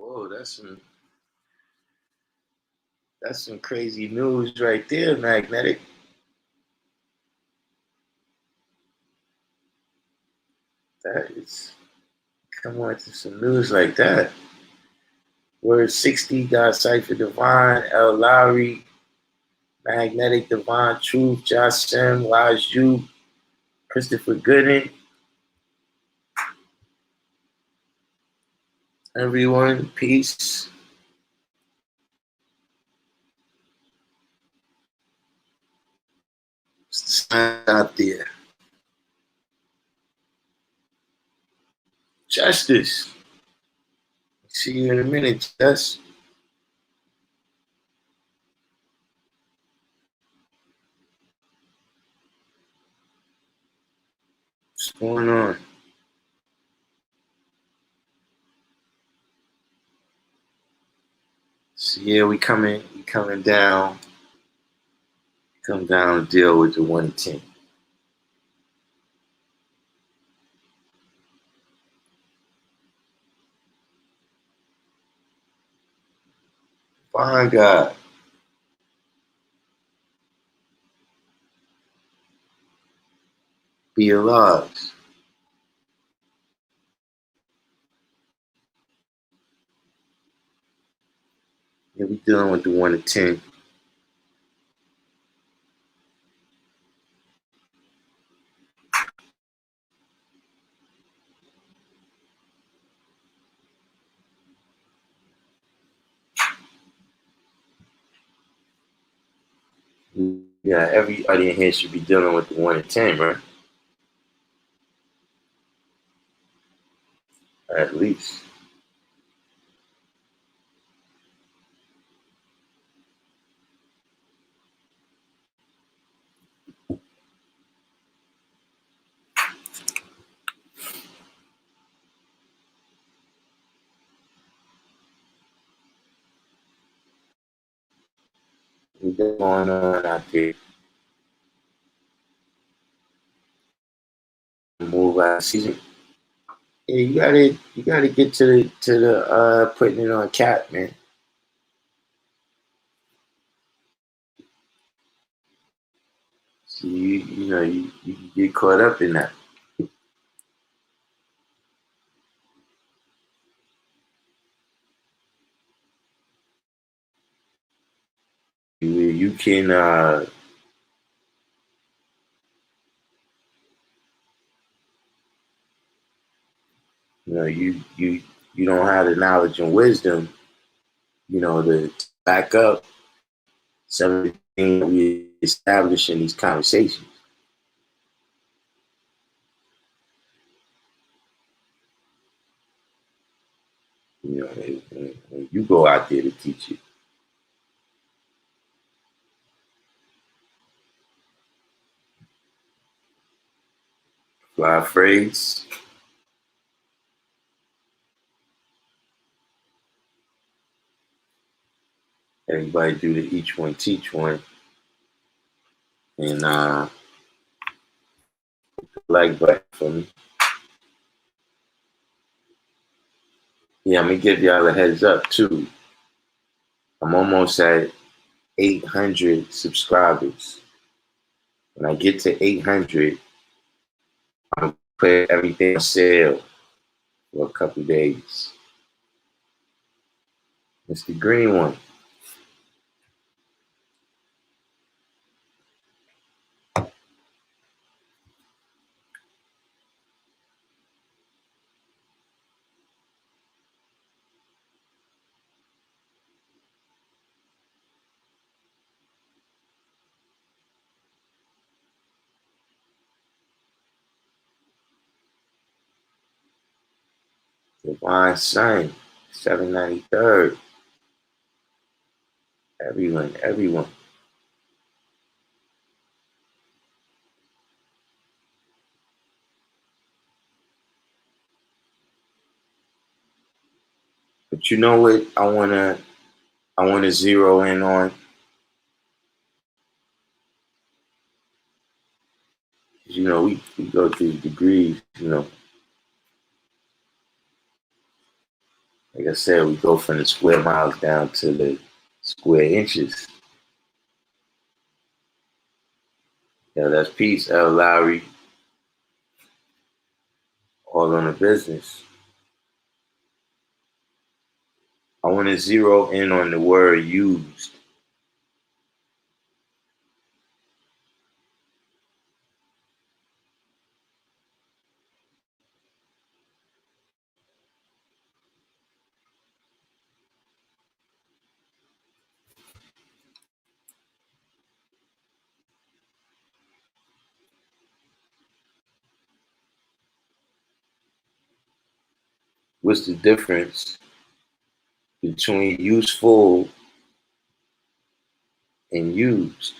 Oh, that's some crazy news right there, Magnetic. That is come on to some news like that. Word 60 got Cypher Divine, L. Lowry, Magnetic Divine Truth, Josh Sim, Wise Ju, Christopher Gooden. Everyone, peace. It's the sign out there. Justice. See you in a minute, Jess. What's going on? So yeah, we coming down. Come down and deal with the 110. Fine God. Be alive. Yeah, we dealing with the 1 to 10. Yeah, everybody in here should be dealing with the 1 to 10, right? At least. What's going on out there? Move out season. Yeah, you gotta get to the putting it on cap, man. So you get caught up in that. You can you don't have the knowledge and wisdom, to back up some of the things we establish in these conversations. When you go out there to teach it. Fly phrase. Everybody do the each one teach one. And like button for me. Yeah, I'm gonna give y'all a heads up too. I'm almost at 800 subscribers. When I get to 800, I'm gonna put everything on sale for a couple days. It's the green one. Divine Sign, 793rd. Everyone. But you know what I wanna zero in on? We go through degrees, Like I said, we go from the square miles down to the square inches. Yeah, that's peace, L. Lowry, all on the business. I want to zero in on the word used. What's the difference between useful and used?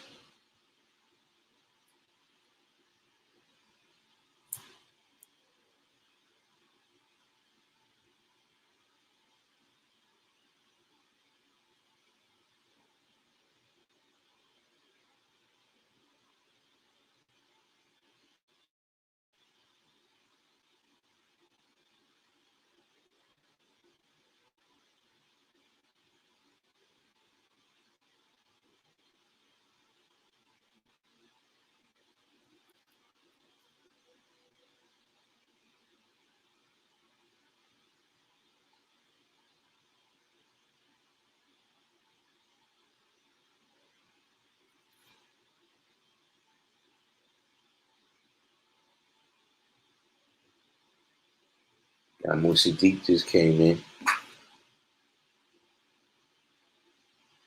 Sadiq just came in.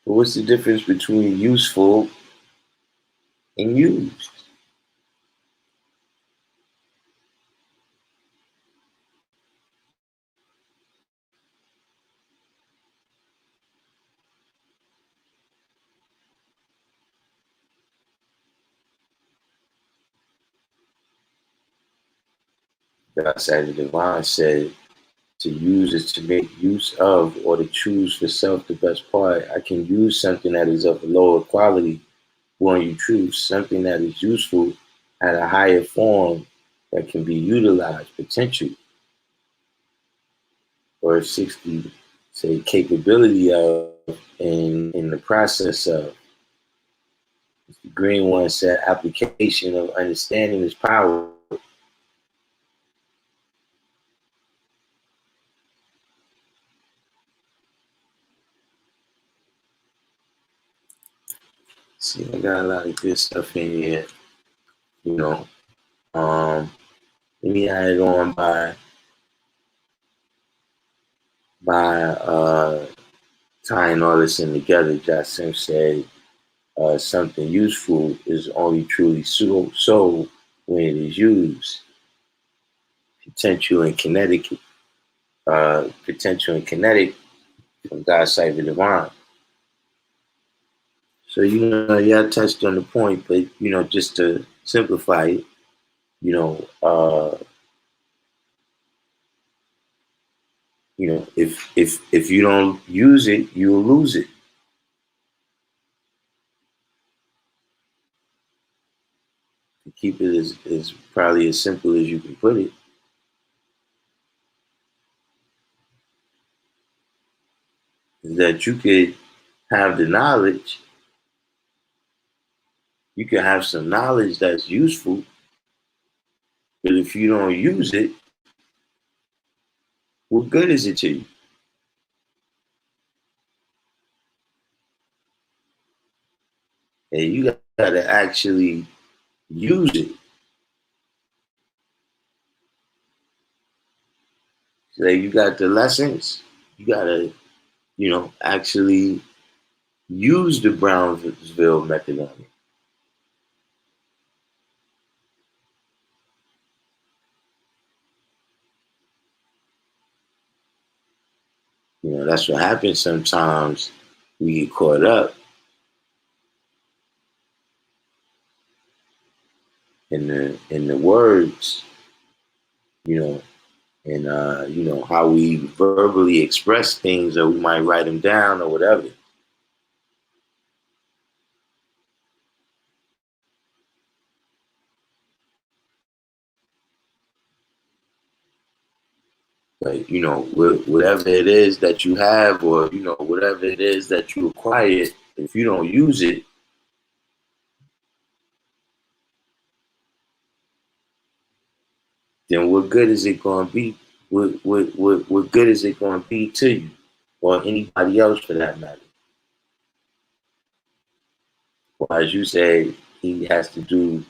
But what's the difference between useful and used? God side of the divine said to use is to make use of or to choose for self the best part. I can use something that is of a lower quality when you choose something that is useful at a higher form that can be utilized, potential, or 60, say, capability of in the process of. The green one said application of understanding is power. See, I got a lot of good stuff in here, you know. Let me add it on by tying all this in together. Jasim said something useful is only truly so when it is used. Potential and kinetic from God's sight of the divine. So yeah, I touched on the point, but just to simplify it, you know, uh, if you don't use it, you'll lose it. To keep it as probably as simple as you can put it, is that you could have the knowledge, you can have some knowledge that's useful, but if you don't use it, what good is it to you? And you got to actually use it. So you got the lessons, you got to, actually use the Brownsville methodology. That's what happens sometimes. We get caught up in the words, you know, and how we verbally express things, or we might write them down or whatever. But whatever it is that you have, or whatever it is that you acquired, if you don't use it, then what good is it going to be? What good is it going to be to you, or anybody else for that matter? Well, as you say, he has to do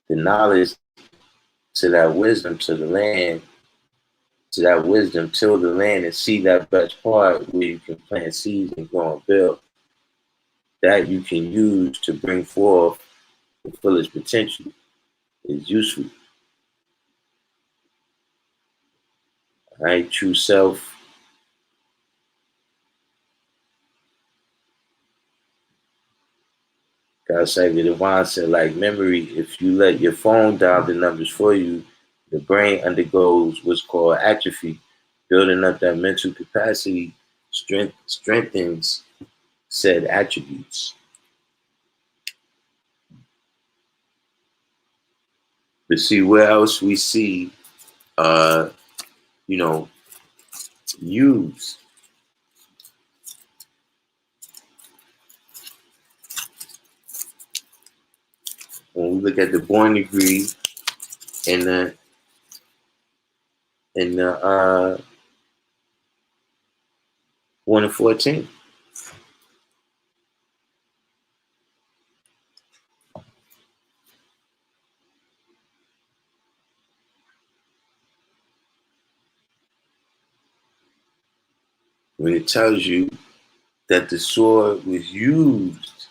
the knowledge to that wisdom to the land, to that wisdom till the land, and see that best part where you can plant seeds and go and build. That you can use to bring forth the fullest potential is useful. Right? True self. God said, the divine said, like memory, if you let your phone dial the numbers for you, the brain undergoes what's called atrophy. Building up that mental capacity strengthens said attributes. But see, where else we see, you know, used. When we look at the born degree and the 1 and 14. When it tells you that the sword was used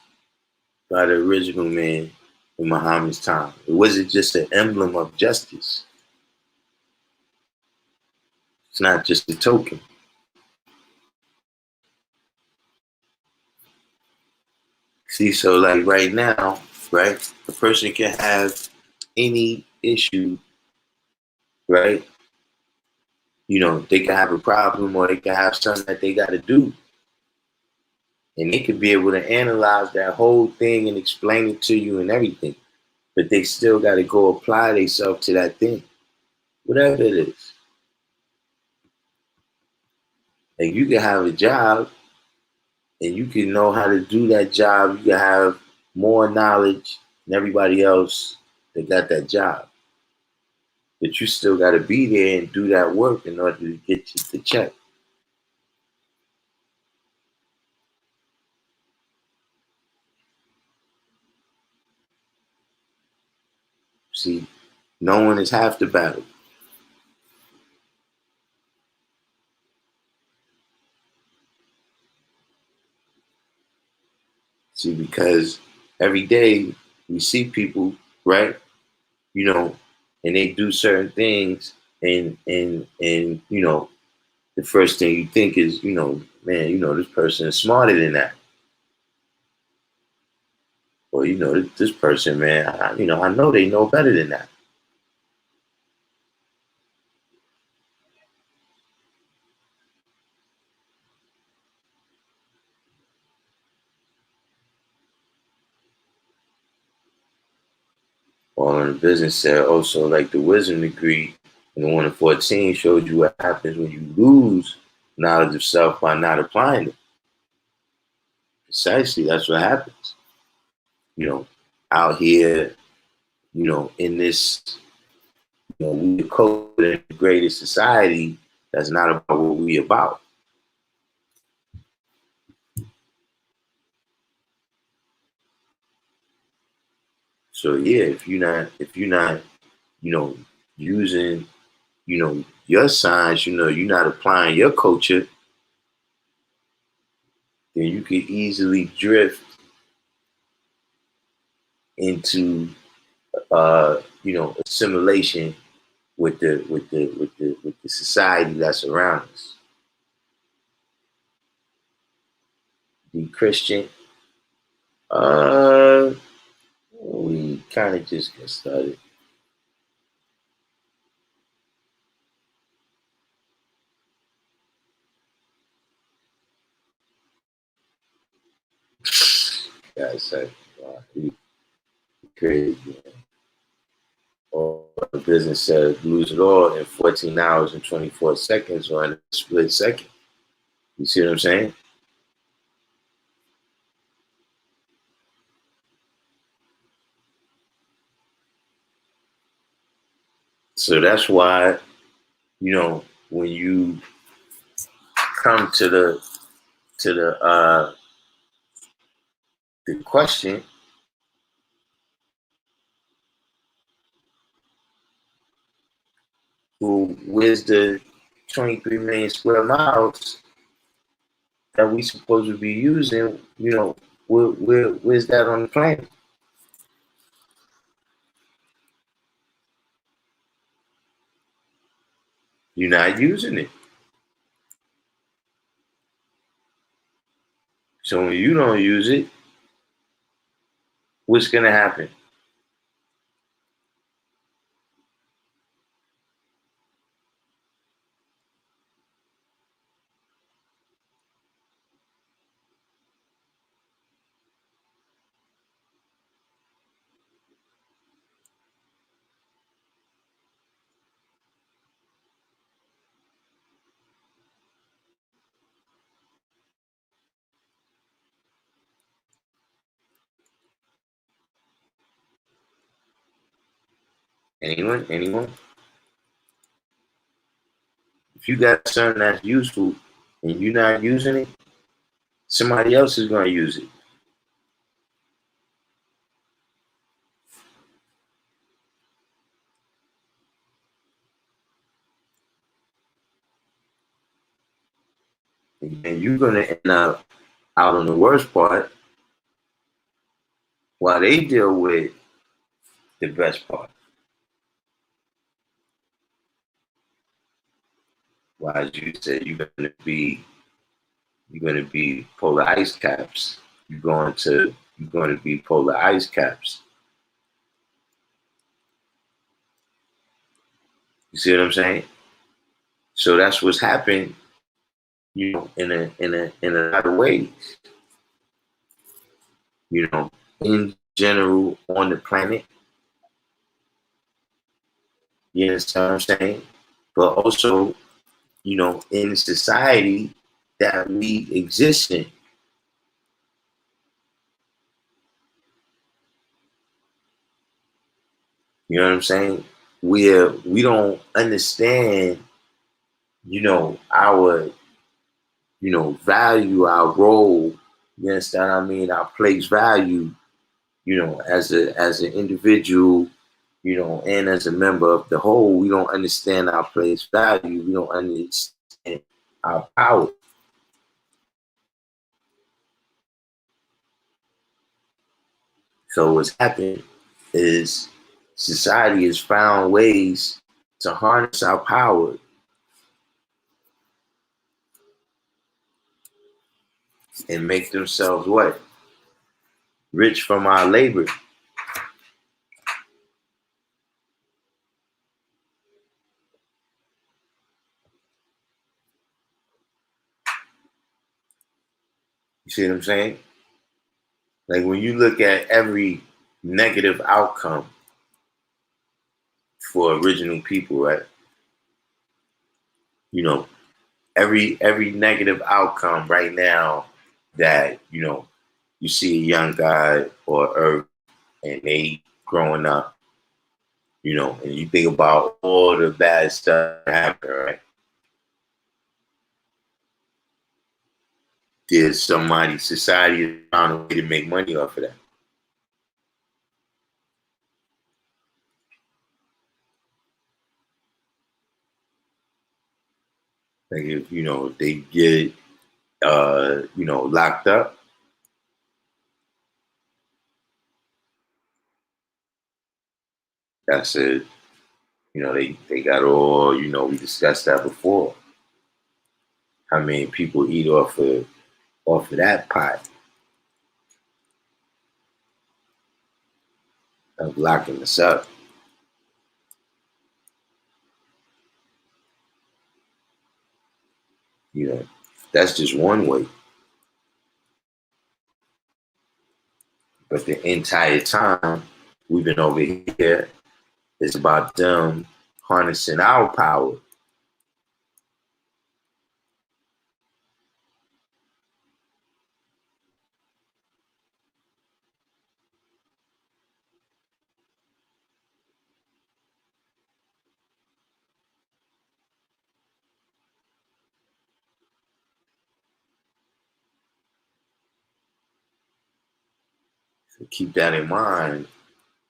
by the original man in Muhammad's time. It wasn't just an emblem of justice. It's not just a token. See, so like right now, right, a person can have any issue, right? They can have a problem or they can have something that they got to do. And they could be able to analyze that whole thing and explain it to you and everything. But they still got to go apply themselves to that thing, whatever it is. Like you can have a job and you can know how to do that job. You can have more knowledge than everybody else that got that job. But you still got to be there and do that work in order to get you the check. See, knowing is half the battle. See, because every day we see people, right? And they do certain things, and the first thing you think is, man, this person is smarter than that. Or, this person, man, I know they know better than that. Or in the business said also, like the wisdom degree in the 1 and 14 showed you what happens when you lose knowledge of self by not applying it. Precisely, that's what happens. Out here, in this, we the code in the greatest society that's not about what we about. So yeah, if you're not, using, your signs, you're not applying your culture, then you could easily drift into assimilation with the society that's around us. Be Christian. We kind of just get started. Guys, wow, he crazy, man. Oh, the business said lose it all in 14 hours and 24 seconds or in a split second. You see what I'm saying? So that's why, when you come to the question, where's the 23 million square miles that we supposed to be using? Where's that on the planet? You're not using it. So when you don't use it, what's gonna happen? Anyone? Anyone? If you got something that's useful and you're not using it, somebody else is gonna use it. And you're gonna end up out on the worst part while they deal with the best part. Why, as you said, you're gonna be polar ice caps. You're going to be polar ice caps. You see what I'm saying? So that's what's happened, in a lot of ways. In general on the planet. You understand what I'm saying? But also, in society that we exist in. You know what I'm saying? We don't understand, our, value, our role. You understand what I mean? Our place value, as an individual, and as a member of the whole. We don't understand our place value. We don't understand our power. So what's happened is society has found ways to harness our power and make themselves what? Rich from our labor. You see what I'm saying? Like when you look at every negative outcome for original people, right? Every negative outcome right now that, you see a young guy or Earth and they growing up, and you think about all the bad stuff that happened, right? There's society found a way to make money off of that. Like if, they get, locked up, that's it. They got all, we discussed that before. How many people eat off of that pot of locking us up? That's just one way. But the entire time we've been over here It's about them harnessing our power. So keep that in mind.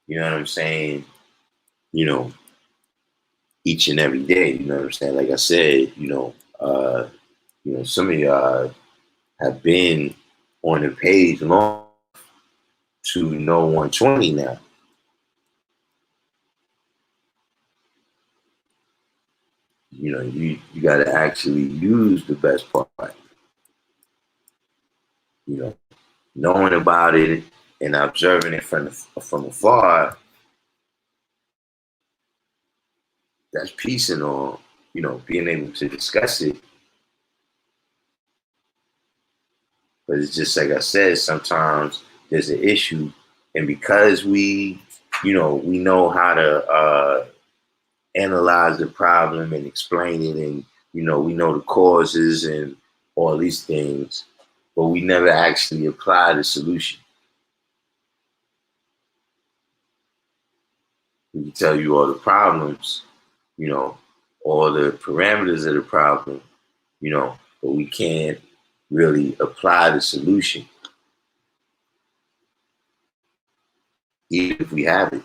You know what I'm saying? You know, each and every day. You know what I'm saying? Like I said, some of y'all have been on the page long to know 120 now. You know, you got to actually use the best part. You know, knowing about it and observing it from afar. That's peace and all. You know, being able to discuss it. But it's just like I said, sometimes there's an issue, and because we know how to analyze the problem and explain it, and we know the causes and all these things, but we never actually apply the solution. We can tell you all the problems, all the parameters of the problem, but we can't really apply the solution, even if we have it.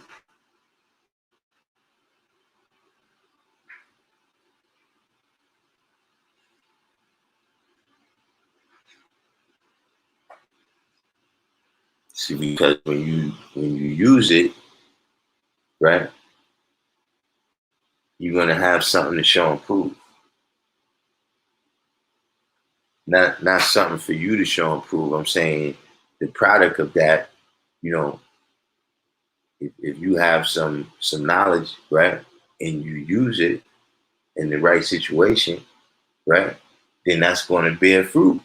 See, because when you use it, right, you're gonna have something to show and prove. Not something for you to show and prove. I'm saying the product of that, you know, if you have some knowledge, right, and you use it in the right situation, right, then that's going to bear fruit.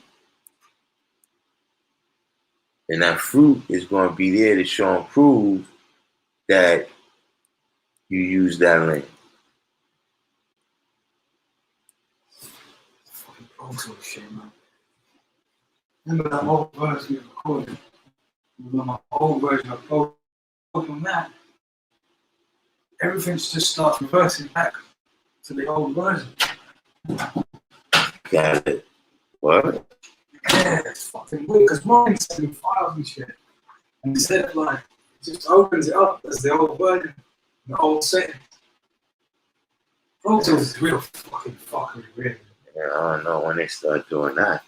And that fruit is going to be there to show and prove that you use that land. Fucking Pro Tools shit, man. Remember that whole verse we recorded? Remember my whole version of Pro Tools from that? Everything just starts reversing back to the old version. Got it. What? Yeah, it's fucking weird because mine sending files and shit. And instead of like, it just opens it up as the old version, the old setting. Pro Tools is real fucking weird. Yeah, I don't know when they start doing that.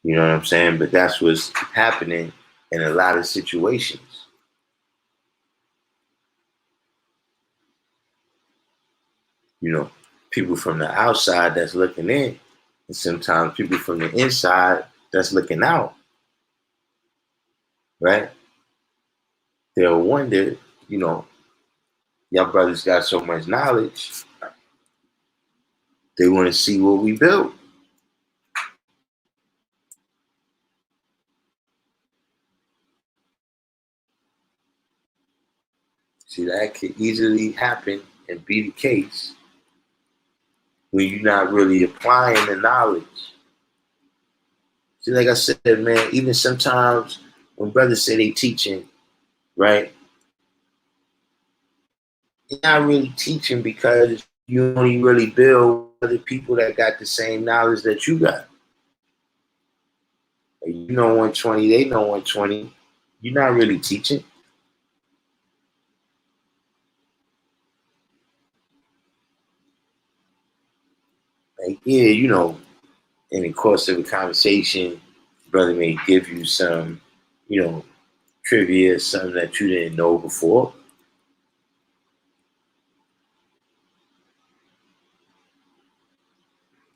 You know what I'm saying? But that's what's happening in a lot of situations. People from the outside that's looking in, and sometimes people from the inside that's looking out, right? They'll wonder, y'all brothers got so much knowledge, they want to see what we built. See, that could easily happen and be the case when you're not really applying the knowledge. See, like I said, man, even sometimes when brothers say they teaching, right? You're not really teaching because you only really build other people that got the same knowledge that you got. Like, 120, they know 120. You're not really teaching. Like, yeah, in the course of a conversation, brother may give you some, trivia, something that you didn't know before.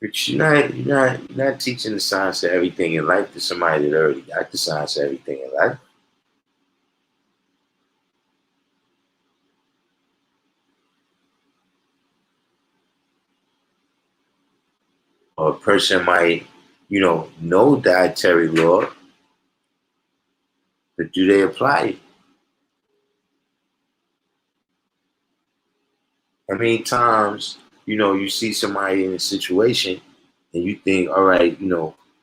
But you're not teaching the science of everything in life to somebody that already got the science of everything in life. Or a person might, know dietary law, but do they apply it? How many times, you see somebody in a situation and you think, all right,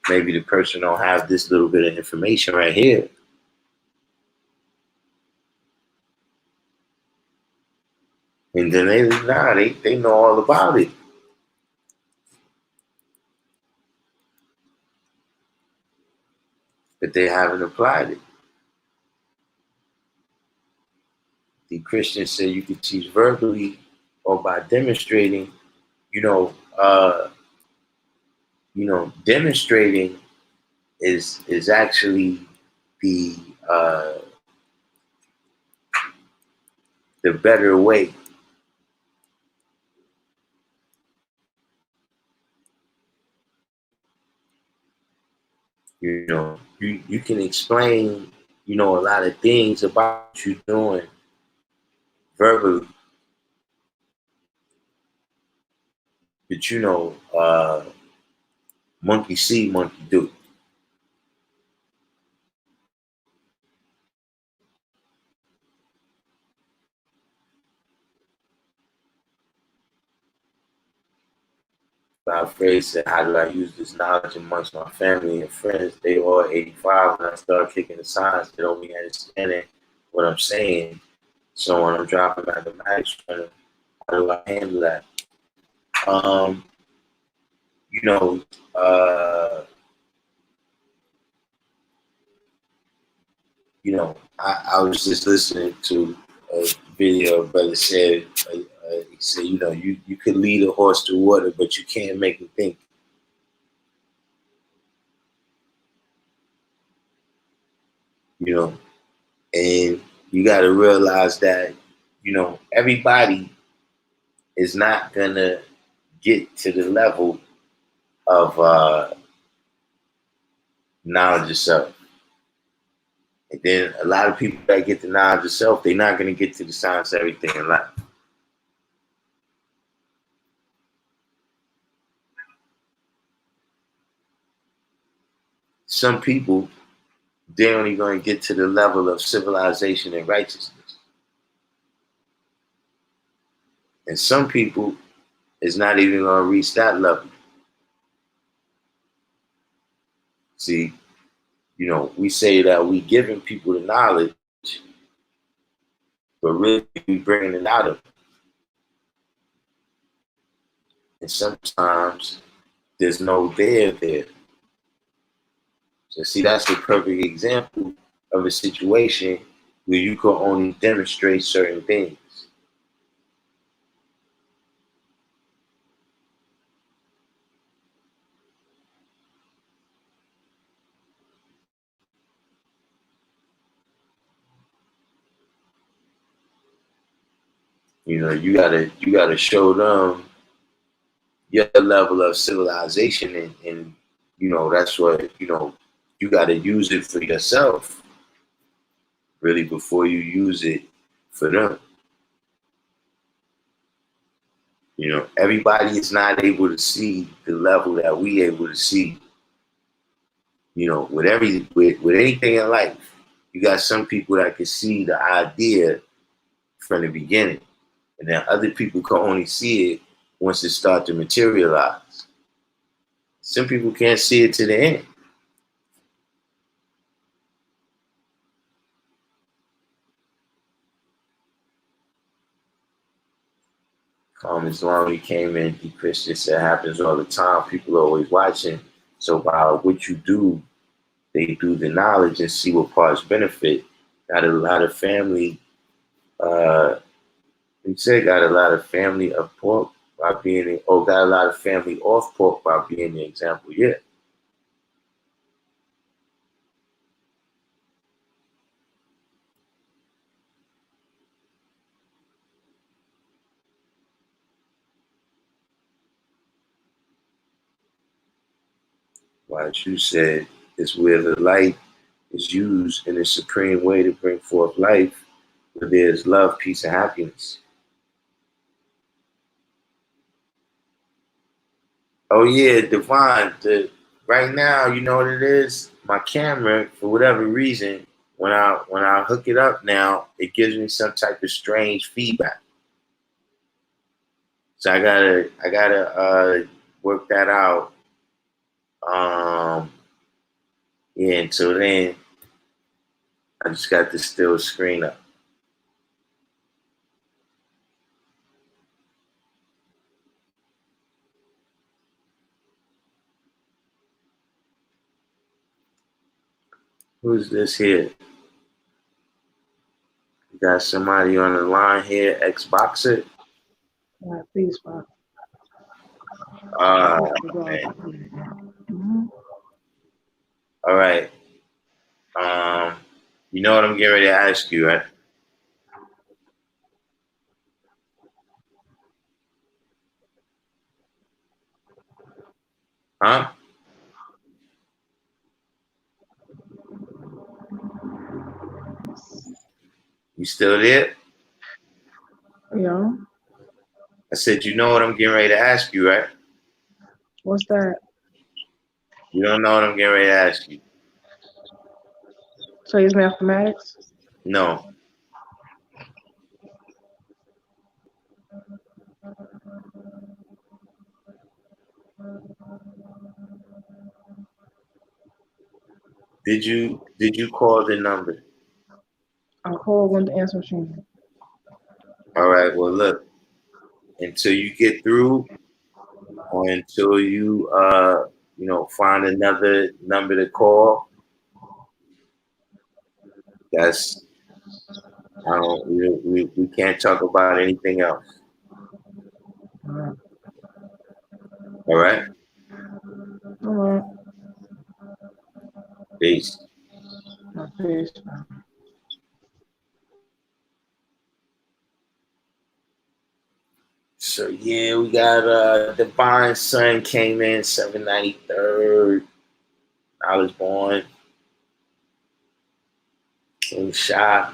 maybe the person don't have this little bit of information right here. And then they know all about it. But they haven't applied it. The Christians say you can teach verbally or by demonstrating. Demonstrating is actually the better way. You can explain, a lot of things about what you're doing verbally. But monkey see, monkey do. My phrase said, how do I use this knowledge amongst my family and friends? They all 85 and I start kicking the signs. They don't be understanding what I'm saying. So when I'm dropping mathematics, how do I handle that? I was just listening to a video. A brother said, he said, you could lead a horse to water, but you can't make him think. And you got to realize that, everybody is not going to get to the level of knowledge of self. And then a lot of people that get the knowledge of self, they're not going to get to the science of everything in life. Some people, they're only going to get to the level of civilization and righteousness. And some people is not even going to reach that level. See, we say that we giving people the knowledge, but really we bringing it out of them. And sometimes there's no there. So see, that's a perfect example of a situation where you can only demonstrate certain things. You gotta show them your level of civilization, and that's what you gotta use it for yourself, really, before you use it for them. Everybody is not able to see the level that we able to see. With anything in life, you got some people that can see the idea from the beginning, and then other people can only see it once it starts to materialize. Some people can't see it to the end. As long as he came in, the Christian said, happens all the time. People are always watching. So by what you do, they do the knowledge and see what parts benefit. Got a lot of family. He said got a lot of family of pork by being, got a lot of family off pork by being the example. Yeah. Like you said, it's where the light is used in a supreme way to bring forth life, where there's love, peace, and happiness. Oh yeah, Divine. Right now, you know what it is? My camera, for whatever reason, when I hook it up now, it gives me some type of strange feedback. So I gotta work that out. Yeah, until then, I just got the still screen up. Who's this here? You got somebody on the line here, Xboxer. Please, Bob. Man. All right. You know what I'm getting ready to ask you, right? Huh? You still there? Yeah. I said, you know what I'm getting ready to ask you, right? What's that? You don't know what I'm getting ready to ask you. So he's mathematics? No. Did you call the number? I'll call when the answer machine. All right. Well, look. Until you get through, or until you find another number to call. That's I don't. We can't talk about anything else. All right. All right. Peace. Peace. So yeah, we got Divine Sun came in 793rd. I was born. King Shah.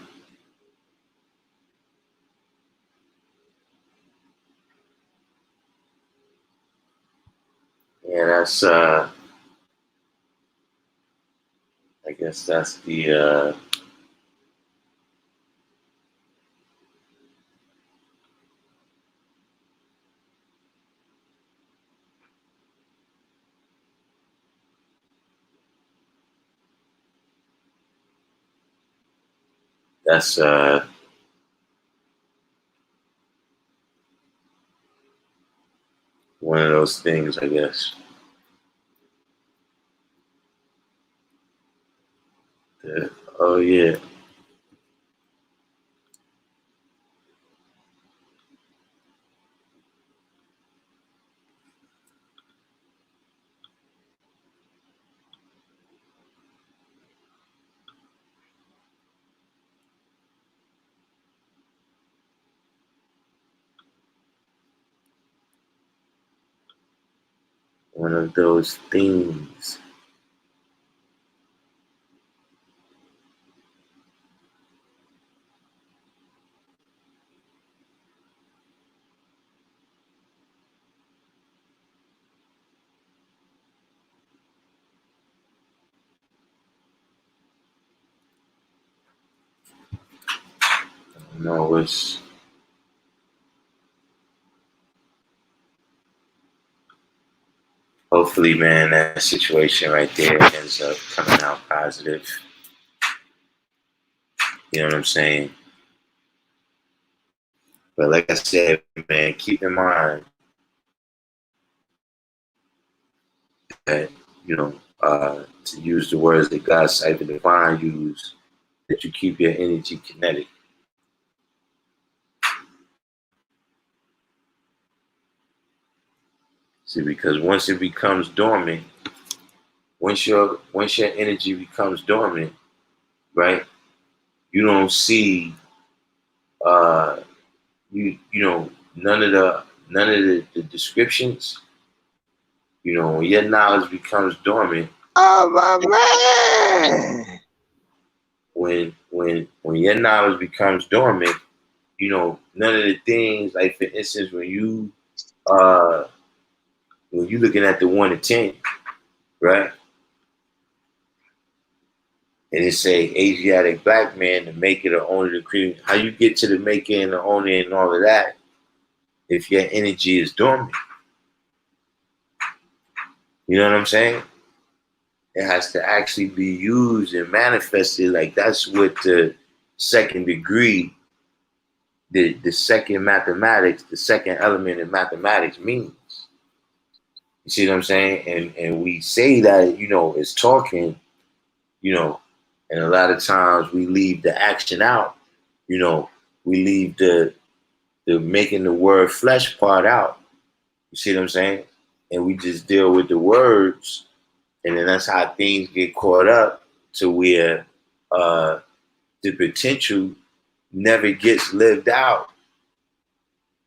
Yeah, that's I guess that's the that's one of those things, I guess. Oh yeah. One of those things. No, it's hopefully, man, that situation right there ends up coming out positive. You know what I'm saying? But like I said, man, keep in mind that, to use the words that God Cypher Divine use, that you keep your energy kinetic. See, because once it becomes dormant, once your energy becomes dormant, right? You don't see none of the descriptions. When your knowledge becomes dormant. Oh my man! When your knowledge becomes dormant, none of the things, like for instance, when you when you're looking at the 1 to 10, right? And it say Asiatic black man, the maker, the owner, the creator. How you get to the maker and the owner and all of that if your energy is dormant? You know what I'm saying? It has to actually be used and manifested. Like that's what the second degree, the second mathematics, the second element in mathematics means. You see what I'm saying? And we say that, you know, it's talking, you know, and a lot of times we leave the action out. You know, we leave the making the word flesh part out. You see what I'm saying? And we just deal with the words, and then that's how things get caught up to where the potential never gets lived out.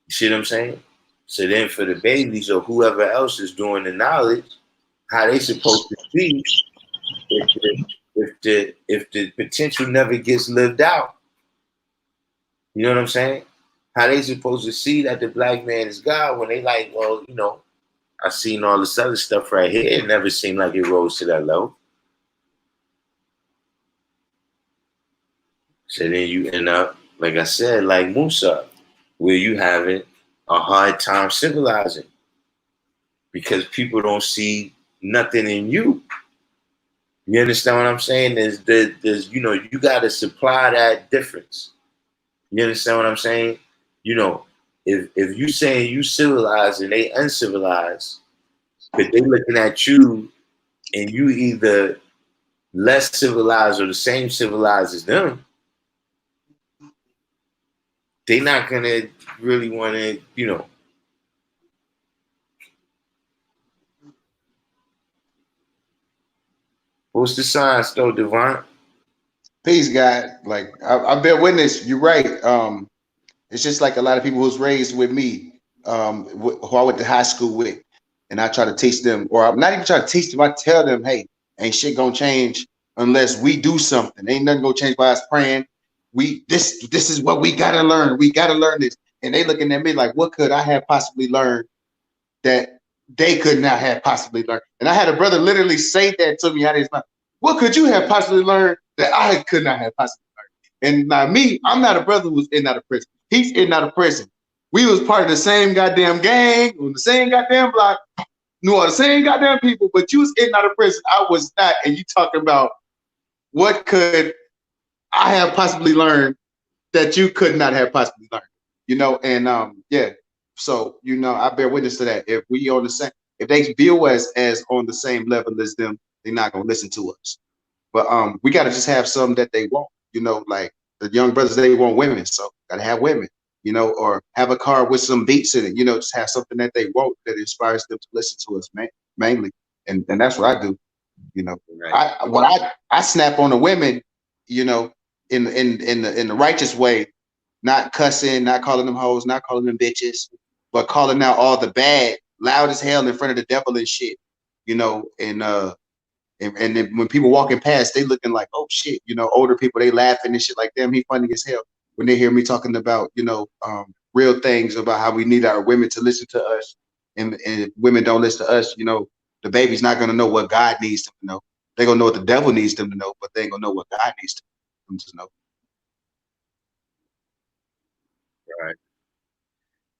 You see what I'm saying? So then for the babies or whoever else is doing the knowledge, how they supposed to see if the potential never gets lived out? You know what I'm saying? How they supposed to see that the black man is God when they like, well, you know, I seen all this other stuff right here. It never seemed like it rose to that level. So then you end up, like I said, like Musa, where you having a hard time civilizing because people don't see nothing in you. You understand what I'm saying? There's you know, you got to supply that difference. You understand what I'm saying? You know, if you saying you civilized and they uncivilized, but they looking at you and you either less civilized or the same civilized as them, they not gonna really want to, you know. What's the science though, Devon? Peace, God. Like I bear witness. You're right. It's just like a lot of people who's raised with me, who I went to high school with, and I try to teach them, or I'm not even trying to teach them. I tell them, hey, ain't shit gonna change unless we do something. Ain't nothing gonna change by us praying. This is what we gotta learn. We gotta learn this. And they looking at me like, what could I have possibly learned that they could not have possibly learned? And I had a brother literally say that to me out of his mouth. What could you have possibly learned that I could not have possibly learned? And now me, I'm not a brother who's in and out of prison. He's in and out of prison. We was part of the same goddamn gang, on the same goddamn block, knew all the same goddamn people, but you was in and out of prison. I was not. And you talking about what could I have possibly learned that you could not have possibly learned? You know, and yeah. So, you know, I bear witness to that. If we on the same, if they view us as on the same level as them, they're not gonna listen to us. But we gotta just have something that they want, you know, like the young brothers, they want women, so gotta have women, you know, or have a car with some beats in it, you know, just have something that they want that inspires them to listen to us, mainly. And that's what I do, you know. Right. I snap on the women, you know, in the righteous way, not cussing, not calling them hoes, not calling them bitches, but calling out all the bad, loud as hell in front of the devil and shit, you know, and then when people walking past, they looking like, oh shit, you know, older people, they laughing and shit like them. He funny as hell when they hear me talking about, you know, real things about how we need our women to listen to us, and if women don't listen to us, you know, the baby's not gonna know what God needs them to know. They're gonna know what the devil needs them to know, but they ain't gonna know what God needs them to know. Right.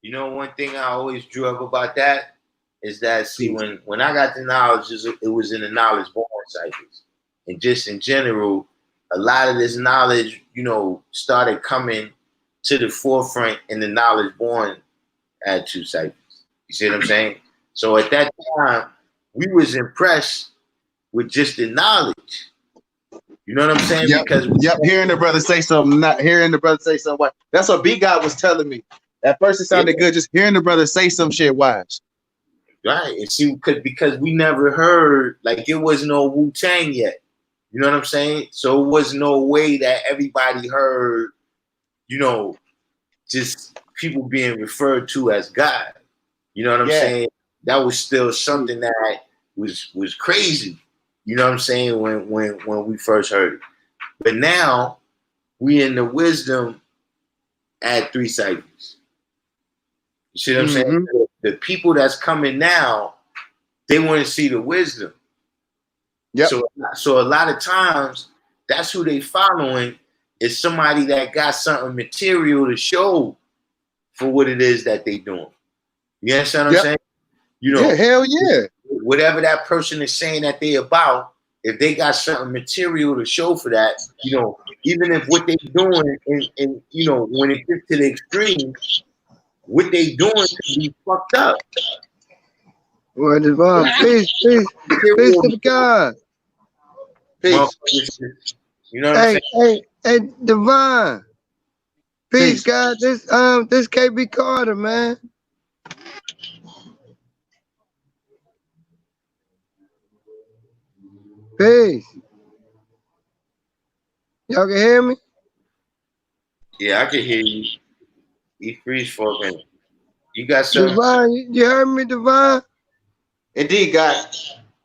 You know, one thing I always drew up about that is that, see, when I got the knowledge, it was in the knowledge born cycles. And just in general, a lot of this knowledge, you know, started coming to the forefront in the knowledge born attitude cycles. You see what I'm saying? So at that time, we was impressed with just the knowledge. You know what I'm saying? Yep. Because Hearing the brother say something, not hearing the brother say something. That's what B God was telling me. At first it sounded good, just hearing the brother say some shit wise. Right. And see, because we never heard, like, it was no Wu-Tang yet. You know what I'm saying? So it was no way that everybody heard, you know, just people being referred to as God. You know what I'm saying? That was still something that was crazy. You know what I'm saying? When we first heard it. But now we in the wisdom at 3 cycles. You see what I'm saying? The people that's coming now They want to see the wisdom. Yep. So a lot of times, that's who they following is somebody that got something material to show for what it is that they doing. You understand what I'm saying? You know, yeah, hell yeah. Whatever that person is saying that they about, if they got something material to show for that, you know, even if what they doing and you know, when it gets to the extreme, what they doing can be fucked up. Well, Devon, peace to the God. Peace. You know what I'm saying? Hey, Devon. Peace, God. This KB Carter, man. Peace. Y'all can hear me? Yeah, I can hear you. He freeze fucking. You got something? Devon, you heard me, Devon? Indeed, God.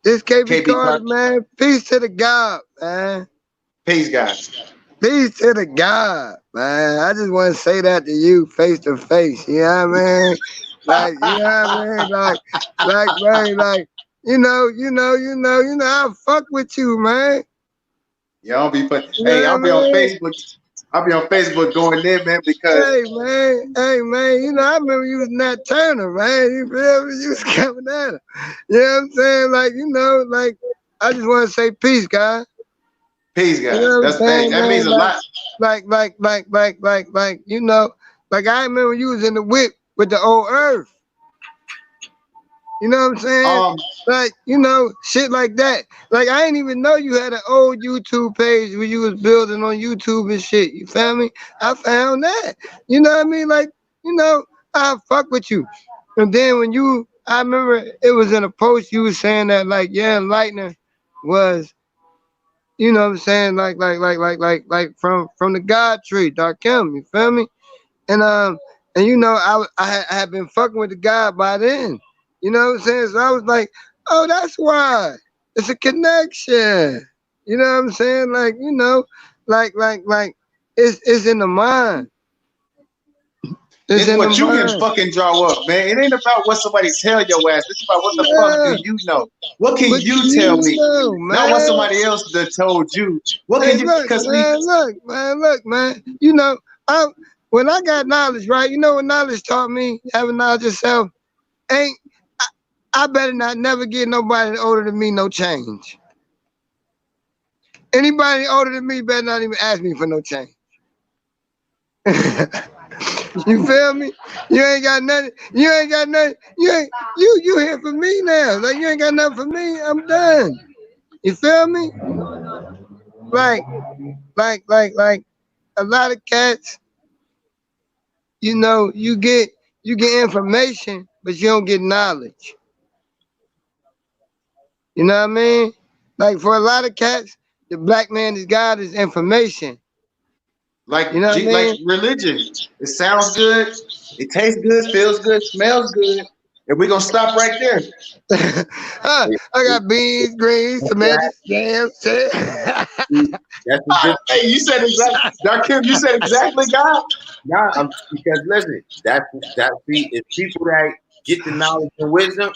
This KB Carter, Carter, man. Peace to the God, man. Peace, God. Peace to the God, man. I just want to say that to you face to face. You know what I mean? Like, you know what I mean? Like, you know, I fuck with you, man. Yeah, I'll be fun. You Hey, know I'll be what I on mean? Facebook. I'll be on Facebook going in, man, because Hey, man, you know, I remember you was Nat Turner, man. You feel me? You was coming at him. You know what I'm saying? Like, you know, like, I just want to say peace, guys. peace, God. You know what I'm saying, that means a man? lot. Like, you know, like I remember you was in the whip with the old Earth. You know what I'm saying? Like, you know, shit like that. Like, I didn't even know you had an old YouTube page where you was building on YouTube and shit. You feel me? I found that. You know what I mean? Like, you know, I fuck with you. And then when I remember it was in a post you was saying that, like, yeah, Lightner was, you know what I'm saying, like from the God tree, Darkim, you feel me? And you know, I had been fucking with the God by then. You know what I'm saying? So I was like, oh, that's why. It's a connection. You know what I'm saying? Like, you know, like it's in the mind. It's in what the you mind. can fucking draw up, man. It ain't about what somebody tell your ass. It's about what the fuck do you know? What can you tell me? Know, Not what somebody else that told you. What can you? Look, man. You know, when I got knowledge, right? You know what knowledge taught me? Having knowledge yourself. I better not never get nobody older than me no change. Anybody older than me better not even ask me for no change. You feel me? You ain't got nothing. You here for me now. Like, you ain't got nothing for me. I'm done. You feel me? Like a lot of cats, you know, you get information, but you don't get knowledge. You know what I mean? Like, for a lot of cats, the black man is God is information. Like, you know what I mean? Like religion. It sounds good. It tastes good. Feels good. Smells good. And we're gonna stop right there. I got beans, greens, tomatoes, yams. That's the Hey, you said exactly, Darkim, you said exactly, God. Nah, because listen, that's it's people that get the knowledge and wisdom,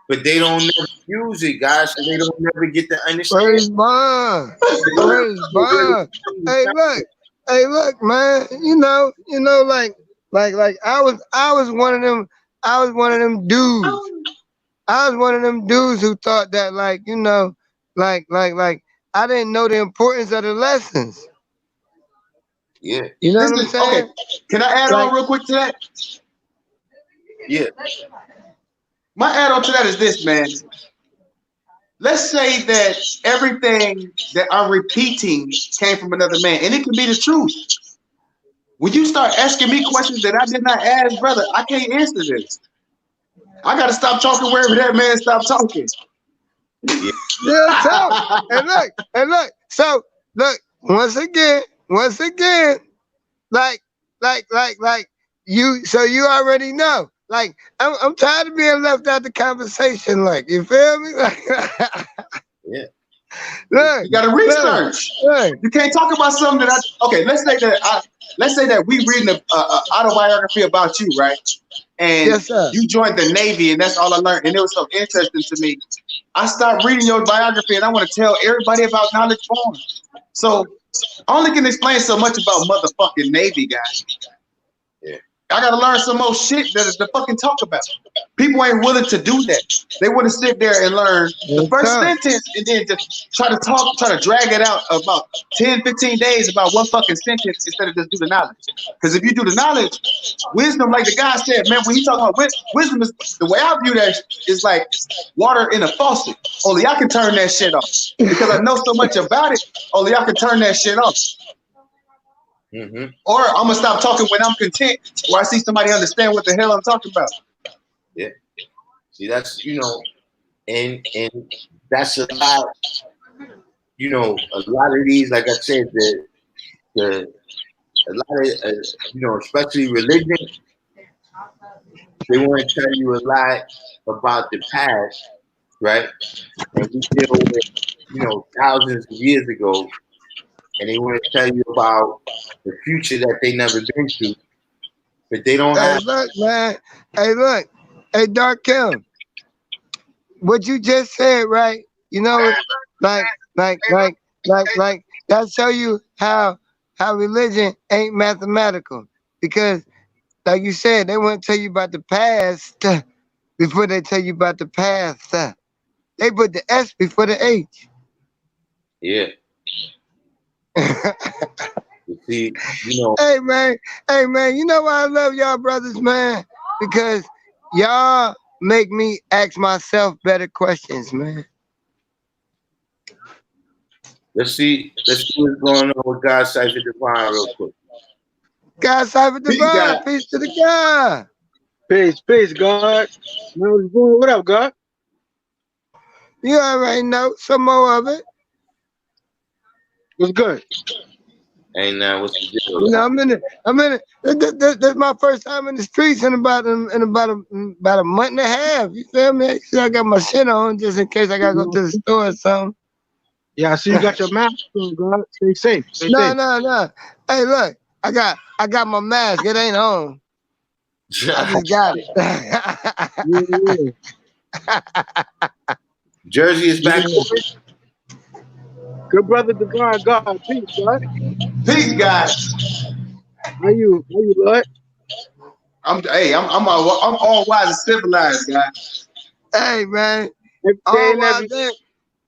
but they don't never use it, guys. So they don't never get to understand. Praise God. Hey, look, man. You know, like I was one of them. I was one of them dudes. I was one of them dudes who thought that, like, you know, like I didn't know the importance of the lessons. Yeah. You know what I'm saying? Okay, can I add on real quick to that? Yeah. My add on to that is this, man. Let's say that everything that I'm repeating came from another man, and it can be the truth. When you start asking me questions that I did not ask, brother, I can't answer this. I gotta stop talking wherever that man stopped talking. Yeah, talk. and look. So look, once again, like you. So you already know. Like, I'm tired of being left out the conversation. Like, you feel me? Like, yeah. Look, you gotta research. Look. You can't talk about something that let's say that we reading an autobiography about you, right? and Yes, sir. you joined the Navy, and that's all I learned. And it was so interesting to me. I stopped reading your biography, and I want to tell everybody about Knowledge Farms. So I only can explain so much about motherfucking Navy, guys. Yeah. I gotta learn some more shit to fucking talk about. People ain't willing to do that. They want to sit there and learn the first sentence and then just try to drag it out about 10, 15 days about one fucking sentence instead of just do the knowledge. Because if you do the knowledge, wisdom, like the guy said, man, when he talking about wisdom, is the way I view that is like water in a faucet. Only I can turn that shit off. Because I know so much about it, only I can turn that shit off. Mm-hmm. Or I'm gonna stop talking when I'm content, or I see somebody understand what the hell I'm talking about. Yeah. See, that's, you know, and that's a lot, you know, a lot of these, like I said, a lot of, you know, especially religion, they want to tell you a lot about the past, right? And we deal with, you know, thousands of years ago, and they want to tell you about the future that they never been to, but they don't have. Look, man. Hey, look. Hey, Darkim. What you just said, right? You know, like that show you how religion ain't mathematical, because, like you said, they want to tell you about the past before they tell you about the past. They put the S before the H. Yeah. You see, you know. Hey man, you know why I love y'all brothers, man? Because y'all make me ask myself better questions, man. Let's see what's going on with God Cypher Divine real quick. God Cypher Divine, peace to the God. Peace, God. What up, God? You already know some more of it. What's good? Ain't what's the deal? You know, I'm in it. This is my first time in the streets in about a month and a half. You feel me? So I got my shit on just in case I gotta go to the store or something. Yeah, I see you got your mask on, God. Stay safe. No. Hey, look, I got my mask. It ain't on. I just got it. Jersey is back open. Good brother Divine, God. Peace, God. Peace, guys. How you, Lord? I'm all wise and civilized, guys. Hey, man. Hey, man.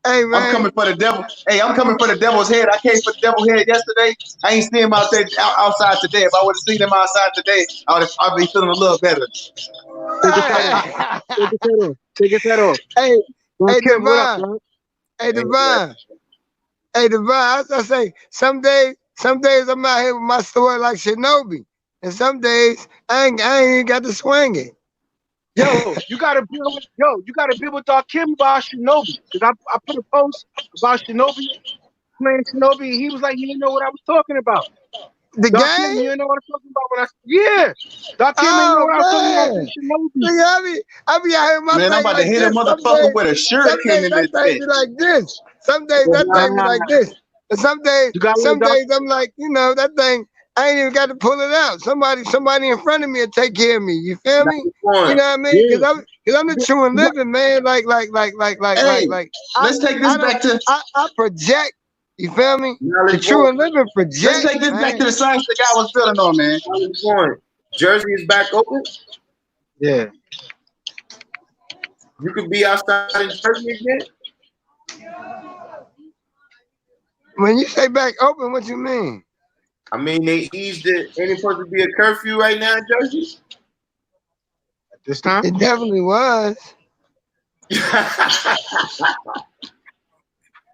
Hey, man. I'm coming for the devil. Hey, I'm coming for the devil's head. I came for the devil's head yesterday. I ain't seen him outside today. If I would have seen him outside today, I'd be feeling a little better. Take his head off. Hey, Kim, what up, Divine. Hey, Divine. I say, some days I'm out here with my sword like Shinobi, and some days I ain't even got to swing it. Yo, you gotta be with Darkim about Shinobi. Because I put a post about Shinobi, playing Shinobi, and he was like, he didn't know what I was talking about. The Darkim, game? you didn't know what I was talking about when Darkim, you know what I was talking about Shinobi. I be out here with my man, I'm about to hit a motherfucker with a shuriken in this bitch. Be like this. Some days that thing be like this. And some days I'm like, you know, that thing, I ain't even got to pull it out. Somebody in front of me will take care of me. You feel me? You know what I mean? Because I'm the true and living, man. Let's take this back to. I project. You feel me? The true and living project. Let's take this back to the science the guy was building on, man. Jersey is back open. Yeah. You could be outside in Jersey again. When you say back open, what you mean? I mean, they eased it. Ain't it supposed to be a curfew right now in Jersey? At this time? It definitely was.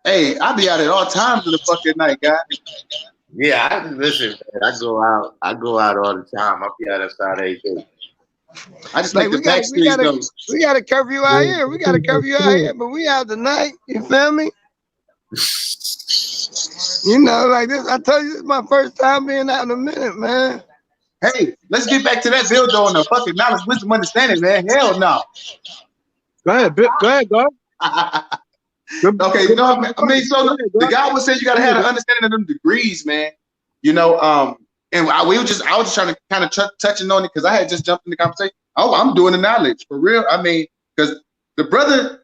Hey, I be out at all times of the fucking night, guy. Yeah, listen, man, I go out all the time. I be outside every day. I just like the back streets though. We got a curfew out here. We got a curfew out here, but we out tonight. You feel me? You know, like this. I told you, this is my first time being out in a minute, man. Hey, let's get back to that build on the fucking knowledge, wisdom, understanding, man. Hell no. Go ahead, God. Okay, you know, I mean, so the guy was saying you gotta have an understanding of them degrees, man. You know, and I was just trying to kind of touching on it because I had just jumped in the conversation. Oh, I'm doing the knowledge for real. I mean, because the brother,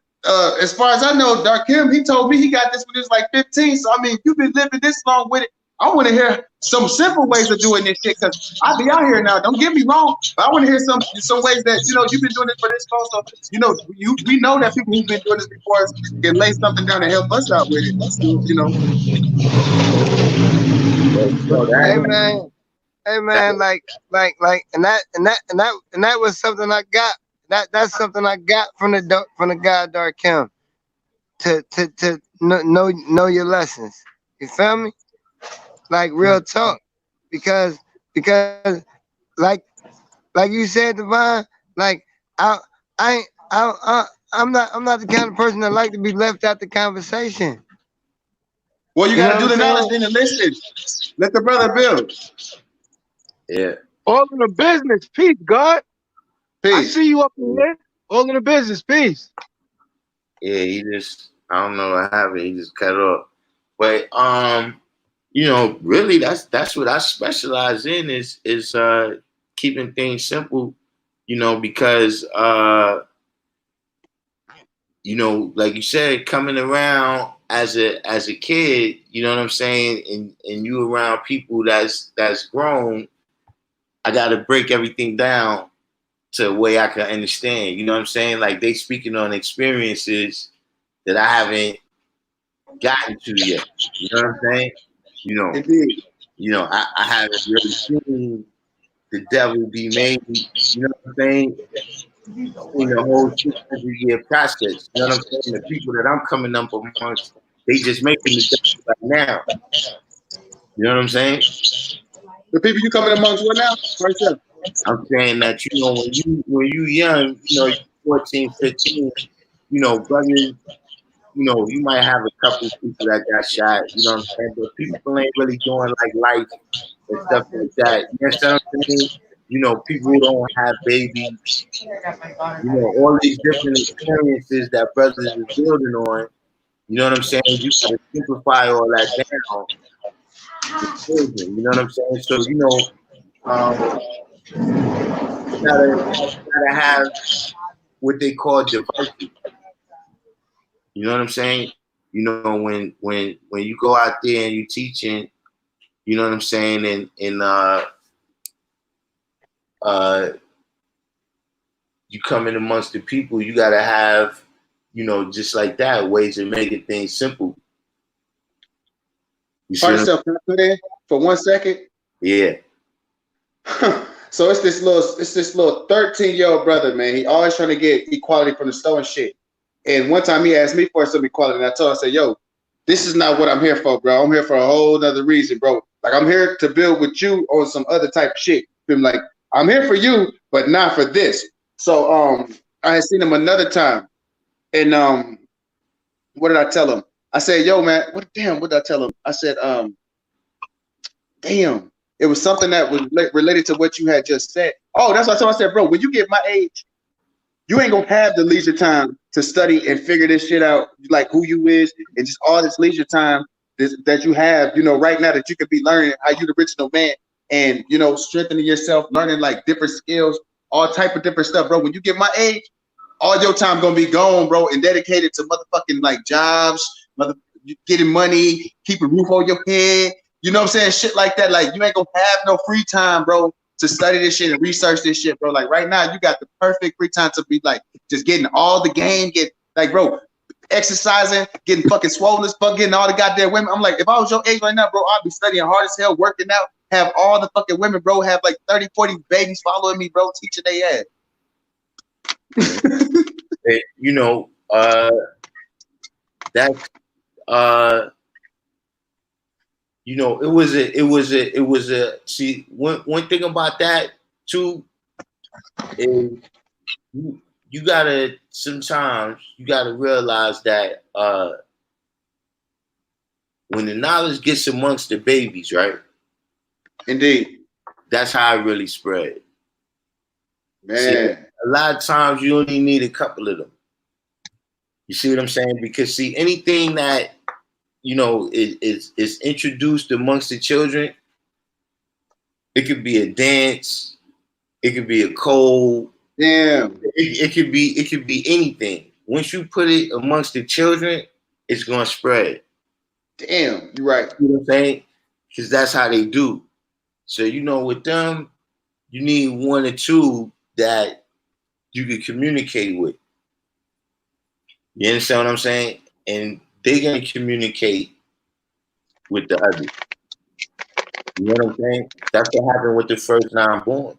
as far as I know, Darkim, he told me he got this when he was like 15. So I mean, you've been living this long with it. I want to hear some simple ways of doing this shit, because I be out here now. Don't get me wrong, but I want to hear some ways that you've been doing this for this long. So we know that people who've been doing this before us can lay something down and help us out with it. Hey man, like, and that was something I got. That's something I got from the guy Darkim. To know your lessons. You feel me? Like real talk, because like you said, Divine. Like I'm not the kind of person that like to be left out the conversation. Well, you gotta do the knowledge then and listen. Let the brother build. Yeah. All in the business. Peace, God. Peace. I see you up in here. All in the business. Peace. Yeah, he just, I don't know what happened. He just cut off. But really that's what I specialize in is keeping things simple, because like you said, coming around as a kid, you know what I'm saying, and you around people that's grown, I gotta break everything down to a way I can understand. You know what I'm saying? Like they speaking on experiences that I haven't gotten to yet. You know what I'm saying? Indeed. I haven't really seen the devil be made. You know what I'm saying? In the whole 600-year process. You know what I'm saying? The people that I'm coming up amongst, they just making the devil right now. You know what I'm saying? The people you coming amongst what now? Right. I'm saying that when you young, you're 14, 15, brothers, you might have a couple people that got shot, you know what I'm saying? But people ain't really doing like life and stuff like that. You understand what I'm saying? People who don't have babies, all these different experiences that brothers is building on, you know what I'm saying? You gotta simplify all that down. You know what I'm saying? So, you gotta have what they call diversity. You know what I'm saying? When you go out there and you teaching, you know what I'm saying, and you come in amongst the people, you gotta have, just like that, ways of making things simple. You see? Yourself, can I put in for 1 second? Yeah. So it's this little 13-year-old brother, man. He always trying to get equality from the store and shit. And one time he asked me for some equality, and I told him, I said, yo, this is not what I'm here for, bro. I'm here for a whole other reason, bro. Like, I'm here to build with you on some other type of shit. I'm like, I'm here for you, but not for this. So I had seen him another time. And what did I tell him? I said, yo, man, what did I tell him? I said, damn. It was something that was related to what you had just said. Oh, that's what I told him. I said, bro, when you get my age, you ain't gonna have the leisure time to study and figure this shit out, like who you is, and just all this leisure time that you have, right now, that you could be learning how you the original man, and strengthening yourself, learning like different skills, all type of different stuff, bro. When you get my age, all your time gonna be gone, bro, and dedicated to motherfucking like jobs, getting money, keeping a roof over your head. You know what I'm saying? Shit like that. Like, you ain't gonna have no free time, bro, to study this shit and research this shit, bro. Like, right now, you got the perfect free time to be like just getting all the game, bro, exercising, getting fucking swollen as fuck, getting all the goddamn women. I'm like, if I was your age right now, bro, I'd be studying hard as hell, working out, have all the fucking women, bro, have like 30, 40 babies following me, bro, teaching their ass. That's it was a see one thing about that too is you gotta sometimes you gotta realize that when the knowledge gets amongst the babies, right? Indeed. That's how it really spread. Man. See, a lot of times you only need a couple of them. You see what I'm saying? Because see, anything that is introduced amongst the children, it could be a dance, it could be a code, Damn. It could be anything. Once you put it amongst the children, it's gonna spread. Damn, you're right. You know what I'm saying? Because that's how they do. So with them, you need one or two that you can communicate with. You understand what I'm saying? And they're gonna communicate with the others. You know what I'm saying? That's what happened with the first 9 born.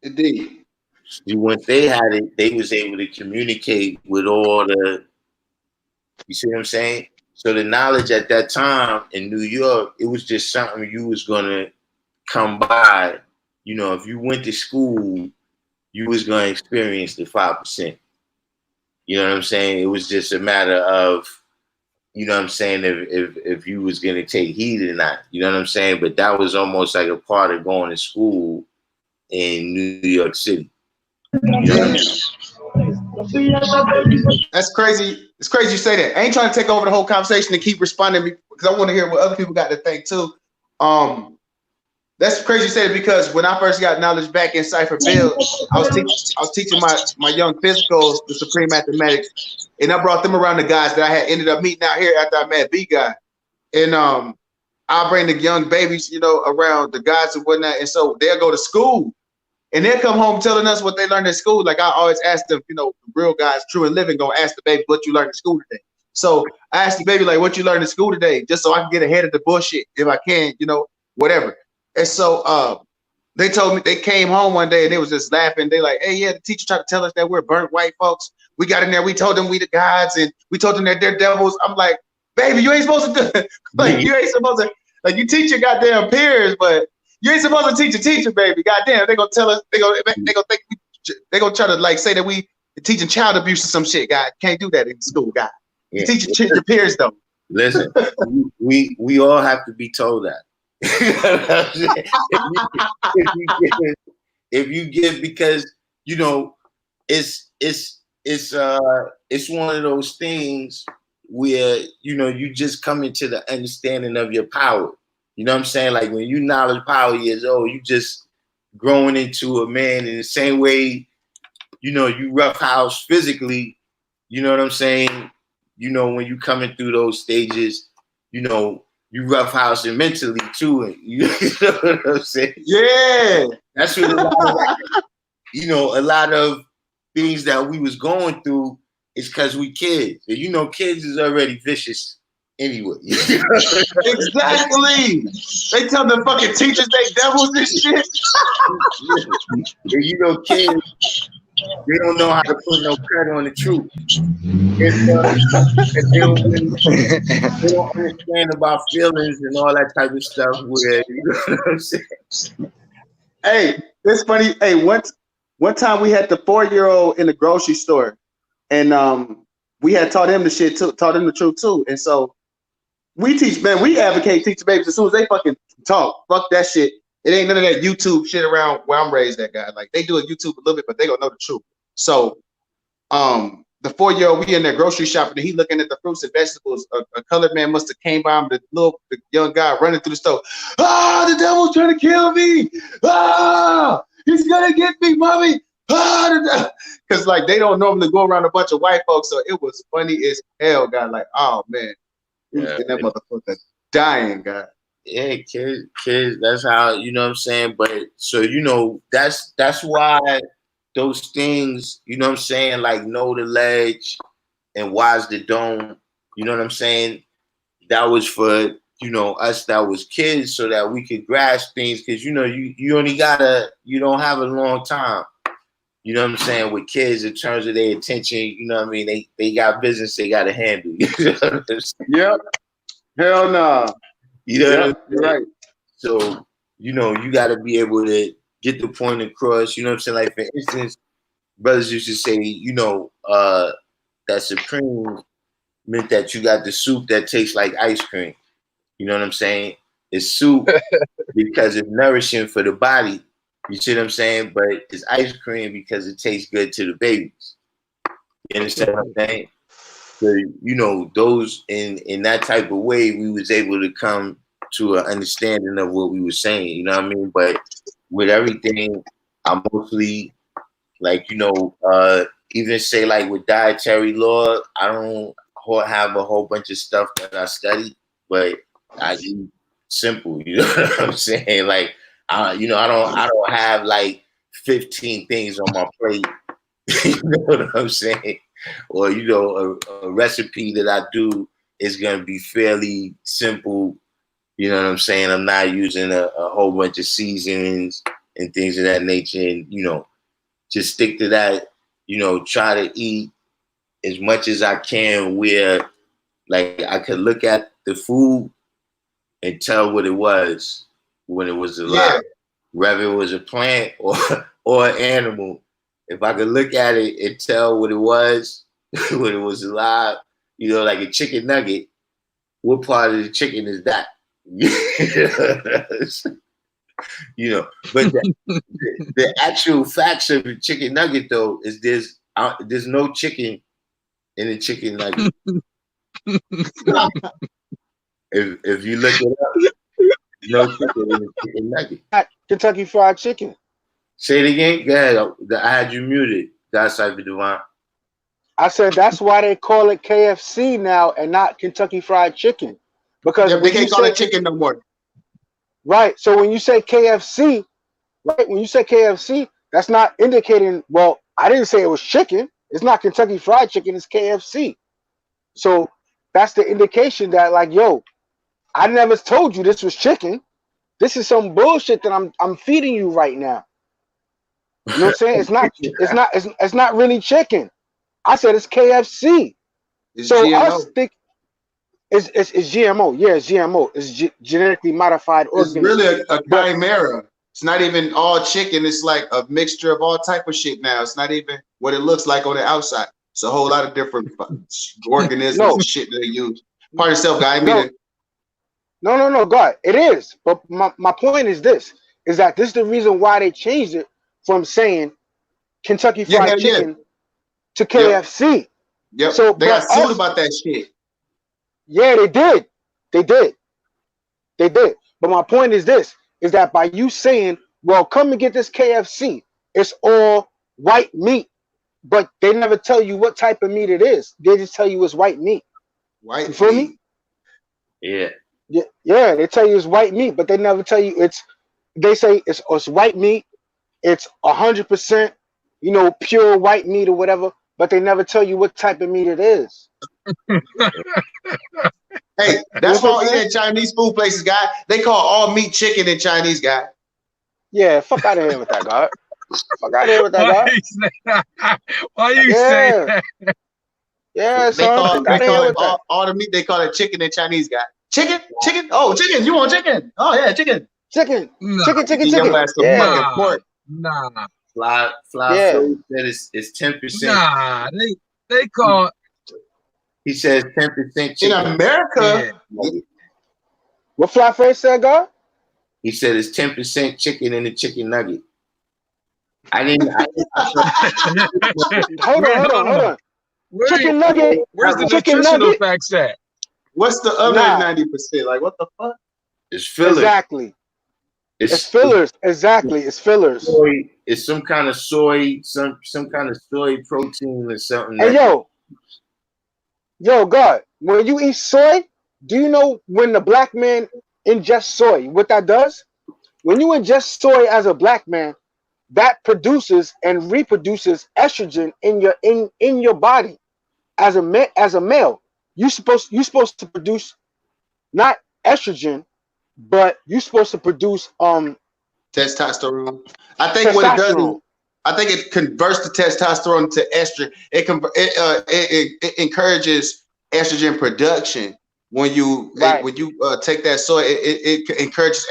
Indeed. See, once they had it, they was able to communicate with all the. You see what I'm saying? So the knowledge at that time in New York, it was just something you was gonna come by. If you went to school, you was gonna experience the 5%. You know what I'm saying? It was just a matter of, you know what I'm saying, if you was gonna take heed or not. You know what I'm saying? But that was almost like a part of going to school in New York City. Damn. That's crazy. It's crazy you say that. I ain't trying to take over the whole conversation and keep responding because I want to hear what other people got to think too. That's crazy you say it because when I first got knowledge back in Cypher Bill, I was teaching my young physicals the Supreme Mathematics, and I brought them around the guys that I had ended up meeting out here after I met B Guy. And I'll bring the young babies, around the guys and whatnot, and so they'll go to school. And they'll come home telling us what they learned in school. Like I always ask them, real guys, true and living, gonna ask the baby what you learned in school today. So I asked the baby, like, what you learned in school today, just so I can get ahead of the bullshit if I can, whatever. And so they told me, they came home one day and they was just laughing. They like, hey, yeah, the teacher tried to tell us that we're burnt white folks. We got in there, we told them we the gods, and we told them that they're devils. I'm like, baby, you ain't supposed to do like you ain't supposed to, like, you teach your goddamn peers, but you ain't supposed to teach a teacher, baby. Goddamn, they gonna tell us, they gonna try to like say that we teaching child abuse or some shit. God, can't do that in school, God. You teach your peers though. Listen, we all have to be told that. if you give because it's one of those things where you just come into the understanding of your power. You know what I'm saying? Like when you knowledge power years old, you just growing into a man in the same way, you roughhouse physically, you know what I'm saying? When you coming through those stages, you roughhousing mentally too. And you know what I'm saying? Yeah. That's what a lot of things that we was going through is because we kids. And kids is already vicious. Anyway, exactly. They tell the fucking teachers they devils and shit. And kids, they don't know how to put no credit on the truth. They don't understand about feelings and all that type of stuff. Where you know what I'm saying? Hey, it's funny. Hey, one time we had the 4-year-old in the grocery store, and we had taught him the shit too, taught him the truth too, and so. We advocate teach babies as soon as they fucking talk. Fuck that shit. It ain't none of that YouTube shit around where I'm raised at, guy. Like they do a YouTube a little bit, but they gonna know the truth. So the 4-year-old, we in there grocery shopping, and he looking at the fruits and vegetables. A colored man must have came by him, the young guy running through the store. The devil's trying to kill me. He's gonna get me, mommy. Because like they don't normally go around a bunch of white folks, so it was funny as hell, guy. Like, oh man. Yeah, that motherfucker dying, guy. Yeah, kids, that's how, you know what I'm saying? But so that's why those things, you know what I'm saying, like know the ledge and wise the dome, you know what I'm saying? That was for, us that was kids so that we could grasp things because you don't have a long time. You know what I'm saying? With kids in terms of their attention, you know what I mean? They got business they got to handle. You know what I'm saying? Yep. Hell no. You know what I'm saying? Right. So, you got to be able to get the point across. You know what I'm saying? Like, for instance, brothers used to say, that Supreme meant that you got the soup that tastes like ice cream. You know what I'm saying? It's soup because it's nourishing for the body. You see what I'm saying? But it's ice cream because it tastes good to the babies. You understand what I'm saying? So, those in that type of way, we was able to come to an understanding of what we were saying. You know what I mean? But with everything, I mostly like, even say like with dietary law, I don't have a whole bunch of stuff that I study, but I eat simple. You know what I'm saying? Like, I don't have like 15 things on my plate. You know what I'm saying? Or a recipe that I do is gonna be fairly simple. You know what I'm saying? I'm not using a whole bunch of seasonings and things of that nature, and just stick to that. Try to eat as much as I can where like I could look at the food and tell what it was when it was alive, whether it was a plant or an animal. If I could look at it and tell what it was when it was alive, like a chicken nugget, what part of the chicken is that? But the actual facts of the chicken nugget though is there's no chicken in the chicken nugget. if you look it up, no chicken in the chicken nugget. Kentucky Fried Chicken. Say it again. Go ahead. I had you muted. God Cypher Divine. I said that's why they call it KFC now and not Kentucky Fried Chicken. Because they can't call it chicken no more. Right. So when you say KFC, right? When you say KFC, that's not indicating, well, I didn't say it was chicken. It's not Kentucky Fried Chicken, it's KFC. So that's the indication that, like, yo, I never told you this was chicken. This is some bullshit that I'm feeding you right now. You know what I'm saying? It's not really chicken. I said it's KFC. It's so GMO. Us think it's GMO. Yeah, it's GMO. It's genetically modified organism. It's really a chimera. It's not even all chicken. It's like a mixture of all type of shit now. It's not even what it looks like on the outside. It's a whole lot of different organisms and shit that they use. Part yourself, guy. No, God. It is. But my point is this, is that this is the reason why they changed it from saying Kentucky Fried Chicken to KFC. Yep. So they got sued about that shit. Yeah, they did. But my point is this, is that by you saying, well, come and get this KFC, it's all white meat, but they never tell you what type of meat it is. They just tell you it's white meat. White you feel meat. Me? Yeah, they tell you it's white meat, but they never tell you they say it's white meat, it's 100%, pure white meat or whatever, but they never tell you what type of meat it is. Hey, that's why all eating Chinese food places, guy. They call all meat chicken in Chinese, guy. Yeah, fuck out of here with that, God. Fuck out of here with that, God. Why you say that? Yeah, they call it all the meat. They call it chicken in Chinese, guy. Chicken. Oh, chicken. You want chicken? Oh yeah, chicken. Chicken. Yeah. Pork. Nah. Fly food said it's 10%. Nah, they call. He says 10% chicken. In America. Yeah. What Fly Face said, God? He said it's 10% chicken in the chicken nugget. Hold on. Chicken nugget. Where's the chicken nutritional nugget? facts at? What's the other 90%? Like, what the fuck? It's fillers. Exactly. It's fillers. Exactly. It's fillers. Soy, it's some kind of soy, some kind of soy protein or something. Hey, yo, God, when you eat soy, do you know when the black man ingests soy, what that does? When you ingest soy as a black man, that produces and reproduces estrogen in your body. As a male, you're supposed to produce not estrogen, but you're supposed to produce testosterone. I think what it does, I think it converts the testosterone to estrogen. It encourages estrogen production when you take that soy. It encourages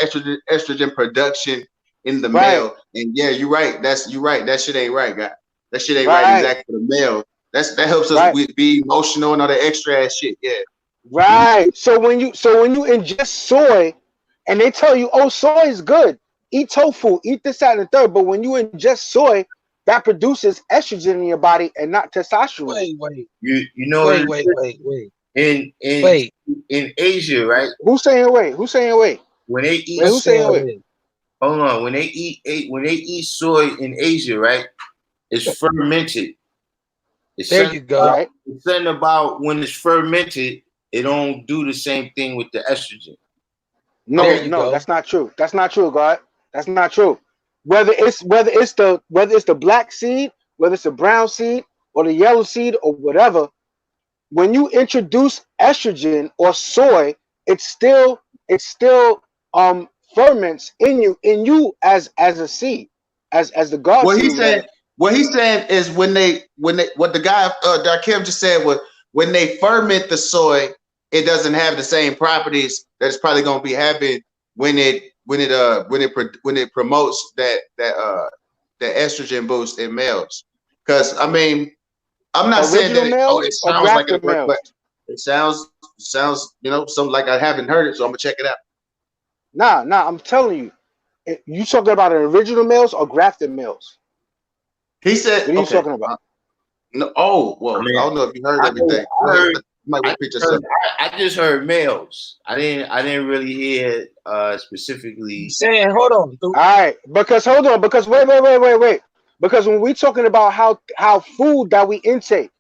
estrogen production in the male. And yeah, you're right. You're right. That shit ain't right, guy. That shit ain't right exactly for the male. That helps us be emotional and all that extra ass shit. Yeah. Right. So when you ingest soy, and they tell you, oh, soy is good. Eat tofu, eat this, that, and the third. But when you ingest soy, that produces estrogen in your body and not testosterone. Wait. Wait. In Asia, right? Who's saying wait? When they eat who's saying wait? hold on. When they eat soy in Asia, right? It's fermented. There you go. Right. It's something about when it's fermented, it don't do the same thing with the estrogen. No, There you no, go. that's not true. That's not true, God. That's not true. Whether it's the black seed, whether it's the brown seed or the yellow seed or whatever, when you introduce estrogen or soy, it still ferments in you as a seed, as the God What he seed. said, what he's saying is when they what the guy Darkim just said was when they ferment the soy, it doesn't have the same properties that it's probably going to be having when it promotes that estrogen boost in males. Because I mean, I'm not saying Original that males it or sounds like grafted it works, males? but it sounds something like I haven't heard it, so I'm gonna check it out. Nah, I'm telling you, you talking about an original males or grafted males? He said, What are you okay. talking about? No, oh well, I mean, I don't know if you heard everything. Go ahead. You might repeat yourself. I just heard males. I didn't really hear specifically. Saying, hold on. All right, because hold on, because wait. Because when we're talking about how food that we intake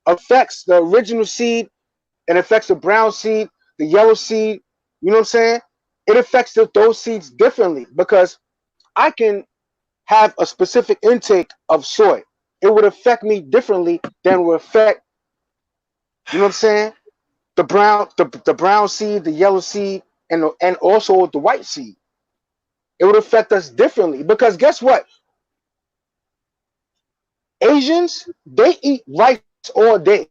affects the original seed and affects the brown seed, the yellow seed, you know what I'm saying? It affects those seeds differently because I can have a specific intake of soy. It would affect me differently than would affect, you know what I'm saying? The brown seed, the yellow seed, and also the white seed. It would affect us differently because guess what? Asians, they eat rice all day.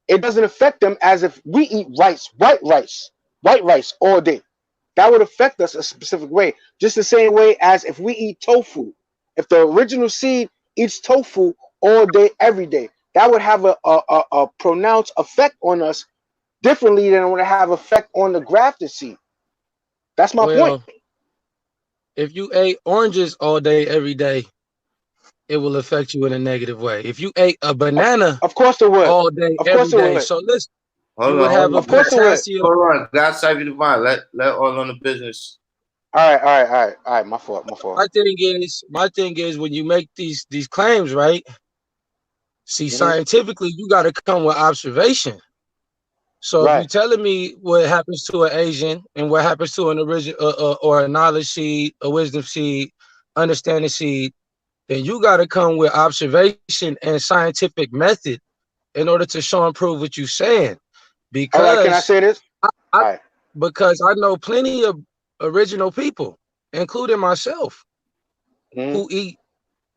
It doesn't affect them as if we eat white rice all day. That would affect us a specific way, just the same way as if we eat tofu. If the original seed eats tofu all day, every day, that would have a pronounced effect on us differently than it would have effect on the grafted seed. That's my point. If you ate oranges all day, every day, it will affect you in a negative way. If you ate a banana Of course it would. all day, Of every course it day, would. so listen, Hold you on, would have a Of course it would. potassium. hold on. God save you divine. Let all on the business. All right. My fault. My thing is when you make these claims, right? See, Mhm. scientifically, you got to come with observation. So if you're Right. telling me what happens to an Asian and what happens to an original or a knowledge seed, a wisdom seed, understanding seed, then you got to come with observation and scientific method in order to show and prove what you're saying. All right. Can I Because say this? I All right. because I know plenty of original people, including myself, Mhm.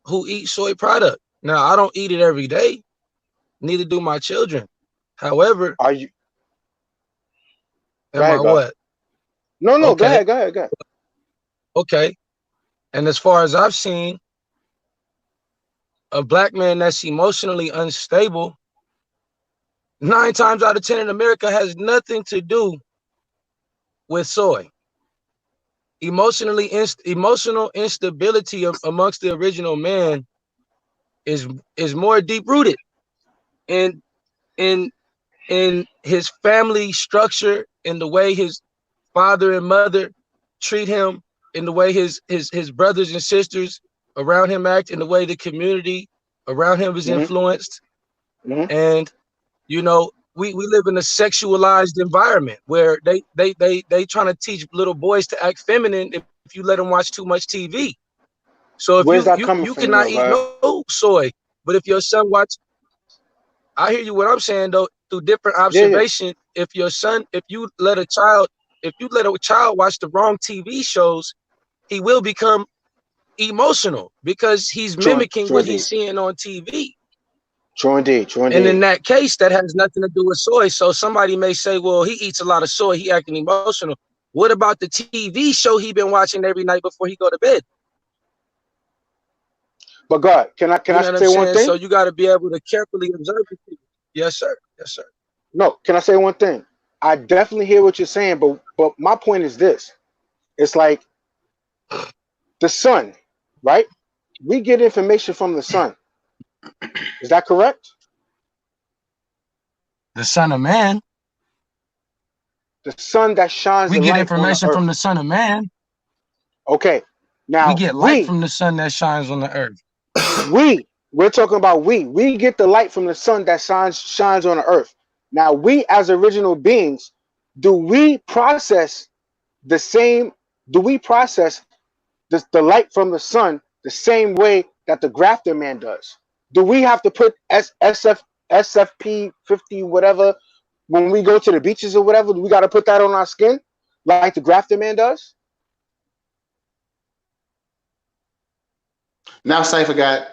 who eat soy product. Now I don't eat it every day, neither do my children. However, Are you? Go am I ahead, God. what? No. Go Okay, ahead. okay. And as far as I've seen, a black man that's emotionally unstable, 9 times out of 10 in America has nothing to do with soy. Emotional instability amongst the original man is more deep rooted in in in his family structure, in the way his father and mother treat him, in the way his brothers and sisters around him act, in the way the community around him is Mhm. influenced. Mhm. And you know, we live in a sexualized environment where they trying to teach little boys to act feminine if you let them watch too much TV. So if Where's that you coming you from, cannot though, eat God? no soy, but if your son watch, I hear you what I'm saying though, through different Yeah. observation. If you let a child watch the wrong TV shows, he will become emotional because he's True mimicking what he's indeed. seeing on TV. True indeed. And in that case, that has nothing to do with soy. So somebody may say, well, he eats a lot of soy, he acting emotional. What about the TV show he been watching every night before he go to bed? But God, can You I know what I'm say one saying? So thing? you got to be able to carefully observe the people. Yes, sir. Yes, sir. No. Can I say one thing? I definitely hear what you're saying, but my point is this: it's like the sun, right? We get information from the sun. Is that correct? The Son of Man. The sun that shines We the get light on the information from earth. the Son of Man. Okay. Now We get light from the sun that shines on the earth. We're talking about we get the light from the sun that shines on the earth. Now we as original beings, do we process the light from the sun the same way that the grafted man does? Do we have to put SFP 50 whatever when we go to the beaches or whatever? Do we got to put that on our skin like the grafted man does? Now Cypher got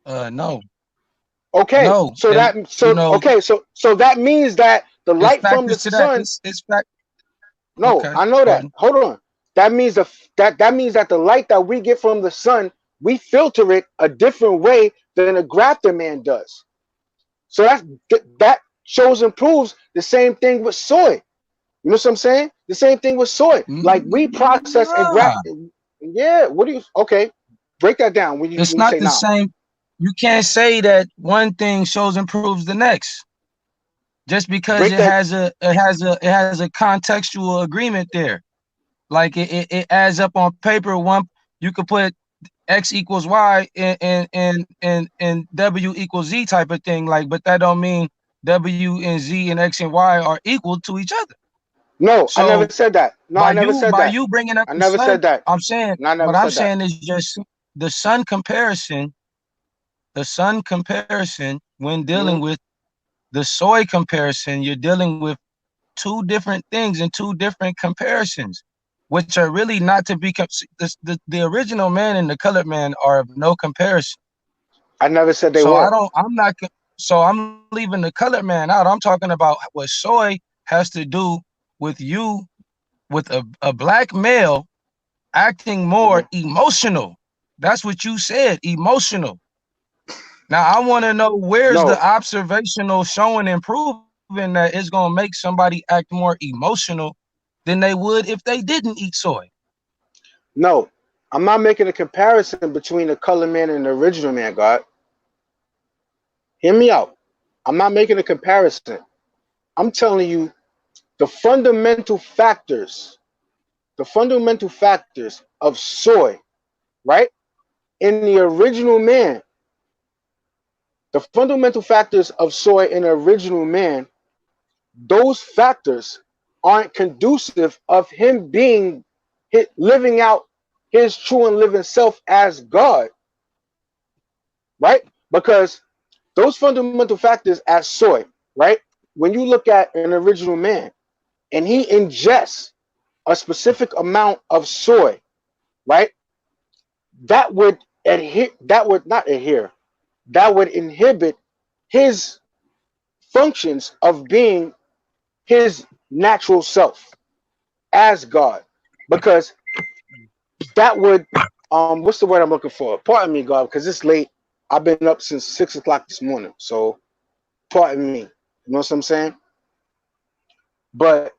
No. Okay. No. So And, so that means that the light from the sun. It's fact. No, Okay, I know that. pardon. Hold on. That means that the light that we get from the sun, we filter it a different way than a grafted man does. So that shows and proves the same thing with soy. You know what I'm saying? The same thing with soy. Like we process and graft. Yeah. What do you? Okay, break that down. When you not say the now. same. You can't say that one thing shows and proves the next, just because it has a contextual agreement there. Like it adds up on paper. One, you could put X equals Y and W equals Z type of thing. Like, but that don't mean W and Z and X and Y are equal to each other. No, So I never said that. No, I never said that. You bringing up I the never sun, said that. I'm saying what I'm saying is just the sun comparison. The sun comparison, when dealing with the soy comparison, you're dealing with two different things and two different comparisons, which are really not to be. The original man and the colored man are of no comparison. I never said they so were. I'm not. So I'm leaving the colored man out. I'm talking about what soy has to do with you, with a black male acting more emotional. That's what you said, emotional. Now I want to know where's the observational showing and proving that it's gonna make somebody act more emotional than they would if they didn't eat soy. No, I'm not making a comparison between the colored man and the original man, God. Hear me out. I'm not making a comparison. I'm telling you the fundamental factors of soy, right? In the original man, the fundamental factors of soy in the original man, those factors aren't conducive of him living out his true and living self as God, right? Because those fundamental factors as soy, right? When you look at an original man and he ingests a specific amount of soy, right? That would inhibit his functions of being his natural self as God, because that would what's the word I'm looking for? Pardon me, God, because it's late. I've been up since 6 o'clock this morning, so pardon me. You know what I'm saying? But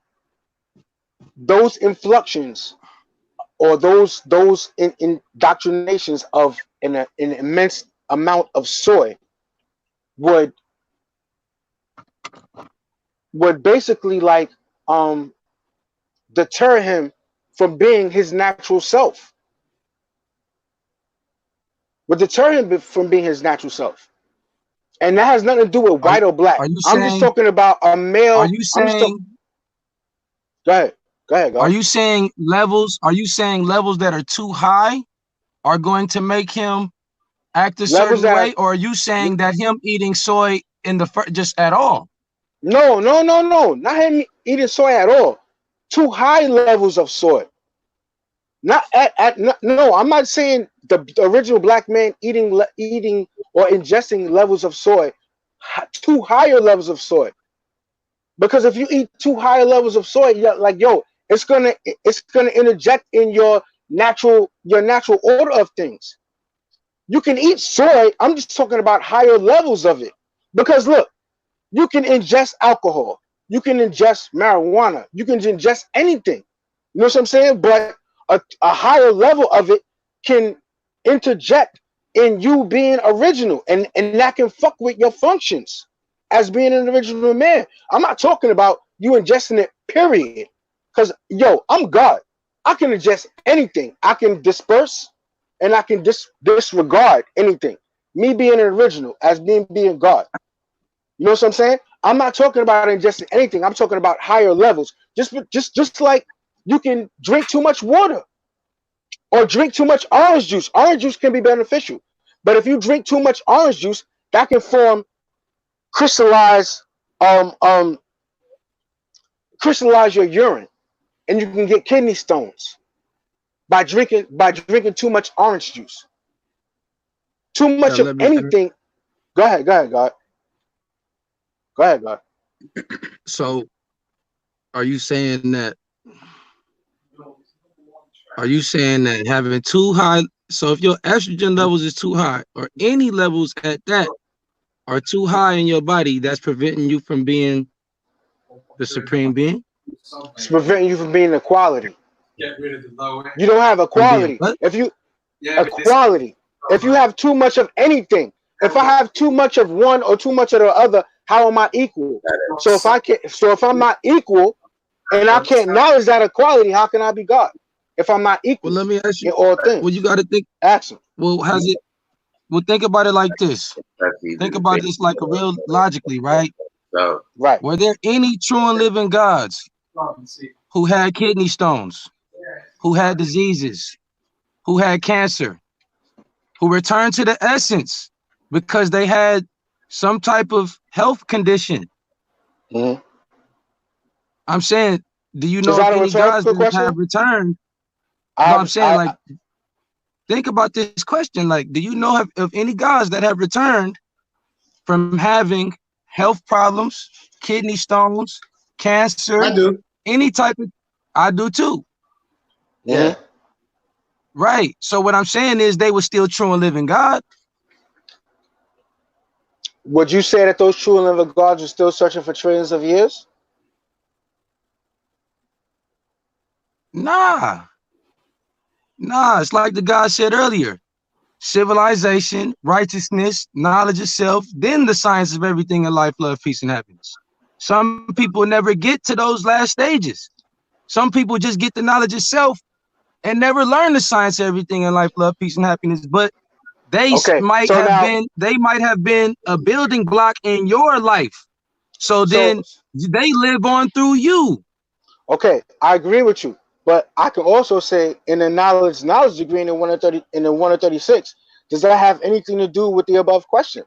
those influxions or those indoctrinations of an immense amount of soy would basically like deter him from being his natural self. Would deter him from being his natural self. And that has nothing to do with white or black. I'm just talking about a male. Are you saying? Go ahead. Go ahead. Are you saying levels? Are you saying levels that are too high are going to make him act a certain way, or are you saying that him eating soy in the just at all? No, not him eating soy at all. Too high levels of soy. No, I'm not saying the original black man eating or ingesting levels of soy, too higher levels of soy. Because if you eat too high levels of soy, it's gonna interject in your natural order of things. You can eat soy. I'm just talking about higher levels of it. Because look, you can ingest alcohol, you can ingest marijuana, you can ingest anything. You know what I'm saying? But a higher level of it can interject in you being original, and that can fuck with your functions as being an original man. I'm not talking about you ingesting it, period. Because I'm God. I can ingest anything. I can disperse and I can disregard anything. Me being an original as being God. You know what I'm saying? I'm not talking about ingesting anything. I'm talking about higher levels. Just like you can drink too much water or drink too much orange juice. Orange juice can be beneficial. But if you drink too much orange juice, that can crystallize your urine, and you can get kidney stones by drinking too much orange juice. Too much of anything. Go ahead, God. Go ahead, God. So, are you saying that having too high? So, if your estrogen levels is too high, or any levels at that are too high in your body, that's preventing you from being the supreme being? It's preventing you from being equality. Get rid of the low end. You don't have equality. If you if you have too much of anything, if I have too much of one or too much of the other, how am I equal? So if I'm not equal and I can't acknowledge that equality, how can I be God? If I'm not equal, well, let me ask you. In all things. Well, you got to think. Ask him. Well, think about it like this. Think about this like a real logically, right? Right. Were there any true and living gods who had kidney stones, who had diseases, who had cancer, who returned to the essence because they had some type of health condition? Mm-hmm. I'm saying, do you know of any gods that have returned? I'm saying, think about this question. Like, do you know of any gods that have returned from having health problems, kidney stones, cancer? I do. Any type of, I do too. Yeah. Right. So what I'm saying is they were still true and living God. Would you say that those true and living gods are still searching for trillions of years? Nah, it's like the God said earlier. Civilization, righteousness, knowledge of self, then the science of everything in life, love, peace, and happiness. Some people never get to those last stages. Some people just get the knowledge of self and never learn the science of everything in life, love, peace, and happiness. But they might have been a building block in your life. So then they live on through you. Okay, I agree with you. But I can also say in the knowledge degree in the 136, does that have anything to do with the above question?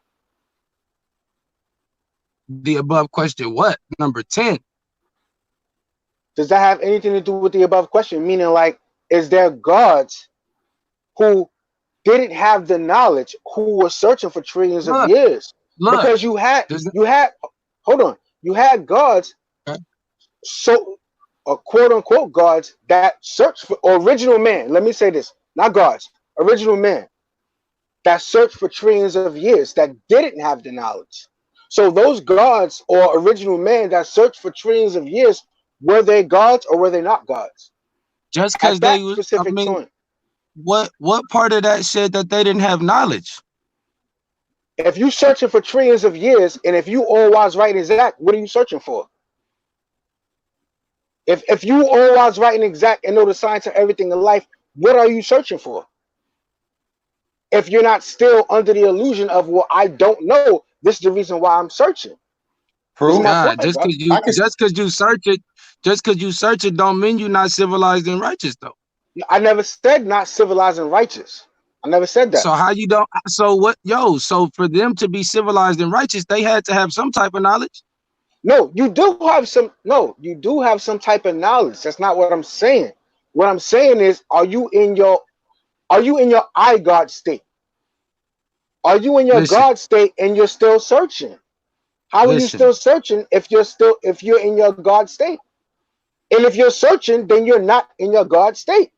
The above question, what? Number 10. Does that have anything to do with the above question? Meaning, like, is there gods who didn't have the knowledge, who were searching for trillions of years? Because you had gods, so quote unquote gods that search for original man. Let me say this, not gods, original man that searched for trillions of years that didn't have the knowledge. So those gods or original man that searched for trillions of years, were they gods or were they not gods? Just because they was specific time. What part of that said that they didn't have knowledge? If you searching for trillions of years, and if you all wise, right, and exact, what are you searching for? If you all wise, right, and exact, and know the science of everything in life, what are you searching for? If you're not still under the illusion of, well, I don't know, this is the reason why I'm searching. God, just because you search it, don't mean you're not civilized and righteous, though. I never said not civilized and righteous. I never said that. So how you don't? So what? So for them to be civilized and righteous, they had to have some type of knowledge. No, you do have some. No, you do have some type of knowledge. That's not what I'm saying. What I'm saying is, are you in your I God state? Are you in your God state and you're still searching? How are you still searching if you're in your God state? And if you're searching, then you're not in your God state.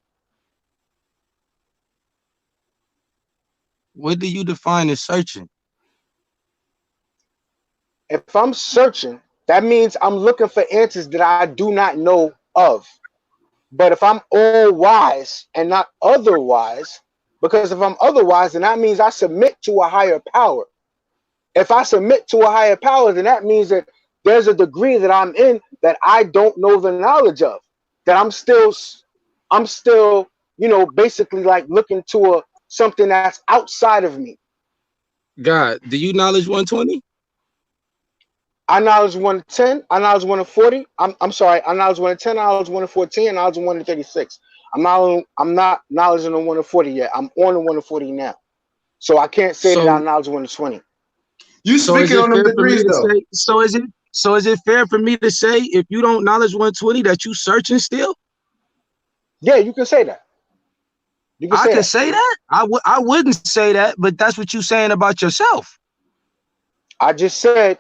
What do you define as searching? If I'm searching, that means I'm looking for answers that I do not know of. But if I'm all wise and not otherwise, because if I'm otherwise, then that means I submit to a higher power. If I submit to a higher power, then that means that there's a degree that I'm in that I don't know the knowledge of, that I'm still I'm still, you know, basically like looking to something that's outside of me. God, do you knowledge 120? I knowledge 110, I knowledge 140. I'm sorry, I knowledge 110, I knowledge 114, I knowledge 136. I'm not knowledge on the 140 yet. I'm on the 140 now. So I can't say that I knowledge 120. You speaking on them degrees though. So is it fair for me to say if you don't knowledge 120 that you searching still? Yeah, you can say that. You can I say could that. say that. I wouldn't say that, but that's what you're saying about yourself. I just said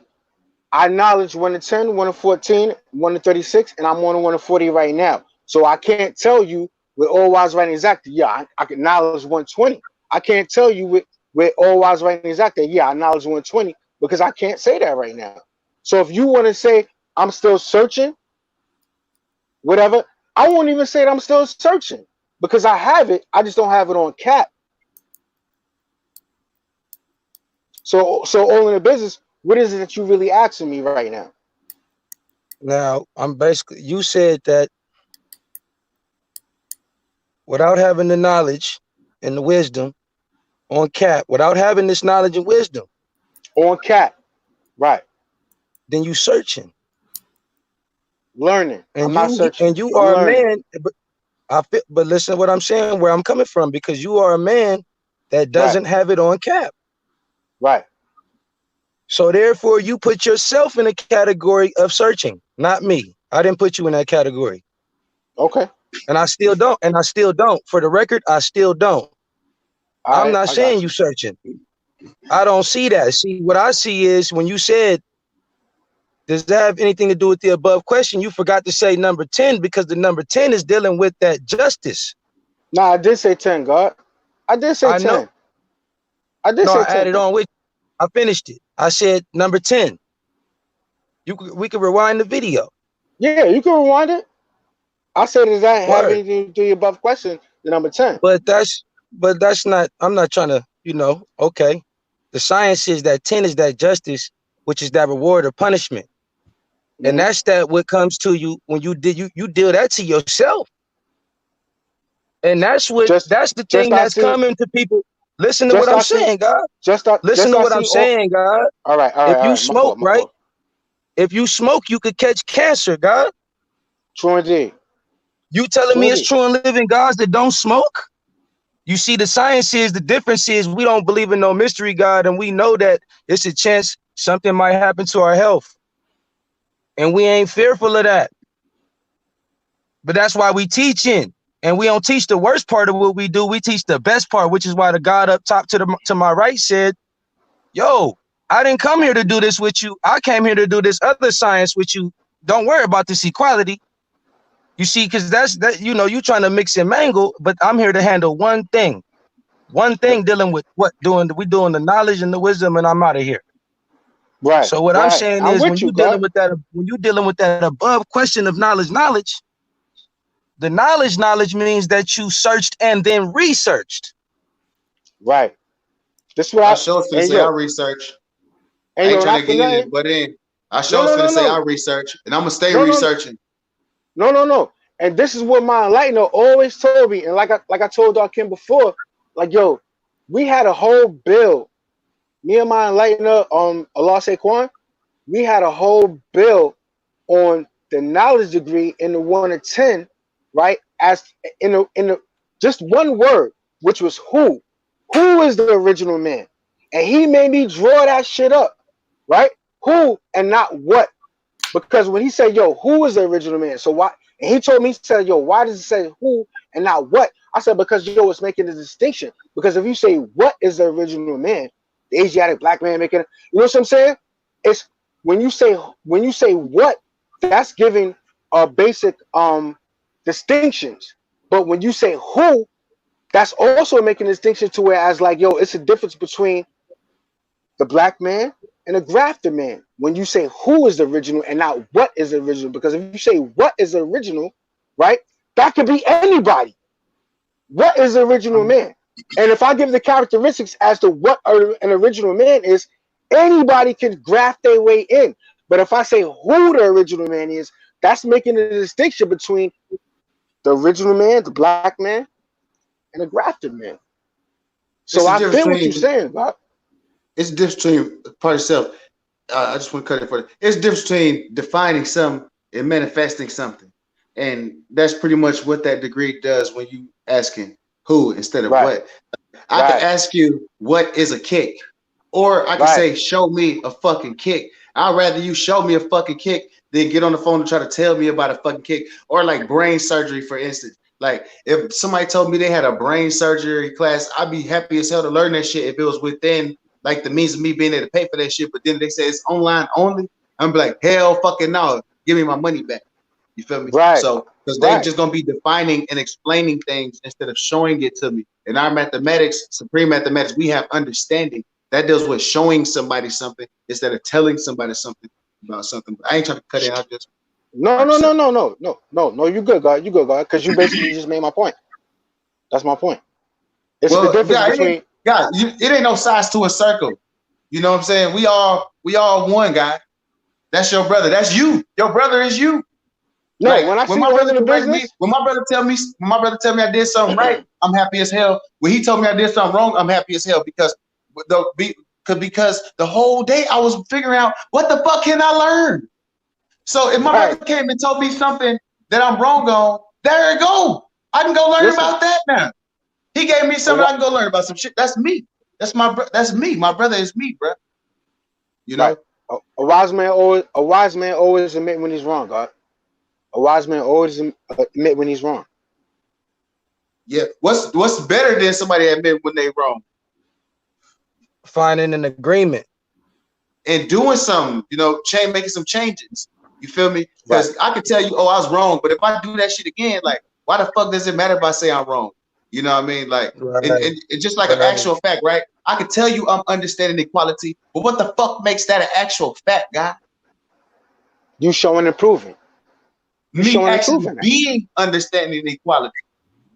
I knowledge 110, 114, 136, and I'm on 140 right now. So I can't tell you with all wise right and exact. Yeah, I can knowledge 120. I can't tell you with all wise right and exact that yeah, I knowledge 120 because I can't say that right now. So if you want to say I'm still searching, whatever, I won't even say that I'm still searching because I have it. I just don't have it on cap. So all in the business, what is it that you really asking me right now? Now, I'm basically, you said that without having the knowledge and the wisdom on cap, without having this knowledge and wisdom on cap, right? Then you searching, learning. And I'm not searching. And you I'm are learning. a man. But listen to what I'm saying, where I'm coming from, because you are a man that doesn't have it on cap. Right. So therefore, you put yourself in a category of searching, not me. I didn't put you in that category. Okay. And I still don't. And I still don't. For the record, I still don't. I'm not saying you searching. I don't see that. See, what I see is when you said, does that have anything to do with the above question? You forgot to say number 10 because the number 10 is dealing with that justice. No, I did say 10, God. I did say 10. Know. I did say 10. I added on with. I finished it. I said number 10. We could rewind the video. Yeah, you can rewind it. I said, does that have anything to do with the above question? The number 10. But that's not. I'm not trying to. Okay. The science is that 10 is that justice, which is that reward or punishment. Mm-hmm. And that's that what comes to you when you deal that to yourself. And that's what that's the thing that's coming to people. Listen to what I'm saying, God. Listen to what I'm saying, God. All right. If you smoke, right? If you smoke, you could catch cancer, God. True indeed. You telling me it's true and living gods that don't smoke? You see, the science is, the difference is we don't believe in no mystery God, and we know that it's a chance something might happen to our health. And we ain't fearful of that. But that's why we teaching. And we don't teach the worst part of what we do. We teach the best part, which is why the God up top to my right said, yo, I didn't come here to do this with you. I came here to do this other science with you. Don't worry about this equality. You see, because you trying to mix and mangle, but I'm here to handle one thing. One thing dealing with we doing the knowledge and the wisdom, and I'm out of here. Right. So what I'm saying is when you're dealing with that above question of knowledge, the knowledge means that you searched and then researched. Right. This is what I sure finna say I research. I ain't trying to get in it, but then I sure finna say I research, and I'm gonna stay researching. No. And this is what my enlightener always told me. And like I told Darkim before, like, yo, we had a whole bill. Me and my enlightener, Allah Saquon, we had a whole bill on the knowledge degree in the 1 to 10, right? As in the just one word, which was who. Who is the original man? And he made me draw that shit up, right? Who and not what. Because when he said, yo, who is the original man? So why? And he told me, he said, yo, why does it say who and not what? I said, because, yo, it's making a distinction. Because if you say what is the original man, the Asiatic black man making it, you know what I'm saying? It's when you say what, that's giving basic distinctions. But when you say who, that's also making a distinction to where as like, yo, it's a difference between the black man and a grafted man. When you say who is the original and not what is the original, because if you say what is the original, right, that could be anybody. What is the original man? And if I give the characteristics as to what an original man is, anybody can graft their way in. But if I say who the original man is, that's making a distinction between the original man, the black man, and a grafted man. So It's the I difference feel what you're between- saying, God. It's the difference between part itself. I just want to cut it for it. It's the difference between defining something and manifesting something. And that's pretty much what that degree does when you asking who instead of what. I can ask you, what is a kick? Or I can say, show me a fucking kick. I'd rather you show me a fucking kick than get on the phone and try to tell me about a fucking kick. Or like brain surgery, for instance. Like if somebody told me they had a brain surgery class, I'd be happy as hell to learn that shit if it was within like the means of me being able to pay for that shit. But then they say it's online only. I'm be like, hell fucking no, give me my money back. You feel me? Right. So because they're just gonna be defining and explaining things instead of showing it to me. In our mathematics, supreme mathematics, we have understanding. That deals with showing somebody something instead of telling somebody something about something. I ain't trying to cut it out. Just No. You good, God. You good, God. Because you basically just made my point. That's my point. It's the difference between. It ain't no size to a circle. You know what I'm saying? We all one guy. That's your brother. That's you. Your brother is you. No, like, when I see my brother in business, when my brother tell me I did something right, I'm happy as hell. When he told me I did something wrong, I'm happy as hell because the whole day I was figuring out what the fuck can I learn. So if my brother came and told me something that I'm wrong on, there you go. I can go learn about that now. He gave me something I can go learn about some shit. That's me. That's me. My brother is me, bro. You know, a wise man always admit when he's wrong, God. A wise man always admit when he's wrong. Yeah. What's better than somebody admit when they wrong? Finding an agreement and doing something. You know, making some changes. You feel me? Because I could tell you, oh, I was wrong, but if I do that shit again, like, why the fuck does it matter if I say I'm wrong? You know what I mean? Like, and just like an actual fact, right? I could tell you I'm understanding equality, but what the fuck makes that an actual fact, guy? You showing and proving. Me actually being understanding equality.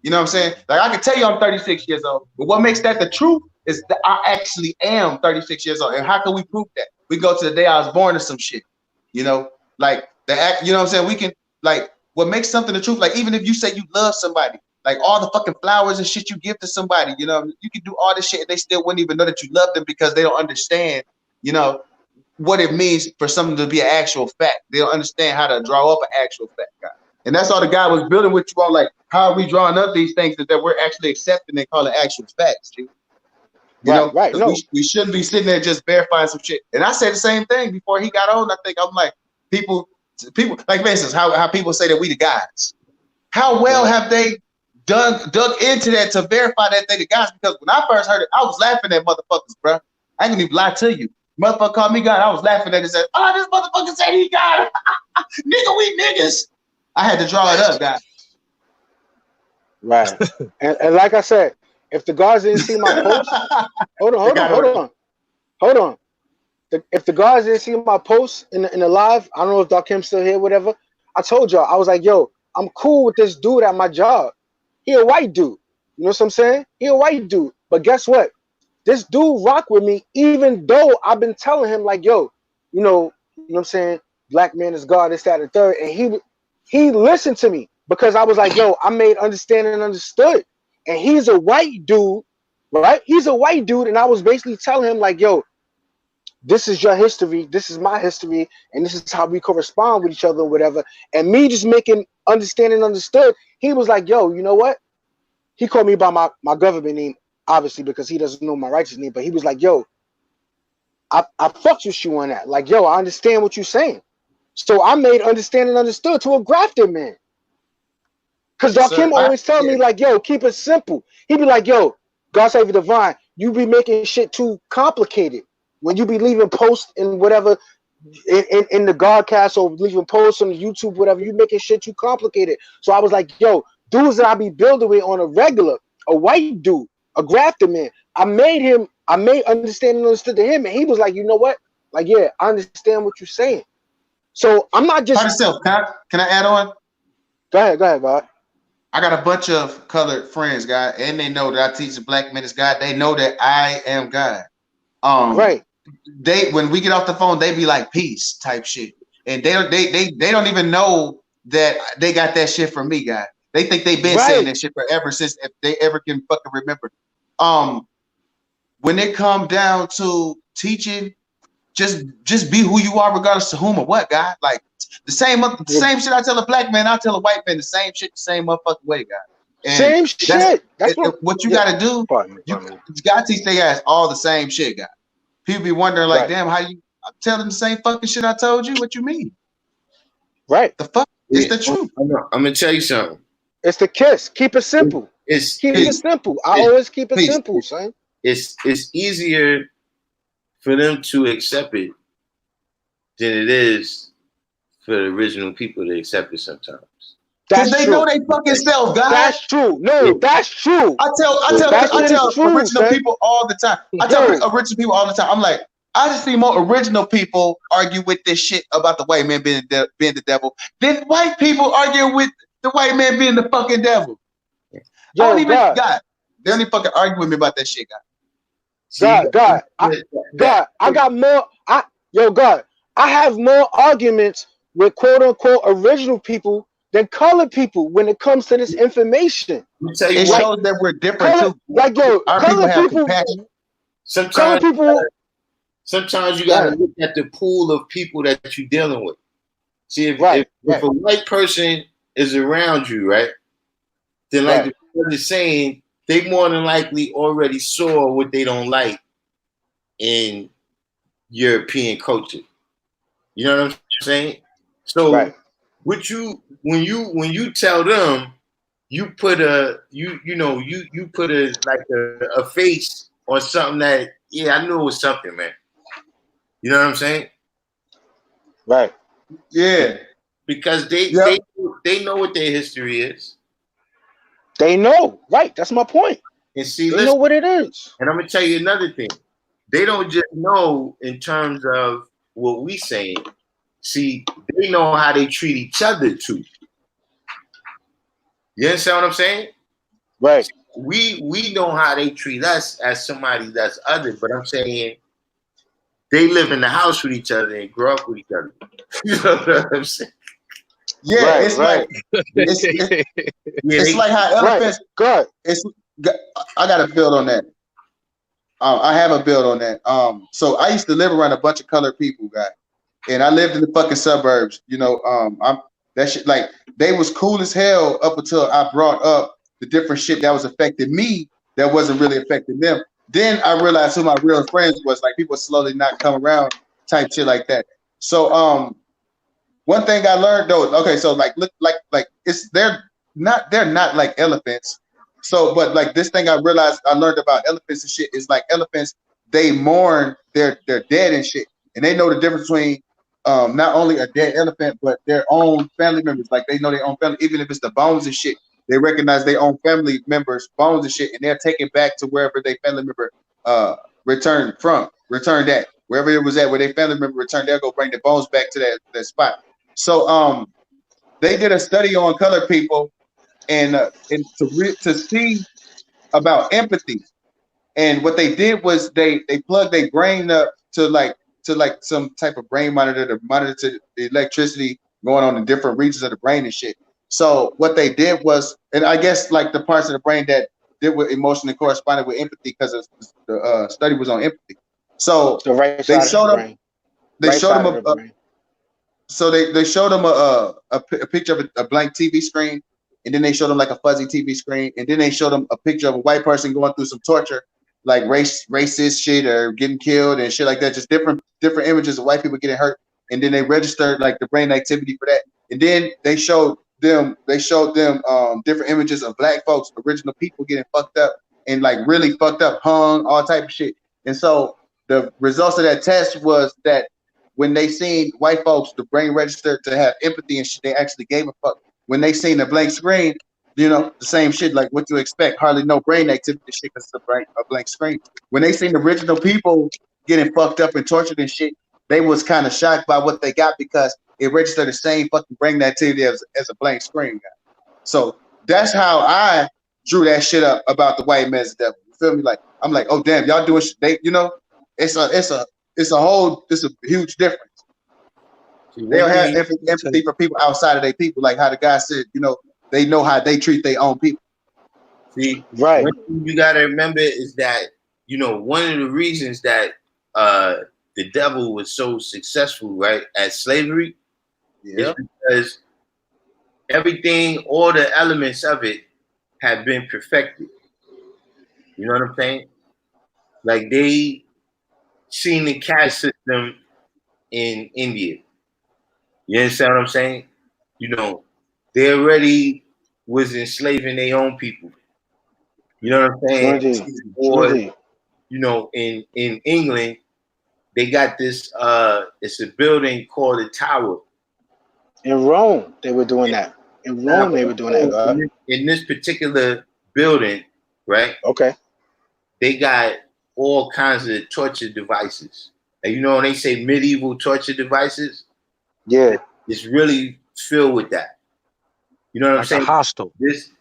You know what I'm saying? Like, I can tell you I'm 36 years old, but what makes that the truth is that I actually am 36 years old. And how can we prove that? We go to the day I was born or some shit. You know, like you know what I'm saying? We can, like, what makes something the truth, like, even if you say you love somebody, like all the fucking flowers and shit you give to somebody, you know, you can do all this shit and they still wouldn't even know that you love them because they don't understand, you know, what it means for something to be an actual fact. They don't understand how to draw up an actual fact, guy. And that's all the guy was building with you on, like, how are we drawing up these things that we're actually accepting and calling actual facts, G? You know, we shouldn't be sitting there just verifying some shit. And I said the same thing before he got on. I think I'm like, people, like, for instance, how people say that we the guys. How well have they dug into that to verify that they the guys? Because when I first heard it, I was laughing at motherfuckers, bro. I ain't gonna even lie to you. Motherfucker called me God. I was laughing at it and said, oh, this motherfucker said he God. Nigga, we niggas. I had to draw it up, guys. Right. and like I said, if the guards didn't see my post, hold on. If the guards didn't see my post in the live, I don't know if Darkim's still here, whatever. I told y'all, I was like, yo, I'm cool with this dude at my job. He a white dude. You know what I'm saying? He a white dude. But guess what? This dude rock with me, even though I've been telling him, like, yo, you know what I'm saying? Black man is God, this, that, and third. And he listened to me because I was like, yo, I made understanding and understood. And he's a white dude, right? He's a white dude. And I was basically telling him, like, yo, this is your history, this is my history, and this is how we correspond with each other or whatever. And me just making understanding understood, he was like, yo, you know what? He called me by my government name, obviously, because he doesn't know my righteous name, but he was like, yo, I fucked with you on that. Like, yo, I understand what you're saying. So I made understanding understood to a grafted man. Because Darkim always tell me, like, yo, keep it simple. He be like, yo, God save you divine, you be making shit too complicated. When you be leaving posts and whatever in the Godcast or leaving posts on the YouTube, whatever, you making shit too complicated. So I was like, yo, dudes that I be building with on a regular, a white dude, a grafted man, I made understanding understood to him, and he was like, you know what? Like, yeah, I understand what you're saying. So I'm not just. Can I add on? Go ahead, God. I got a bunch of colored friends, God, and they know that I teach the black men is God. They know that I am God. Right. When we get off the phone, they be like peace type shit, and they don't even know that they got that shit from me, guy. They think they've been saying that shit forever since if they ever can fucking remember. When it come down to teaching, just be who you are regardless of whom or what, guy. Like the same shit I tell a black man, I tell a white man the same shit, the same motherfucking way, guy. And same shit. That's what you gotta do. You gotta teach their ass all the same shit, guy. People be wondering like, damn, how you tell them the same fucking shit I told you? What you mean? Right. The fuck is the truth. I'm gonna tell you something. It's the kiss. Keep it simple. Keep it simple. I always keep it simple, son. It's easier for them to accept it than it is for the original people to accept it sometimes. Because they know they fucking self, guys. That's true. No, that's true. I tell original people all the time. I tell original people all the time. I'm like, I just see more original people argue with this shit about the white man being the devil than white people arguing with the white man being the fucking devil. Yo, they don't even fucking argue with me about that shit, guy. God, I got more. God, I have more arguments with quote unquote original people than colored people when it comes to this information. It shows that we're different too. Like our people have compassion. Sometimes you gotta look at the pool of people that you're dealing with. See if a white person is around you, right? Then like the brother is saying, they more than likely already saw what they don't like in European culture. You know what I'm saying? So when you tell them, you put a face on something that I knew it was something, man. You know what I'm saying? Right. Yeah. Because they know what their history is. They know, right? That's my point. And see, they know what it is. And I'm gonna tell you another thing. They don't just know in terms of what we saying. See, they know how they treat each other too. You understand what I'm saying? Right. We know how they treat us as somebody that's other, but I'm saying they live in the house with each other and grow up with each other. You know what I'm saying? Yeah, it's like how elephants. Good. I got to build on that. I have a build on that. So I used to live around a bunch of colored people, guy, and I lived in the fucking suburbs. You know, that shit, like, they was cool as hell up until I brought up the different shit that was affecting me that wasn't really affecting them. Then I realized who my real friends was. Like, people slowly not come around, type shit like that. So one thing I learned though, okay, so like look like they're not like elephants. So, but like this thing I realized I learned about elephants and shit is like elephants, they mourn their dead and shit, and they know the difference between not only a dead elephant but their own family members. Like, they know their own family, even if it's the bones and shit. They recognize their own family members' bones and shit, and they're taken back to wherever their family member returned that wherever it was at, where their family member returned. They'll go bring the bones back to that spot. So they did a study on colored people and to see about empathy. And what they did was they plugged their brain up to some type of brain monitor to monitor the electricity going on in different regions of the brain and shit. So what they did was, and I guess like the parts of the brain that did with emotion and corresponded with empathy, because the study was on empathy. So they showed them So they showed them a picture of a blank TV screen, and then they showed them like a fuzzy TV screen, and then they showed them a picture of a white person going through some torture, like racist shit or getting killed and shit like that. Just different images of white people getting hurt, and then they registered like the brain activity for that. And then they showed them different images of black folks, original people getting fucked up and like really fucked up, hung, all type of shit. And so the results of that test was that when they seen white folks, the brain registered to have empathy and shit, they actually gave a fuck. When they seen the blank screen, the same shit, like what you expect, hardly no brain activity shit because it's a blank screen. When they seen the original people getting fucked up and tortured and shit, they was kind of shocked by what they got because it registered the same fucking brain activity as a blank screen. So that's how I drew that shit up about the white man's devil. You feel me? Like, I'm like, oh damn, y'all doing shit. It's a huge difference. They don't have empathy for people outside of their people, like how the guy said, they know how they treat their own people. See, Right. one thing you gotta remember is that, you know, one of the reasons that the devil was so successful, right, at slavery, is because everything, all the elements of it have been perfected. You know what I'm saying? Like they seen the caste system in India. You understand what I'm saying? You know, they already was enslaving their own people. You know what I'm saying? Indeed. Or, Indeed. you know, in England, they got this it's a building called the Tower. In Rome, they were doing that. In Rome, they were doing that, God. In this particular building, right? Okay. They got all kinds of torture devices. And you know when they say medieval torture devices? Yeah. It's really filled with that. You know what I'm saying? Hostile. This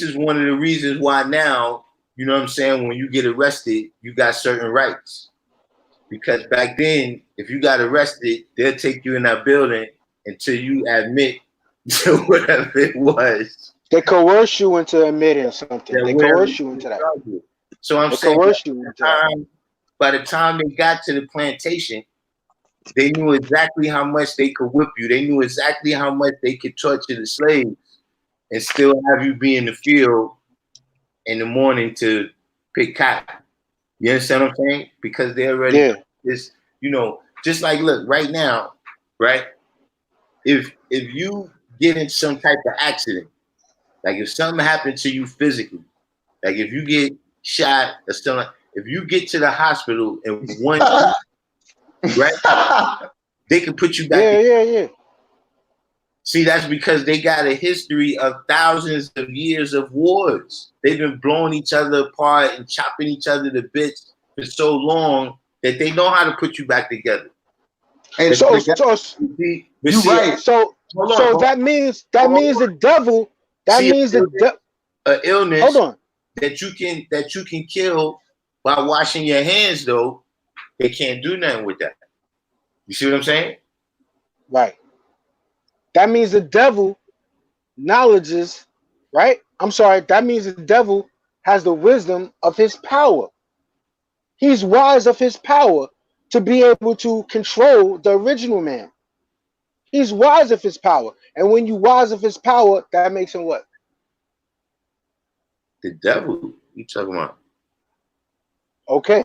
is one of the reasons why now, you know what I'm saying, when you get arrested, you got certain rights. Because back then, if you got arrested, they'll take you in that building until you admit to whatever it was. They coerce you into admitting something. They coerce you into that. So I'm they saying coerce you into that. By the time they got to the plantation, they knew exactly how much they could whip you. They knew exactly how much they could torture the slaves and still have you be in the field in the morning to pick cotton. You understand what I'm saying? Because they already this, you know, just like look, right now, right? If you get in some type of accident, like if something happened to you physically, like if you get shot or something, if you get to the hospital in 1 week, right? They can put you back. Yeah. See, that's because they got a history of thousands of years of wars. They've been blowing each other apart and chopping each other to bits for so long that they know how to put you back together. And so you're right. So that means the devil. That means the an illness. Hold on. That you can kill by washing your hands. Though they can't do nothing with that. You see what I'm saying? Right. That means the devil acknowledges, right? I'm sorry. That means the devil has the wisdom of his power. He's wise of his power to be able to control the original man. He's wise of his power. And when you wise of his power, that makes him what? The devil. You talking about? Okay.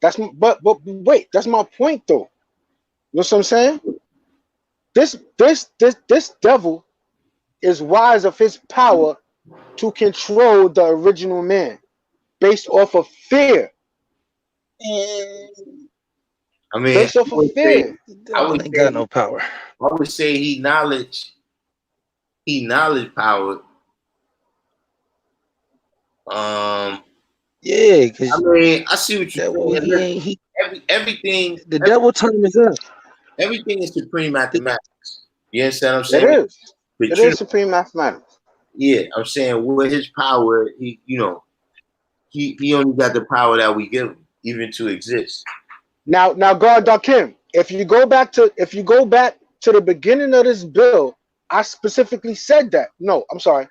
But wait, that's my point though. You know what I'm saying? This devil is wise of his power to control the original man based off of fear. I mean, based off of fear. I would ain't got no power. I would say he knowledge power. Yeah, because I mean, I see what you're saying. Everything. The devil turned his up. Everything is supreme mathematics. You understand what I'm saying? It is. But it is supreme mathematics. Yeah, I'm saying with his power, he only got the power that we give him, even to exist. Now, God, Darkim, if you go back to the beginning of this bill, I specifically said that. No, I'm sorry.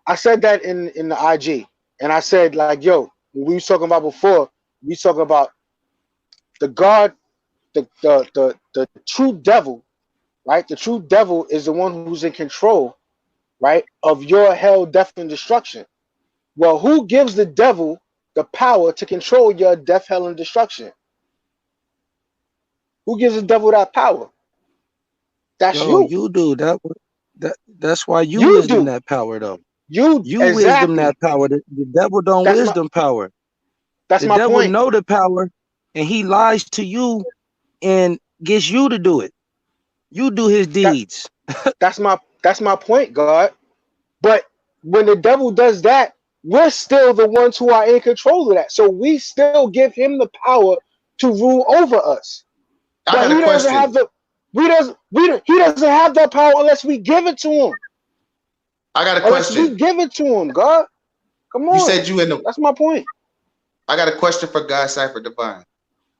I said that in the IG, and I said like, yo, when we was talking about before, we talking about the God, the true devil, right? The true devil is the one who's in control, right, of your hell, death, and destruction. Well, who gives the devil the power to control your death, hell, and destruction? Who gives the devil that power? That's you. You do. That's why you wisdom that power though. You exactly. Wisdom that power. The devil don't wisdom power. That's my point. The devil know the power, and he lies to you and gets you to do it. You do his deeds. That's my point, God. But when the devil does that, we're still the ones who are in control of that. So we still give him the power to rule over us. But he doesn't have he doesn't have that power unless we give it to him. I got a question. We give it to him, God. Come on. You said you in the. That's my point. I got a question for God Cypher Divine.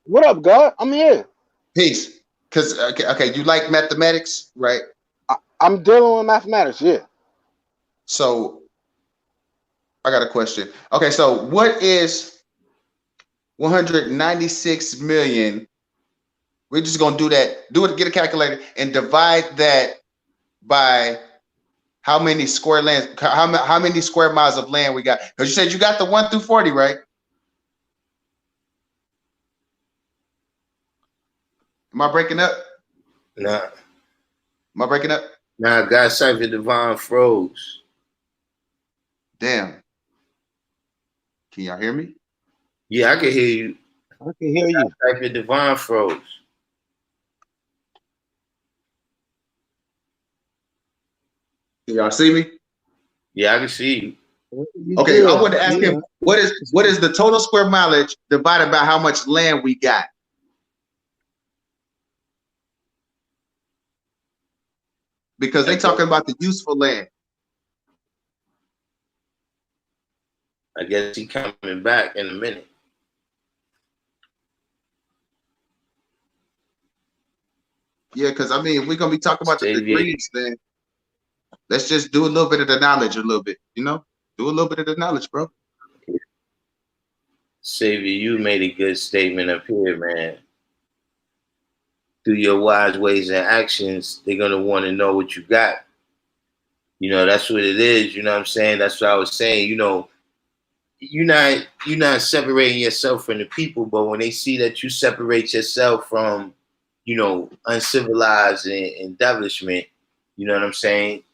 What up, God? I'm here. Peace. Because okay, you like mathematics, right? I'm dealing with mathematics, yeah. So I got a question. Okay, so what is 196 million? We're just gonna do that. Get a calculator and divide that by how many square land, how many square miles of land we got? Because you said you got the 1 through 40, right? Am I breaking up? Nah. Am I breaking up? Nah, God Cypher Divine froze. Damn. Can y'all hear me? Yeah, I can hear you. I can hear you. God Cypher Divine froze. Can y'all see me? Yeah, I can see you. Okay, I want to ask him what is the total square mileage divided by how much land we got? Because they talking about the useful land. I guess he coming back in a minute. Yeah, because I mean, if we're gonna be talking about the degrees, then let's just do a little bit of the knowledge, a little bit, you know? Do a little bit of the knowledge, bro. Savior, you made a good statement up here, man. Through your wise ways and actions, they're gonna want to know what you got. You know, that's what it is. You know what I'm saying? That's what I was saying. You know, you're not separating yourself from the people, but when they see that you separate yourself from, you know, uncivilized and establishment, you know what I'm saying?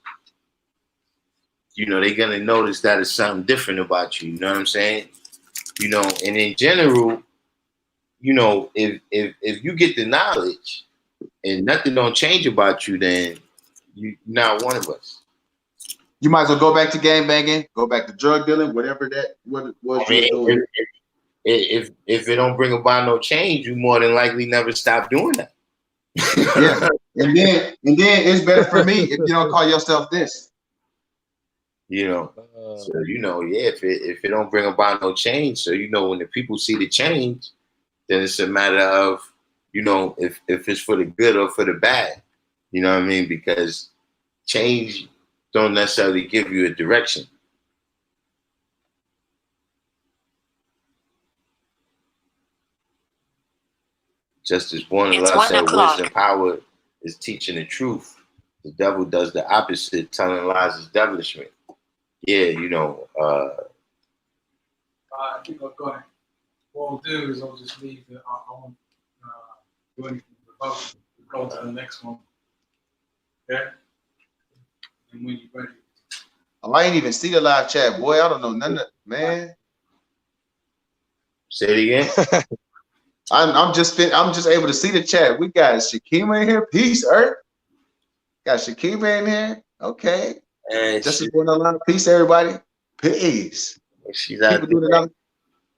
You know, they're gonna notice that it's something different about you. You know what I'm saying? You know, and in general, you know, if you get the knowledge and nothing don't change about you, then you're not one of us. You might as well go back to gang banging, go back to drug dealing, whatever that what you're doing. If it don't bring about no change, you more than likely never stop doing that. Yeah, and then it's better for me if you don't call yourself this. You know, so you know, yeah. If it don't bring about no change, so you know when the people see the change, then it's a matter of, you know, if it's for the good or for the bad. You know what I mean? Because change don't necessarily give you a direction. Just as one of us said, wisdom, power is teaching the truth. The devil does the opposite, telling lies is devilishment. Yeah, you know. I think I've got it. What I'll do is I'll just leave it. I won't do anything above it. We'll go to the next one. Okay? And when you're ready. Oh, I ain't even see the live chat, boy. I don't know none of man. Say it again. I'm just able to see the chat. We got Shakima in here. Peace, Earth. Got Shakima in here. Okay. And just as going on. Peace, everybody. Peace. She's out people doing it.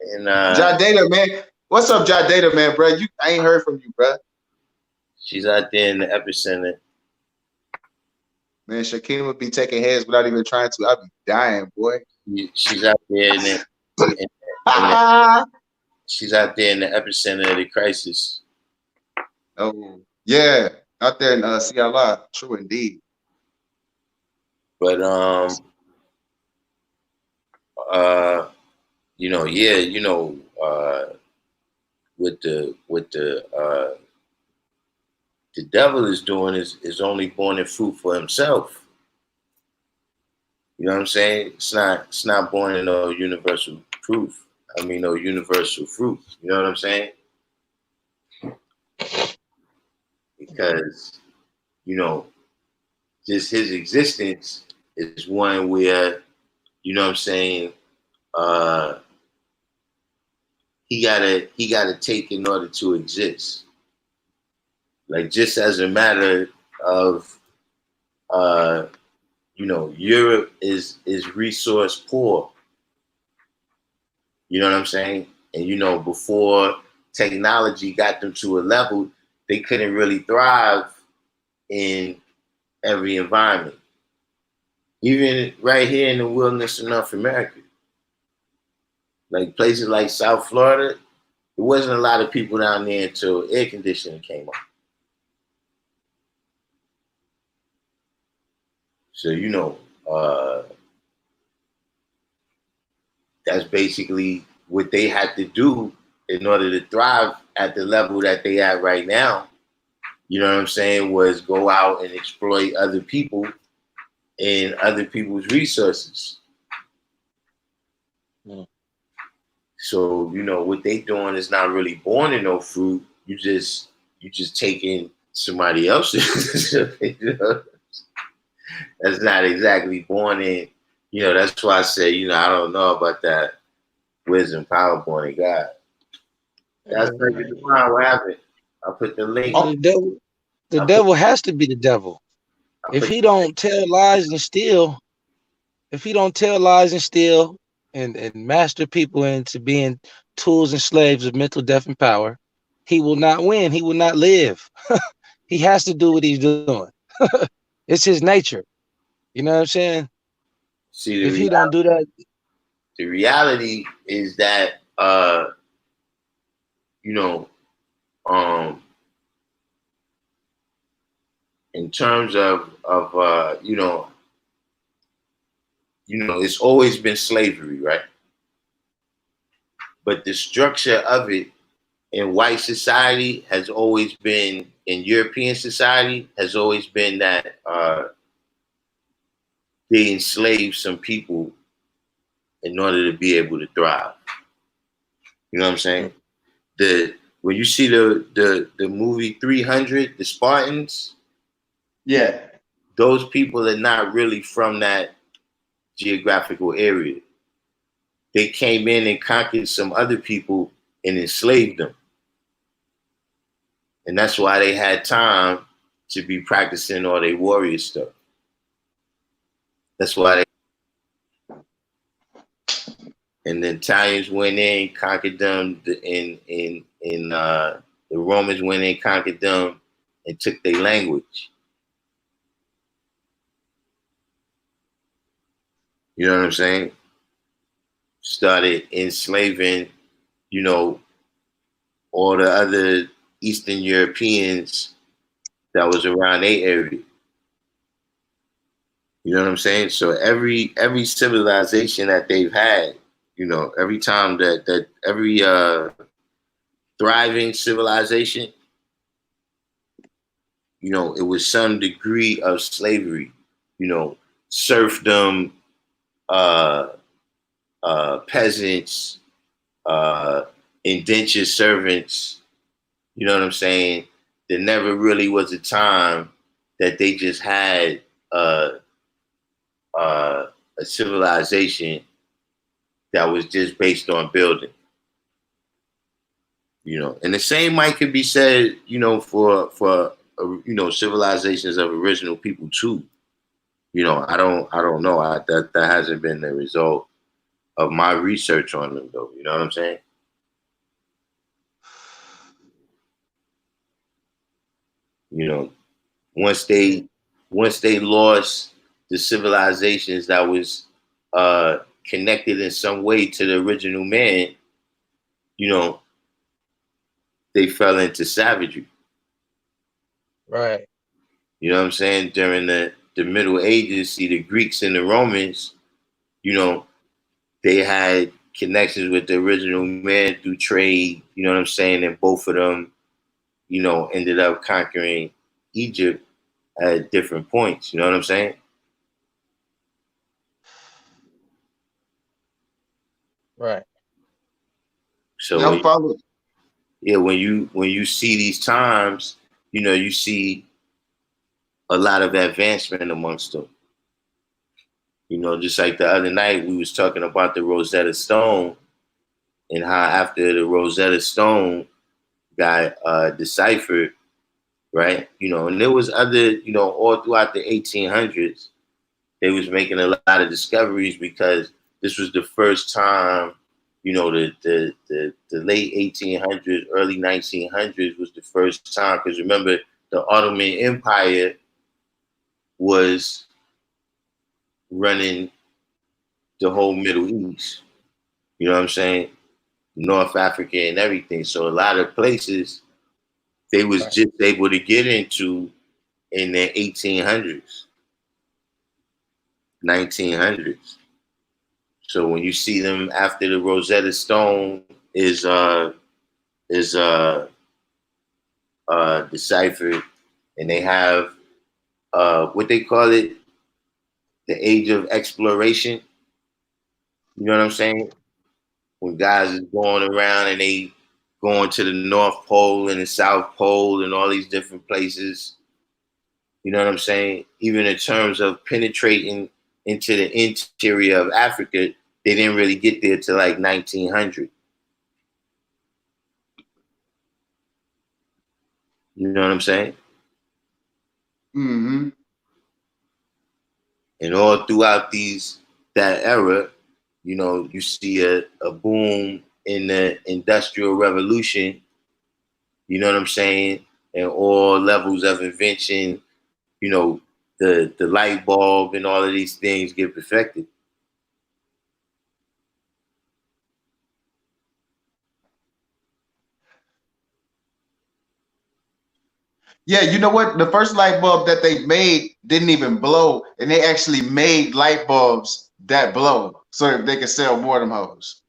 And Jadata, man. What's up, Jadata, man, bro? I ain't heard from you, bro. She's out there in the epicenter. Man, Shakima be taking heads without even trying to. I'd be dying, boy. She's out there she's out there in the epicenter of the crisis. Oh, yeah. Out there in CLI. True indeed. But you know, yeah, you know, what the devil is doing is only born in fruit for himself. You know what I'm saying? It's not born in no universal proof. I mean, no universal fruit. You know what I'm saying? Because, you know, just his existence is one where, you know what I'm saying, he gotta take in order to exist. Like, just as a matter of you know, Europe is resource poor. You know what I'm saying? And you know, before technology got them to a level, they couldn't really thrive in every environment. Even right here in the wilderness of North America. Like places like South Florida, there wasn't a lot of people down there until air conditioning came up. So, you know, that's basically what they had to do in order to thrive at the level that they at right now. You know what I'm saying? Was go out and exploit other people and other people's resources. Mm. So, you know, what they doing is not really born in no fruit. You just taking somebody else's. You know? That's not exactly born in. You know, that's why I say, you know, I don't know about that wisdom, power, born in God. That's like the divine. What happened? I put the link. The devil has to be the devil. If he don't tell lies and steal, and master people into being tools and slaves of mental death and power, he will not win. He will not live. He has to do what he's doing. It's his nature. You know what I'm saying? See, if he don't do that, the reality is that you know, in terms of you know, it's always been slavery, right? But the structure of it in white society has always been, in European society, has always been that they enslaved some people in order to be able to thrive. You know what I'm saying? When you see the movie 300, the Spartans, yeah, those people are not really from that geographical area. They came in and conquered some other people and enslaved them. And that's why they had time to be practicing all their warrior stuff. That's why and the Italians went in, conquered them, the Romans went in, conquered them, and took their language. You know what I'm saying? Started enslaving, you know, all the other Eastern Europeans that was around their area. You know what I'm saying? So every civilization that they've had, you know, every time that every thriving civilization, you know, it was some degree of slavery, you know, serfdom, peasants, indentured servants. You know what I'm saying? There never really was a time that they just had a civilization that was just based on building. You know, and the same might could be said, you know, for you know, civilizations of original people too. You know, I don't know. That hasn't been the result of my research on them, though. You know what I'm saying? You know, once they lost the civilizations that was connected in some way to the original man, you know, they fell into savagery. right? You know what I'm saying? During the Middle Ages, see, the Greeks and the Romans, you know, they had connections with the original man through trade. You know what I'm saying? And both of them, you know, ended up conquering Egypt at different points. You know what I'm saying? Right. So follow. yeah, when you see these times, you know, you see a lot of advancement amongst them. You know, just like the other night we was talking about the Rosetta Stone and how after the Rosetta Stone got deciphered, right? You know, and there was other, you know, all throughout the 1800s, they was making a lot of discoveries because this was the first time, you know, the late 1800s, early 1900s was the first time, because remember, the Ottoman Empire was running the whole Middle East. You know what I'm saying? North Africa and everything. So a lot of places they was just able to get into in the 1800s. 1900s. So when you see them after the Rosetta Stone is deciphered, and they have what they call it, the age of exploration. You know what I'm saying? When guys is going around and they going to the North Pole and the South Pole and all these different places. You know what I'm saying? Even in terms of penetrating into the interior of Africa, they didn't really get there till like 1900. You know what I'm saying? Mm-hmm. And all throughout that era, you know, you see a boom in the Industrial Revolution. You know what I'm saying? And all levels of invention, you know, the light bulb and all of these things get perfected. Yeah, you know what? The first light bulb that they made didn't even blow, and they actually made light bulbs that blow so that they could sell more of them hoes.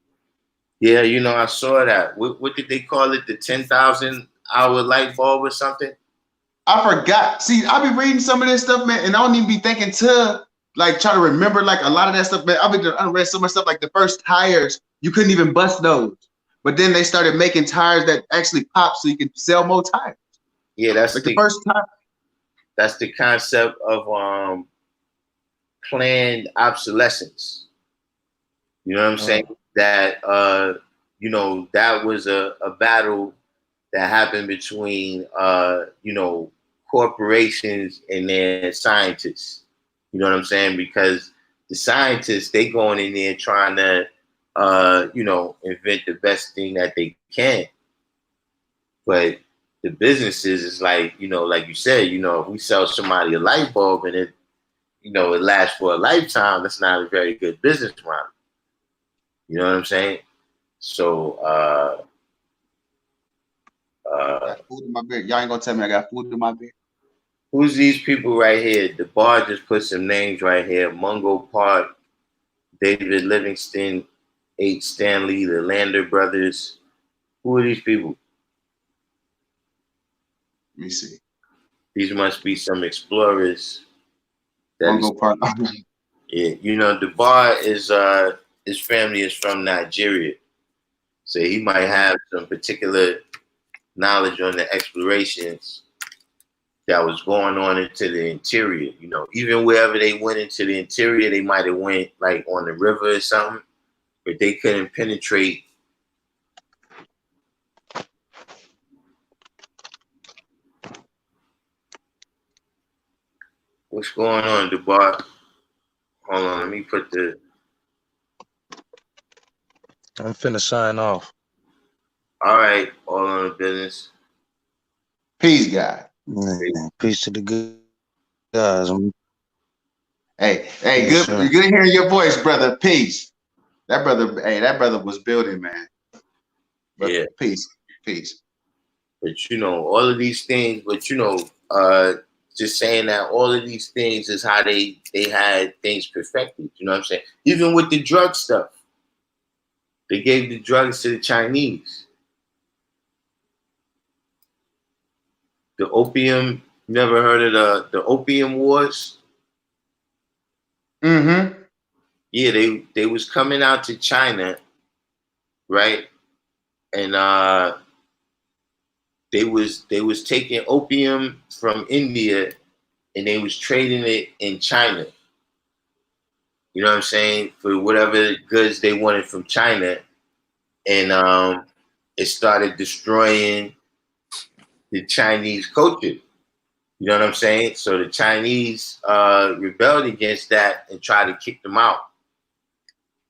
Yeah, you know, I saw that. What did they call it? The 10,000-hour light bulb or something? I forgot. See, I be reading some of this stuff, man, and I don't even be thinking to like try to remember like a lot of that stuff, man. I read so much stuff like the first tires, you couldn't even bust those. But then they started making tires that actually pop so you can sell more tires. Yeah, that's like the first time. That's the concept of planned obsolescence. You know what I'm saying? That you know, that was a battle that happened between you know, corporations and their scientists. You know what I'm saying? Because the scientists, they going in there trying to you know, invent the best thing that they can. But the businesses is like, you know, like you said, you know, if we sell somebody a light bulb and it, you know, it lasts for a lifetime, that's not a very good business model. You know what I'm saying? So I got food in my beard. Y'all ain't gonna tell me I got food in my beard. who's these people right here? The bar just put some names right here. Mungo Park, David Livingston, H. Stanley, the Lander brothers. Who are these people? Let me see. These must be some explorers. Mungo Park. Yeah, you know, the bar is his family is from Nigeria. So he might have some particular knowledge on the explorations that was going on into the interior. You know, even wherever they went into the interior, they might have went like on the river or something, but they couldn't penetrate. What's going on, Dubai? Hold on, let me put the. I'm finna sign off. All right, all on the business. Peace, God. Peace to the good guys. Hey, Yes, good sir. hearing your voice, brother. Peace. That brother was building, man. But Yeah. Peace. But you know, all of these things, but you know, just saying that all of these things is how they had things perfected. You know what I'm saying? Even with the drug stuff, they gave the drugs to the Chinese. The opium, you never heard of the Opium Wars? Mm-hmm. Yeah, they was coming out to China, right? And they was taking opium from India and they was trading it in China. You know what I'm saying? For whatever goods they wanted from China. And it started destroying the Chinese culture. You know what I'm saying? So the Chinese rebelled against that and tried to kick them out.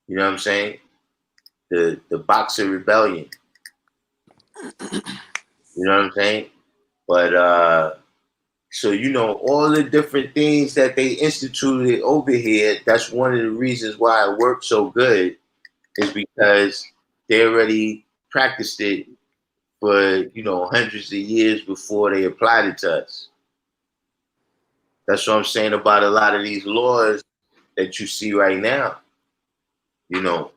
You know what I'm saying? The Boxer Rebellion. You know what I'm saying? But so you know, all the different things that they instituted over here, that's one of the reasons why it worked so good, is because they already practiced it for, you know, hundreds of years before they applied it to us. That's what I'm saying about a lot of these laws that you see right now. You know,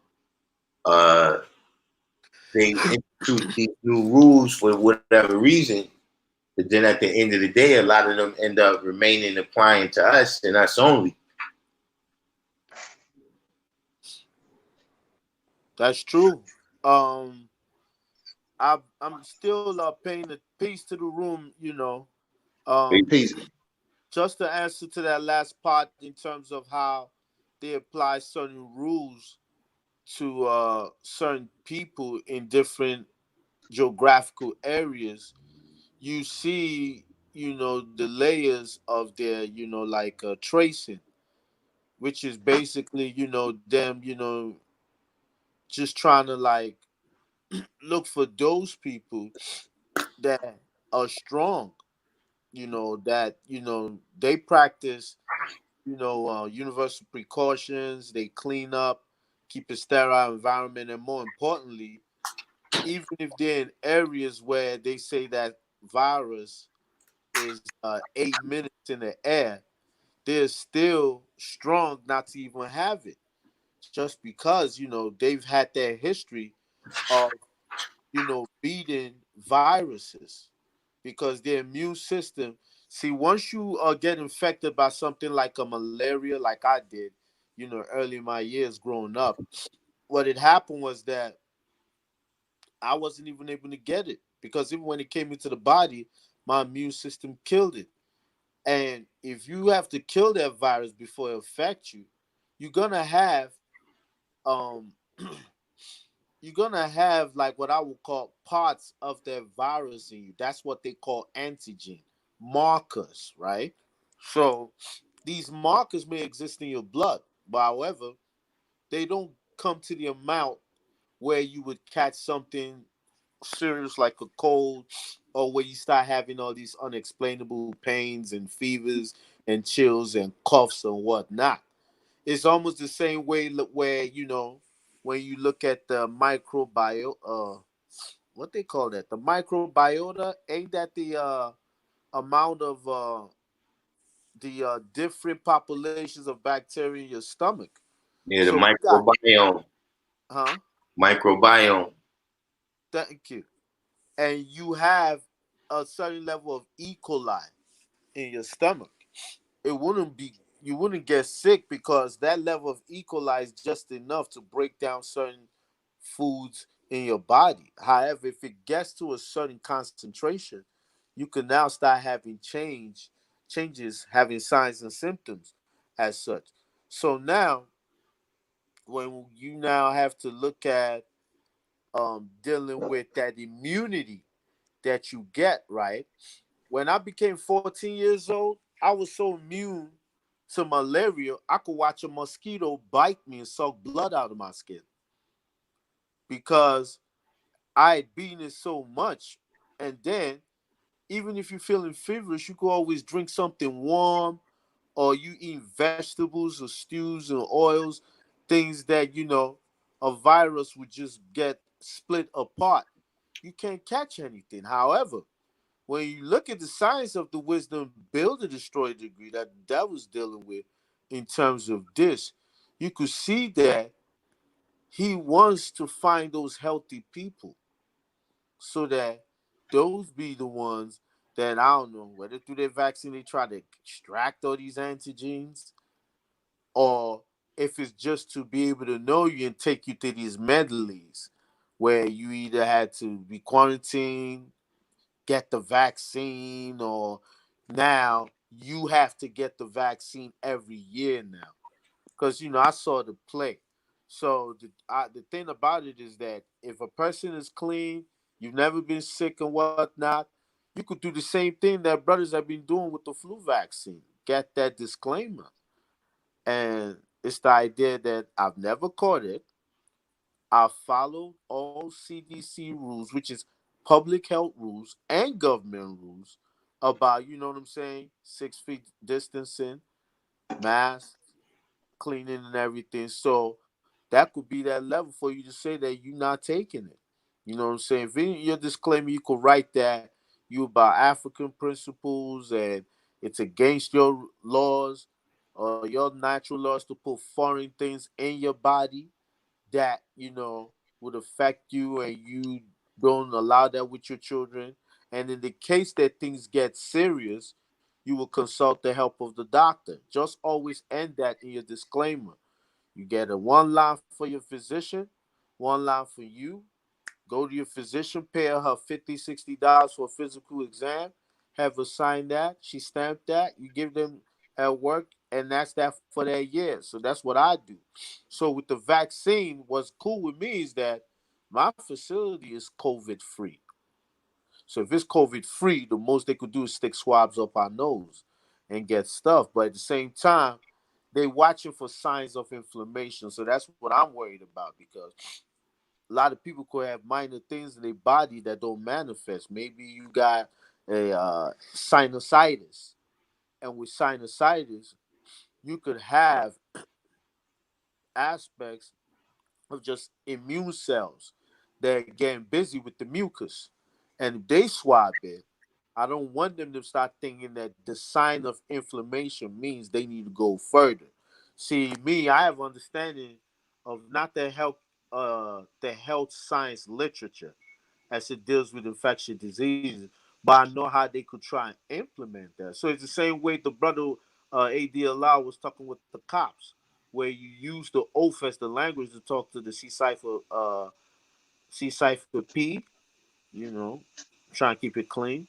they institute these new rules for whatever reason, but then at the end of the day, a lot of them end up remaining applying to us and us only. That's true. I'm still paying the piece to the room, you know. Peace. Just to answer to that last part in terms of how they apply certain rules to certain people in different geographical areas, you see, you know, the layers of their, you know, like tracing, which is basically, you know, them, you know, just trying to like look for those people that are strong, you know, that, you know, they practice, you know, universal precautions, they clean up, keep a sterile environment, and more importantly, even if they're in areas where they say that virus is 8 minutes in the air, they're still strong not to even have it, just because, you know, they've had their history of, you know, beating viruses, because their immune system, see, once you get infected by something like a malaria, like I did, you know, early in my years growing up, what had happened was that I wasn't even able to get it, because even when it came into the body, my immune system killed it. And if you have to kill that virus before it affects you, you're gonna have um you're gonna have like what I would call parts of that virus in you. That's what they call antigen markers, right? So these markers may exist in your blood, but however, they don't come to the amount where you would catch something serious like a cold, or where you start having all these unexplainable pains and fevers and chills and coughs and whatnot. It's almost the same way where, you know, when you look at the what they call that, the microbiota, ain't that the amount of the different populations of bacteria in your stomach? Yeah, the So you got, microbiome. huh? Microbiome. Thank you. And you have a certain level of E. coli in your stomach. It wouldn't be, you wouldn't get sick, because that level of E. coli is just enough to break down certain foods in your body. However, if it gets to a certain concentration, you can now start having changes, having signs and symptoms as such. So now, when you now have to look at dealing with that immunity that you get, right? When I became 14 years old, I was so immune to malaria, I could watch a mosquito bite me and suck blood out of my skin, because I had beaten it so much. And then, even if you're feeling feverish, you could always drink something warm, or you eat vegetables or stews and oils, things that, you know, a virus would just get split apart. You can't catch anything. However, when you look at the science of the wisdom build to destroy degree that the devil's dealing with in terms of this, you could see that he wants to find those healthy people, so that those be the ones that, I don't know, whether through their vaccine they try to extract all these antigens, or if it's just to be able to know you and take you through these medleys where you either had to be quarantined, get the vaccine, or now you have to get the vaccine every year now. Because, you know, I saw the play. So the thing about it is that if a person is clean, you've never been sick and whatnot, you could do the same thing that brothers have been doing with the flu vaccine. Get that disclaimer. And it's the idea that I've never caught it. I followed all CDC rules, which is public health rules and government rules about, you know what I'm saying, 6 feet distancing, masks, cleaning and everything. So that could be that level for you to say that you're not taking it. You know what I'm saying? If in your disclaimer, you could write that you about African principles and it's against your laws. or your natural law is to put foreign things in your body that, would affect you, and you don't allow that with your children. And in the case that things get serious, you will consult the help of the doctor. Just always end that in your disclaimer. You get a one line for your physician, one line for you. Go to your physician, pay her $50, $60 for a physical exam, have her sign that, she stamped that, you give them at work, and that's that for that year. So that's what I do. So with the vaccine, what's cool with me is that my facility is COVID free. So if it's COVID free, the most they could do is stick swabs up our nose and get stuff. But at the same time, they watching for signs of inflammation. So that's what I'm worried about, because a lot of people could have minor things in their body that don't manifest. Maybe you got a sinusitis, and with sinusitis, you could have aspects of just immune cells that are getting busy with the mucus. And if they swab it, I don't want them to start thinking that the sign of inflammation means they need to go further. See, me, I have understanding of not the health science literature as it deals with infectious diseases, but I know how they could try and implement that. So it's the same way the brother A.D. Allah was talking with the cops, where you use the oath as the language to talk to the C cipher P, you know, try and keep it clean.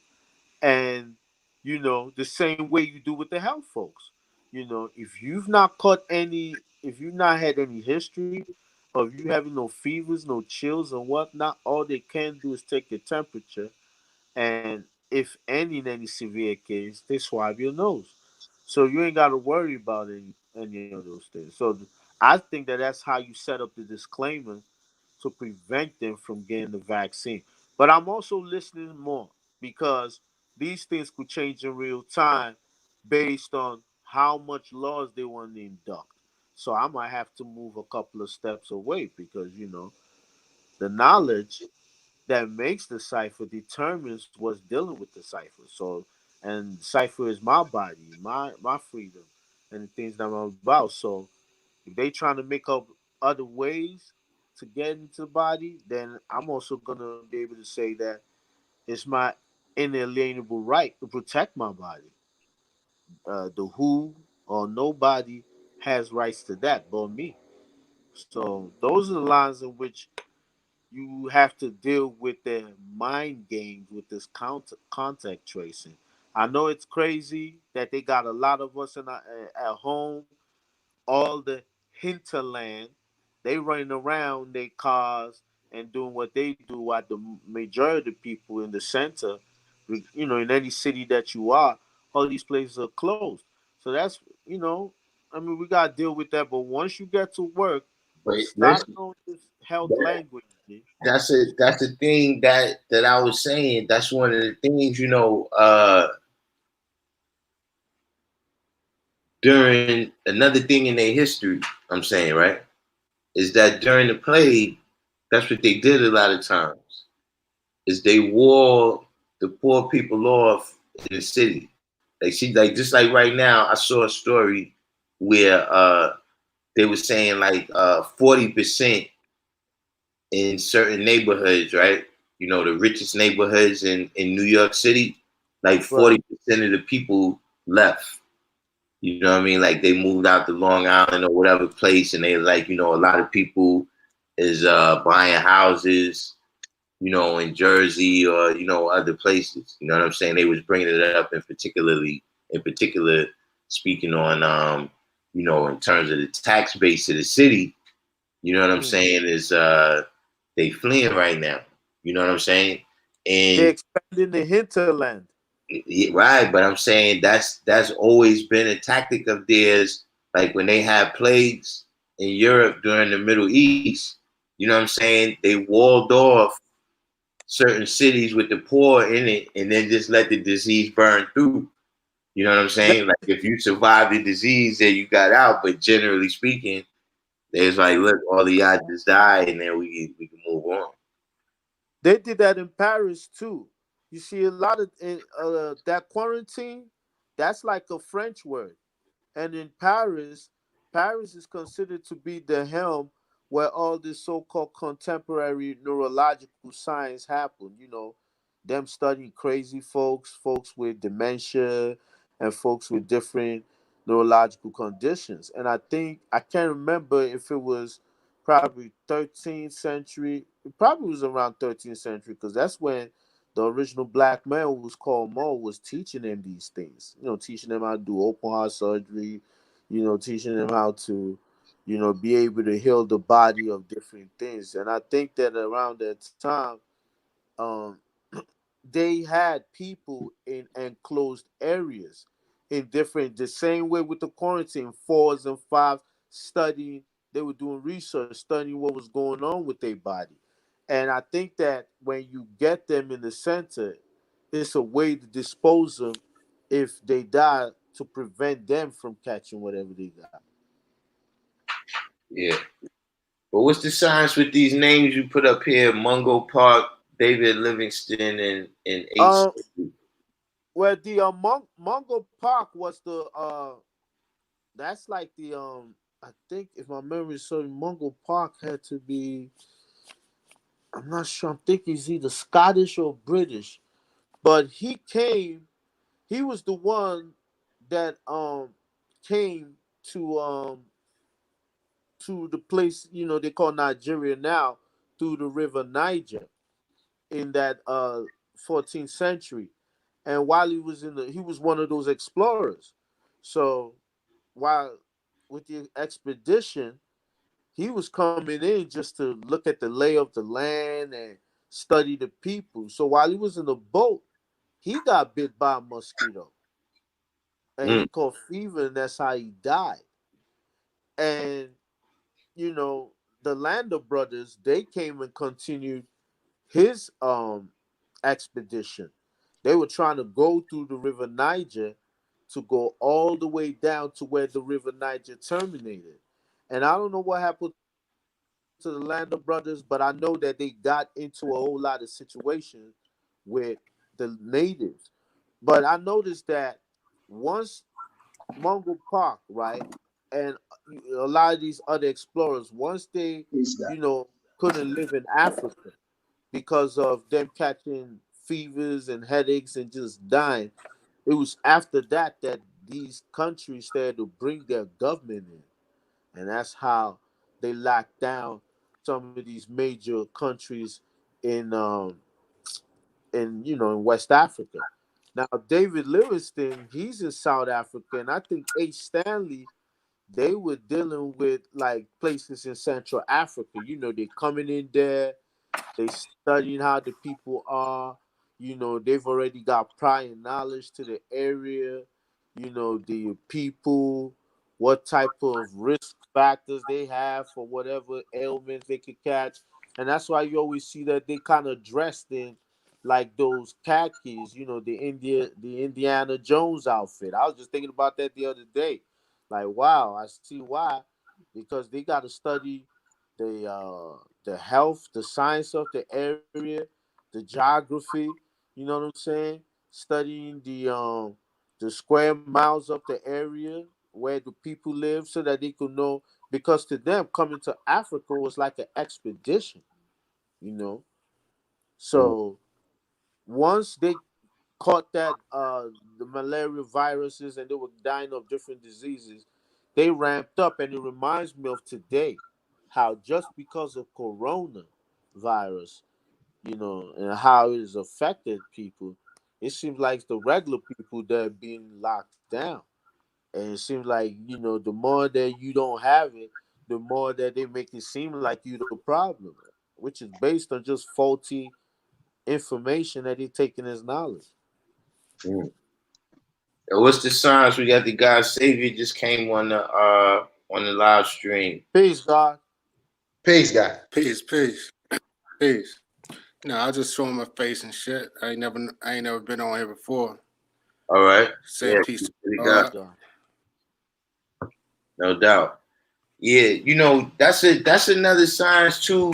And, the same way you do with the health folks. If you've not had any history of you having no fevers, no chills and whatnot, all they can do is take your temperature, and if in any severe case, they swab your nose. So you ain't got to worry about any of those things. So I think that that's how you set up the disclaimer to prevent them from getting the vaccine. But I'm also listening more, because these things could change in real time based on how much laws they want to induct. So I might have to move a couple of steps away, because the knowledge that makes the cipher determines what's dealing with the cipher. So, and cipher is my body, my freedom, and the things that I'm about. So if they trying to make up other ways to get into the body, then I'm also gonna be able to say that it's my inalienable right to protect my body. The who or nobody has rights to that but me. So those are the lines in which you have to deal with the mind games with this contact tracing. I know it's crazy that they got a lot of us at home, all the hinterland, they running around their cars and doing what they do, while the majority of people in the center, in any city that you are, all these places are closed. So that's, I mean, we got to deal with that. But once you get to work, But start listen, knowing this health language. G. that's a thing that I was saying. That's one of the things, during another thing in their history, I'm saying, right, is that during the plague, that's what they did a lot of times, is they wore the poor people off in the city. Like, see, like, just like right now, I saw a story where they were saying like 40% in certain neighborhoods, right? The richest neighborhoods in New York City, like Right. 40% of the people left. You know what I mean? Like, they moved out to Long Island or whatever place, and they like, a lot of people is buying houses, in Jersey or other places. You know what I'm saying? They was bringing it up in particular, speaking on in terms of the tax base of the city. You know what I'm saying? Is they fleeing right now. You know what I'm saying? They're And expanding the hinterland. right, but I'm saying that's always been a tactic of theirs. Like when they had plagues in Europe during the Middle East, you know what I'm saying? They walled off certain cities with the poor in it, and then just let the disease burn through. You know what I'm They, saying? Like if you survive the disease, then you got out. But generally speaking, it's like, look, all of y'all just die, and then we can move on. they did that in Paris too. You see a lot of that quarantine. That's like a French word. And in Paris, Paris is considered to be the helm where all this so-called contemporary neurological science happened. You know, them studying crazy folks with dementia, and folks with different neurological conditions. And I think I can't remember if it was probably 13th century. It probably was around 13th century because that's when the original black man who was called Mo was teaching them these things. You know, teaching them how to do open heart surgery. You know, teaching them how to, you know, be able to heal the body of different things. And I think that around that time, um, they had people in enclosed areas in different, the same way with the quarantine, 4s and 5s, studying. They were doing research, studying what was going on with their body. And I think that when you get them in the center, it's a way to dispose them if they die, to prevent them from catching whatever they got. Yeah. But what's the science with these names you put up here? Mungo Park, David Livingston, and H. Um, where the Mungo Park was the that's like the I think if my memory is serving, Mungo Park had to be, I'm not sure, I'm thinking he's either Scottish or British, but he was the one that came to the place, you know, they call Nigeria now, through the river Niger in that 14th century. And while he was one of those explorers. So while with the expedition, he was coming in just to look at the lay of the land and study the people. So while he was in the boat, he got bit by a mosquito and he Mm. caught fever, and that's how he died. And you know, the Lander brothers, they came and continued his expedition. They were trying to go through the river Niger to go all the way down to where the river Niger terminated. And I don't know what happened to the Lander brothers, but I know that they got into a whole lot of situations with the natives. But I noticed that once Mungo Park, right, and a lot of these other explorers, once they, Peace, God. you know, couldn't live in Africa because of them catching fevers and headaches and just dying, it was after that that these countries started to bring their government in, and that's how they locked down some of these major countries in in West Africa. Now David Livingston, he's in South Africa, and I think H. Stanley, they were dealing with like places in Central Africa. You know, they coming in there, they studying how the people are. You know, they've already got prior knowledge to the area. You know, the people, what type of risk factors they have for whatever ailments they could catch. And that's why you always see that they kind of dressed in like those khakis, you know, the Indiana Jones outfit. I was just thinking about that the other day. Like, wow, I see why. Because they got to study the health, the science of the area, the geography. You know what I'm saying? Studying the square miles of the area where the people live, so that they could know. Because to them, coming to Africa was like an expedition. You know, Mm. so once they caught that the malaria viruses and they were dying of different diseases, they ramped up. And it reminds me of today, how just because of corona virus, you know, and how it has affected people, it seems like the regular people that are being locked down. And it seems like, you know, the more that you don't have it, the more that they make it seem like you the problem, which is based on just faulty information that they taking as knowledge. Mm. And what's the science? We got the God Savior just came on the live stream. Peace, God. Peace, God. Peace, peace, peace. No, I just showing my face and shit. I ain't never been on here before. All right. Saying Yeah, peace to we Peace, got, God. God. no doubt. Yeah, you know, that's another science too.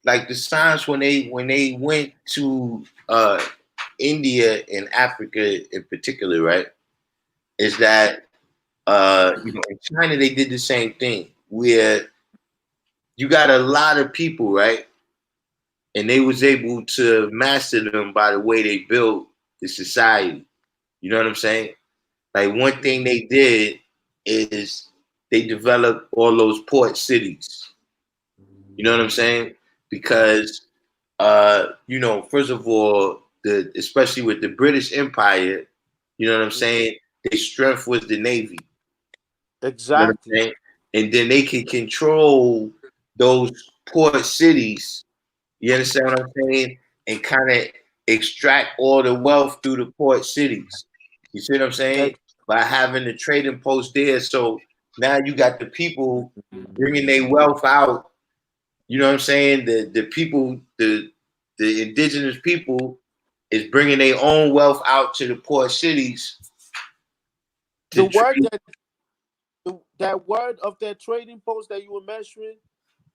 Like the science when they went to India and Africa in particular, right? is that in China they did the same thing where you got a lot of people, right? And they was able to master them by the way they built the society. You know what I'm saying? Like one thing they did is they developed all those port cities. You know what I'm saying? Because first of all, especially with the British Empire, you know what I'm saying? Their strength was the Navy. You know what I'm Exactly. saying? And then they can control those port cities. You understand what I'm saying? And kind of extract all the wealth through the port cities. You see what I'm saying? By having the trading post there. So now you got the people bringing their wealth out. You know what I'm saying? The people, the indigenous people is bringing their own wealth out to the port cities. The word that word of that trading post that you were mentioning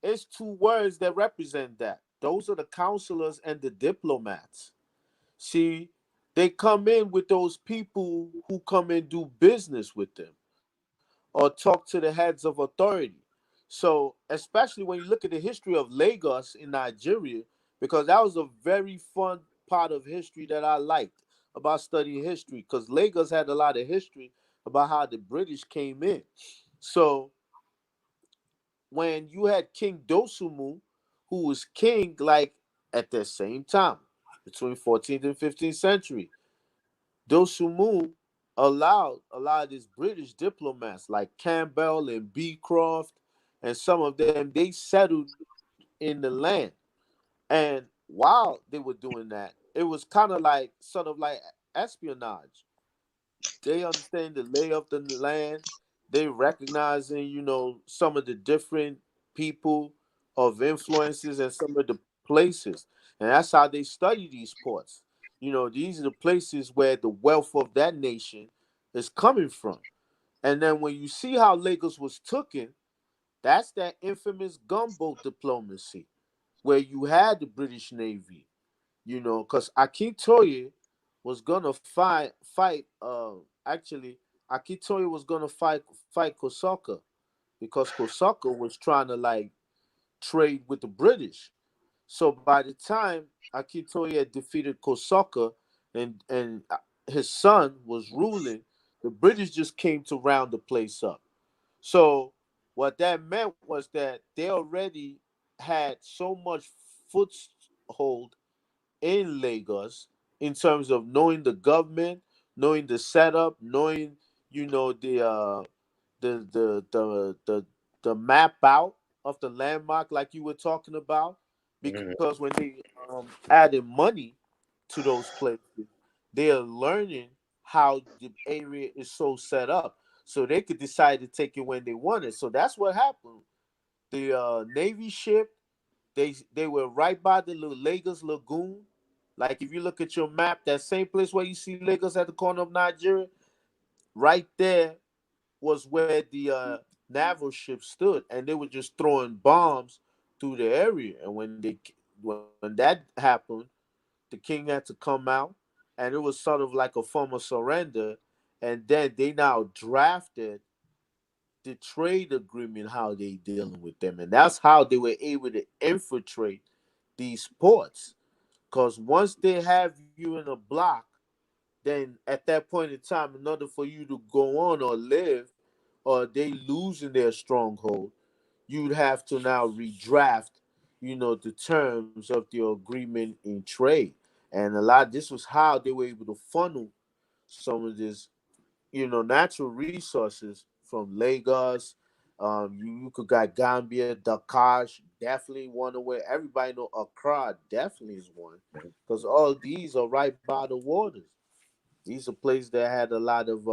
is two words that represent that. Those are the counselors and the diplomats. See, they come in with those people who come and do business with them or talk to the heads of authority. So, especially when you look at the history of Lagos in Nigeria, because that was a very fun part of history that I liked about studying history, because Lagos had a lot of history about how the British came in. So, when you had King Dosumu, who was king like at the same time between 14th and 15th century, Dosumu allowed a lot of these British diplomats like Campbell and Beecroft and some of them, they settled in the land. And while they were doing that, it was kind of like sort of like espionage. They understand the lay of the land. They recognizing, some of the different people of influences and some of the places. And that's how they study these ports. These are the places where the wealth of that nation is coming from. And then when you see how Lagos was taken, that's that infamous gunboat diplomacy where you had the British Navy, because Akintoye was gonna actually Akintoye was gonna fight Kosaka because Kosaka was trying to like trade with the British. So by the time Akintoye had defeated Kosaka and his son was ruling, the British just came to round the place up. So what that meant was that they already had so much foothold in Lagos in terms of knowing the government, knowing the setup, knowing the map out of the landmark like you were talking about, because when they added money to those places, they are learning how the area is so set up, so they could decide to take it when they want it. So that's what happened. The Navy ship, they were right by the Lagos Lagoon. Like if you look at your map, that same place where you see Lagos at the corner of Nigeria, right there was where the naval ship stood, and they were just throwing bombs through the area. And when that happened, the king had to come out, and it was sort of like a form of surrender. And then they now drafted the trade agreement, how they dealing with them, and that's how they were able to infiltrate these ports. Because once they have you in a block, then at that point in time, in order for you to go on or live, or they losing their stronghold, you'd have to now redraft, the terms of the agreement in trade. And this was how they were able to funnel some of this, natural resources from Lagos. You could got Gambia, Dakar, definitely one of where everybody know Accra definitely is one, because all these are right by the waters. These are places that had a lot of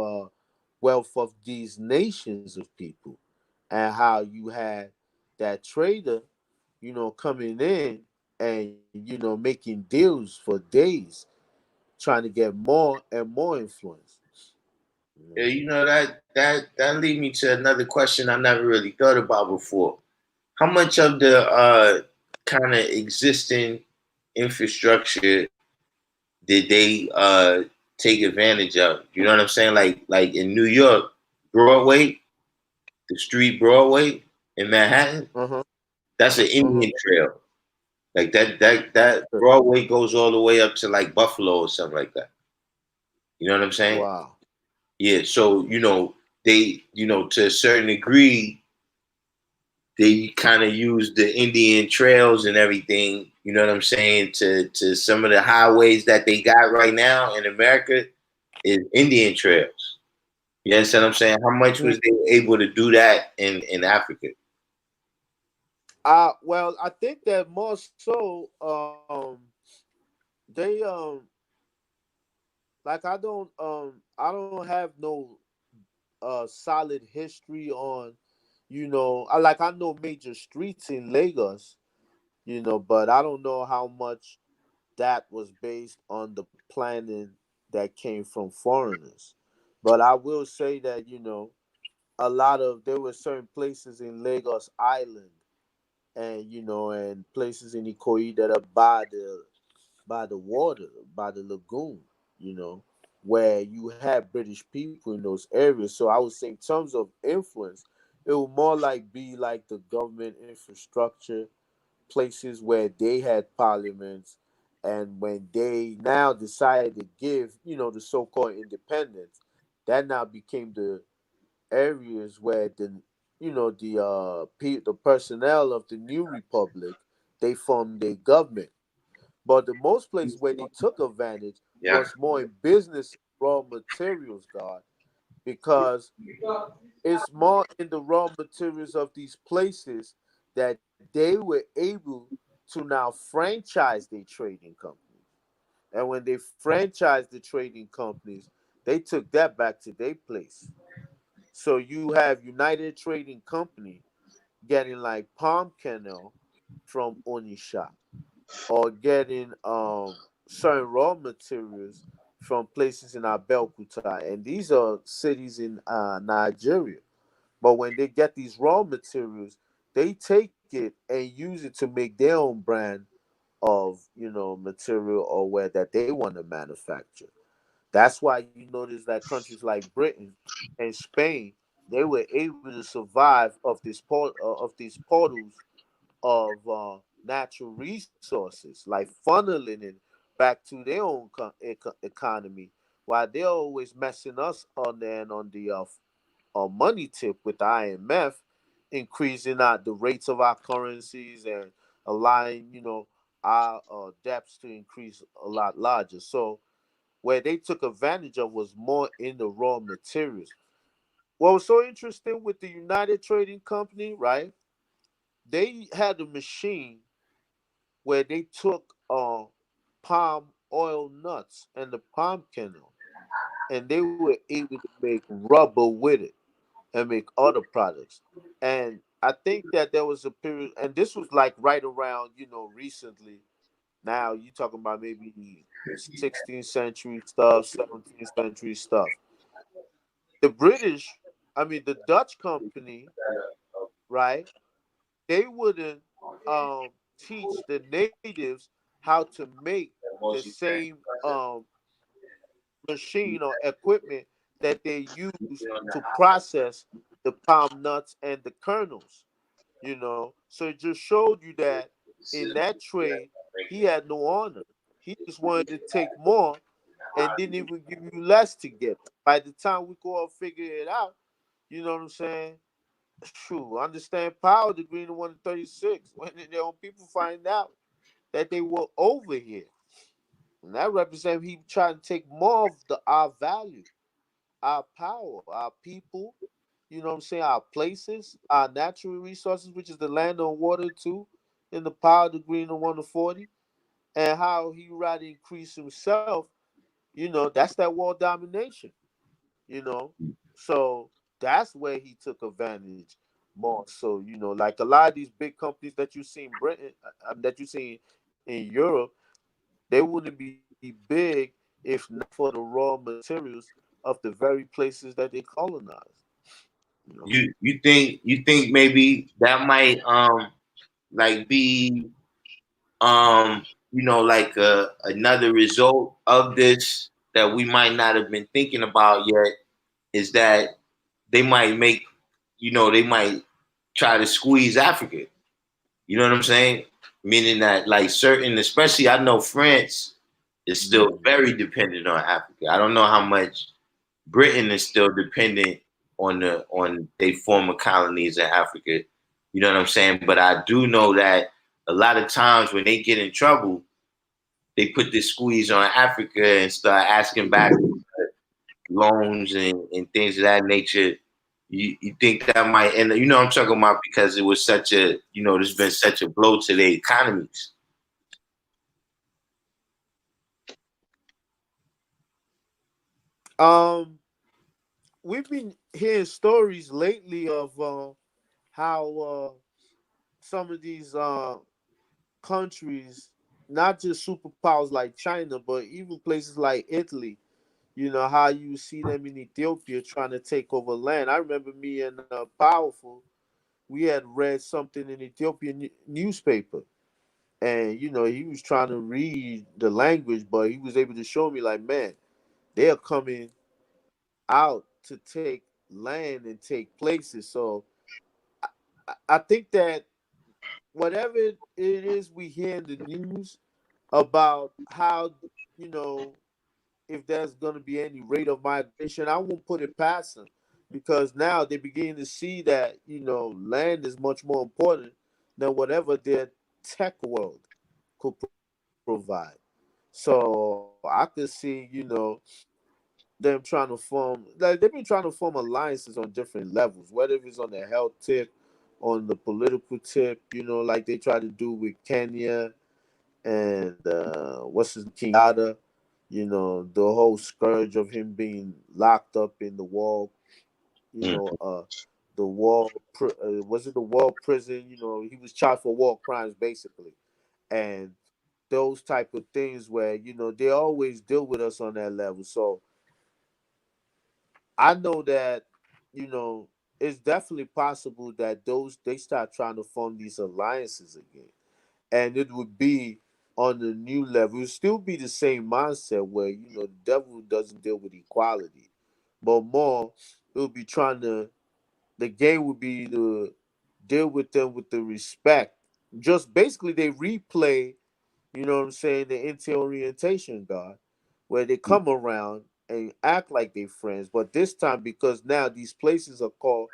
wealth of these nations of people, and how you had that trader, coming in and making deals for days, trying to get more and more influence. Yeah, that lead me to another question I never really thought about before. How much of the kind of existing infrastructure did they take advantage of. You know what I'm saying? Like in New York, Broadway, the street Broadway in Manhattan, that's an Indian trail. Like that Broadway goes all the way up to like Buffalo or something like that. You know what I'm saying? Wow. Yeah. So, they, to a certain degree, they kind of use the Indian trails and everything, you know what I'm saying, to some of the highways that they got right now in America is Indian trails. You understand what I'm saying? How much was they able to do that in Africa? Well, I think that more so, they like I don't have no solid history on, I know major streets in Lagos, but I don't know how much that was based on the planning that came from foreigners. But I will say that, there were certain places in Lagos Island, and and places in Ikoyi that are by the water, by the lagoon, where you have British people in those areas. So I would say in terms of influence, it would more like be like the government infrastructure, places where they had parliaments, and when they now decided to give, the so-called independence, that now became the areas where the personnel of the new republic, they formed a government. But the most places where they took advantage Yeah. was more in business raw materials, God, because it's more in the raw materials of these places that they were able to now franchise their trading companies. And when they franchised the trading companies, they took that back to their place. So you have United Trading Company getting like palm kernel from Onisha, or getting certain raw materials from places in Abeokuta, and these are cities in Nigeria. But when they get these raw materials, they take it and use it to make their own brand of material or where that they want to manufacture. That's why you notice that countries like Britain and Spain, they were able to survive of these portals of natural resources, like funneling it back to their own economy, while they're always messing us on the money tip with the IMF, increasing the rates of our currencies and allowing our debts to increase a lot larger. So where they took advantage of was more in the raw materials. What was so interesting with the United Trading Company, right? They had a machine where they took palm oil nuts and the palm kernel, and they were able to make rubber with it and make other products. And I think that there was a period, and this was like right around, recently. Now you talking about maybe 16th century stuff, 17th century stuff. The British, I mean the Dutch company, right? They wouldn't teach the natives how to make the same machine or equipment that they use to process the palm nuts and the kernels. So it just showed you that in that trade he had no honor. He just wanted to take more and didn't even give you less to get. By the time we go and figure it out, you know what I'm saying? True, understand power degree in 136 when their own people find out that they were over here. And that represents he trying to take more of our value, our power, our people, you know what I'm saying, our places, our natural resources, which is the land and water too, in the power degree in the 1 to 40, and how he rather increase himself, that's that world domination, you know. So that's where he took advantage more. So, like a lot of these big companies that you see in Britain, that you see in Europe, they wouldn't be big if not for the raw materials of the very places that they colonized. You think maybe that might like be like another result of this that we might not have been thinking about yet is that they might make, they might try to squeeze Africa. You know what I'm saying? Meaning that like certain, especially I know France is still very dependent on Africa. I don't know how much Britain is still dependent on their former colonies in Africa. You know what I'm saying? But I do know that a lot of times when they get in trouble, they put this squeeze on Africa and start asking back loans and things of that nature. You think that might end? You know what I'm talking about, because it was such a, there's been such a blow to their economies. We've been hearing stories lately of how some of these countries, not just superpowers like China, but even places like Italy, how you see them in Ethiopia trying to take over land. I remember me and Powerful, we had read something in Ethiopian newspaper, and he was trying to read the language, but he was able to show me like, man, they're coming out to take land and take places. So I think that whatever it is we hear in the news about how, if there's going to be any rate of migration, I won't put it past them, because now they begin to see that, land is much more important than whatever their tech world could provide. So I could see, them trying to form, like they've been trying to form alliances on different levels, whether it's on the health tip, on the political tip, like they try to do with Kenya and what's his Kenyatta, the whole scourge of him being locked up in the wall, the wall, was it the wall prison? He was charged for war crimes basically, and those type of things where they always deal with us on that level. So I know that, it's definitely possible that they start trying to form these alliances again. And it would be on the new level. It would still be the same mindset where, the devil doesn't deal with equality. But more, it would be the game would be to deal with them with the respect. Just basically they replay, what I'm saying, the anti-orientation guard, where they come around and act like they're friends. But this time, because now these places are called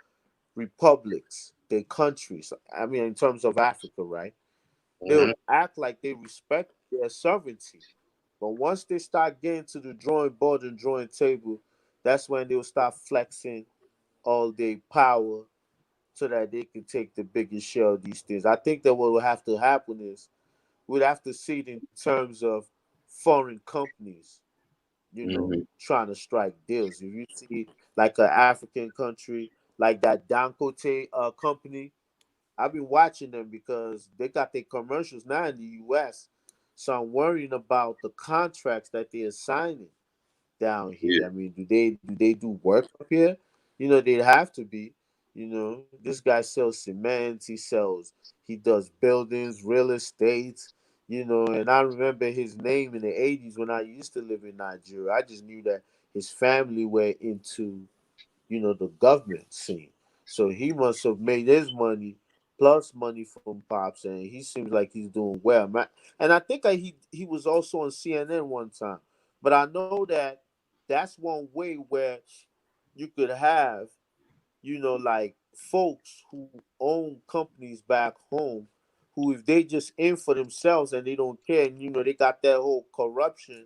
republics, they're countries. I mean, in terms of Africa, right? They'll act like they respect their sovereignty. But once they start getting to the drawing board and drawing table, that's when they'll start flexing all their power so that they can take the biggest share of these things. I think that what will have to happen is we'd have to see it in terms of foreign companies, trying to strike deals. If you see like an African country, like that Dangote company, I've been watching them because they got their commercials now in the US. So I'm worrying about the contracts that they're signing down here. I mean, do they do work up here? They'd have to be. This guy sells cement, he does buildings, real estate, and I remember his name in the 80s when I used to live in Nigeria. I just knew that his family were into, the government scene. So he must have made his money plus money from Pops, and he seems like he's doing well. And I think he was also on CNN one time. But I know that that's one way where you could have, like folks who own companies back home, who if they just in for themselves and they don't care, and they got that whole corruption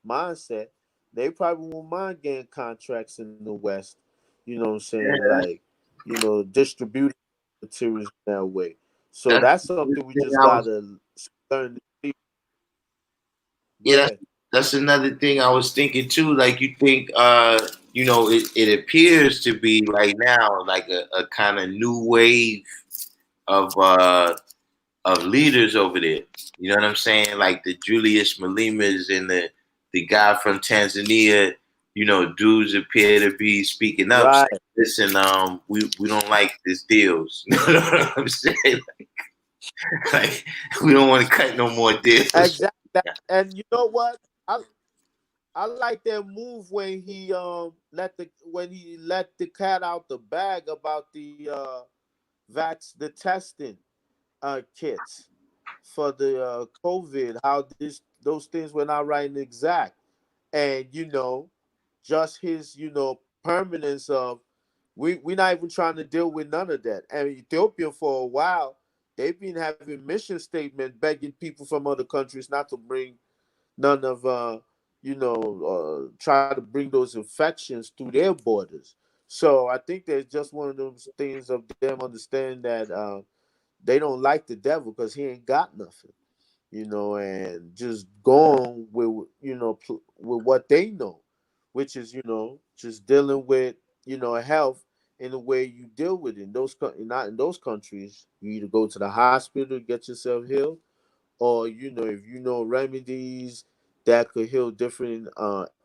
mindset, they probably won't mind getting contracts in the West. You know what I'm saying? Like, distributing materials that way. So That's that's the something we thing just I was, gotta learn to see. Go yeah, that's, ahead. that's another thing I was thinking too. Like you think, it appears to be right now like a kind of new wave of leaders over there. You know what I'm saying? Like the Julius Malimas and the guy from Tanzania. Dudes appear to be speaking up, saying, Right. listen, we don't like these deals. You know what I'm saying? Like we don't want to cut no more deals. Exactly. And you know what? I like that move when he let the cat out the bag about the testing kits for the COVID, how those things were not right and exact. And just his permanence of we're not even trying to deal with none of that. And Ethiopia for a while, they've been having mission statement begging people from other countries not to bring none of try to bring those infections through their borders. So I think there's just one of those things of them understanding that they don't like the devil because he ain't got nothing, and just going with with what they know, which is just dealing with health in the way you deal with it. Not in those countries, you either go to the hospital get yourself healed, or if you know remedies that could heal different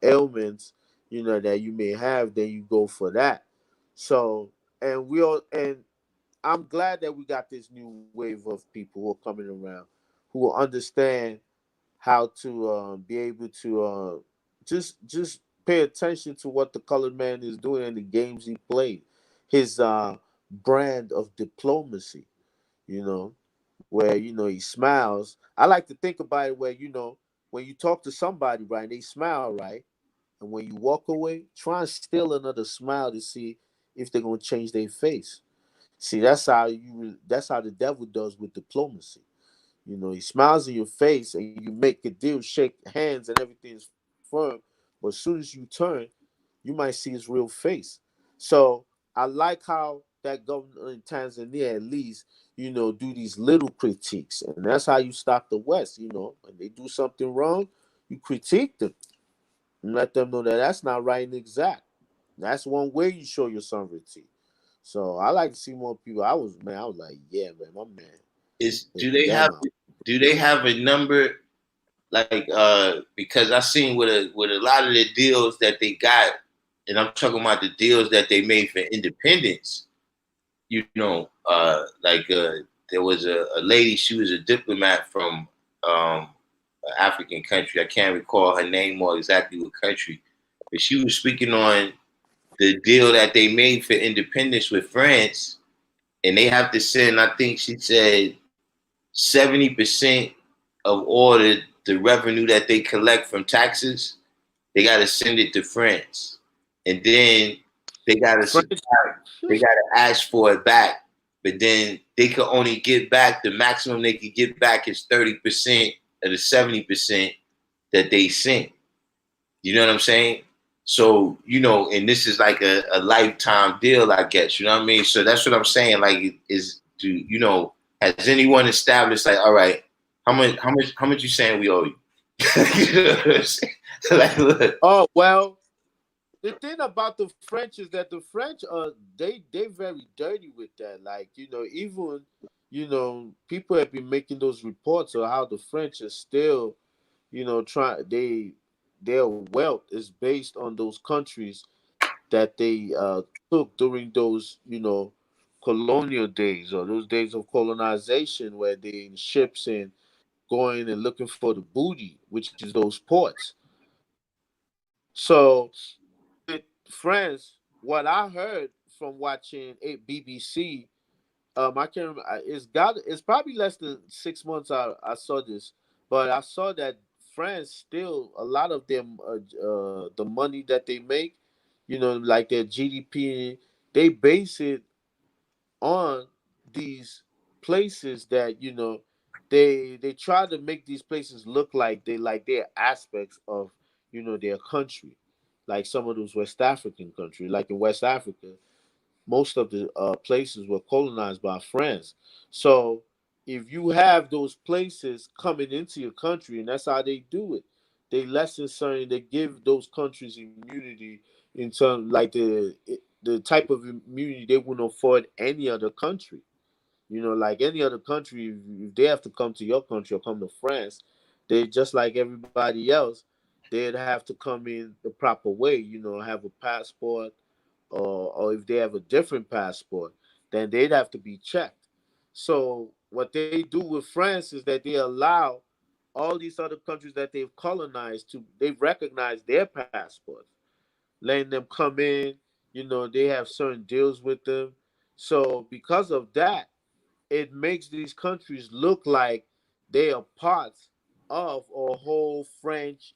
ailments that you may have, then you go for that. So and I'm glad that we got this new wave of people who are coming around who will understand how to be able to just pay attention to what the colored man is doing and the games he played, his brand of diplomacy, you know, where he smiles. I like to think about it where when you talk to somebody, right, they smile, right, and when you walk away, try and steal another smile to see if they're gonna change their face. See, that's how the devil does with diplomacy. He smiles in your face and you make a deal, shake hands, and everything's firm. But as soon as you turn, you might see his real face. So I like how that governor in Tanzania at least, do these little critiques. And that's how you stop the West, when they do something wrong, you critique them and let them know that that's not right and exact. That's one way you show your sovereignty. So I like to see more people. I was like, yeah, man, my man. Is Hit them out. do they have a number, like because I seen with a lot of the deals that they got, and I'm talking about the deals that they made for independence. There was a lady, she was a diplomat from an African country. I can't recall her name or exactly what country, but she was speaking on the deal that they made for independence with France, and they have to send, I think she said, 70% of all the revenue that they collect from taxes, they got to send it to France, and then they got to French, ask for it back. But then they could only get back, the maximum they could get back is 30% of the 70% that they sent. You know what I'm saying? So, and this is like a lifetime deal, I guess. You know what I mean? So that's what I'm saying. Like, has anyone established, like, all right, how much you saying we owe you? You know what I'm saying? Like, look. oh well, the thing about the French is that the French they very dirty with that. Like, even people have been making those reports of how the French are still, trying their wealth is based on those countries that they took during those, colonial days or those days of colonization where they in ships and going and looking for the booty, which is those ports. So with France, what I heard from watching BBC, I can't remember. It's probably less than 6 months I saw this, but I saw that France still a lot of them the money that they make, like their GDP, they base it on these places that they try to make these places look like they're aspects of their country, like some of those West African countries, like in West Africa most of the places were colonized by France. So if you have those places coming into your country, and that's how they do it, they lessen certain, they give those countries immunity in terms like the type of immunity they wouldn't afford any other country. Like any other country, if they have to come to your country or come to France, they just like everybody else, they'd have to come in the proper way, have a passport, or if they have a different passport, then they'd have to be checked. So what they do with France is that they allow all these other countries that they've colonized they've recognized their passports, letting them come in. They have certain deals with them. So because of that, it makes these countries look like they are parts of a whole French,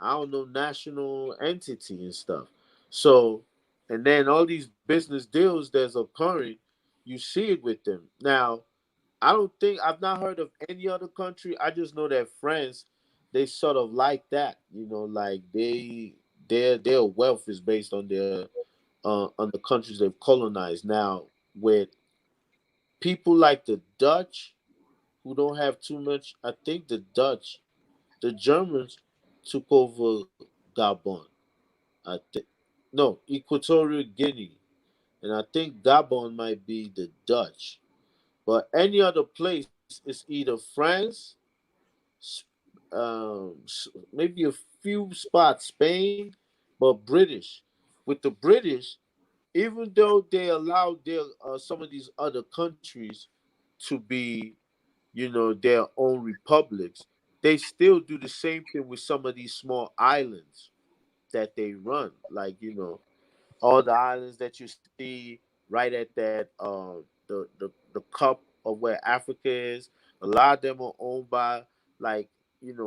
I don't know, national entity and stuff. So, and then all these business deals that's occurring, you see it with them. Now, I've not heard of any other country. I just know that France, they sort of like that, like their wealth is based on the countries they've colonized. Now, with people like the Dutch, who don't have too much, I think the Germans took over Gabon. I think no, Equatorial Guinea, and I think Gabon might be the Dutch. But any other place is either France, maybe a few spots Spain, but British. With the British, even though they allowed some of these other countries to be, their own republics, they still do the same thing with some of these small islands that they run. Like, all the islands that you see right at that the cup of where Africa is. A lot of them are owned by, like,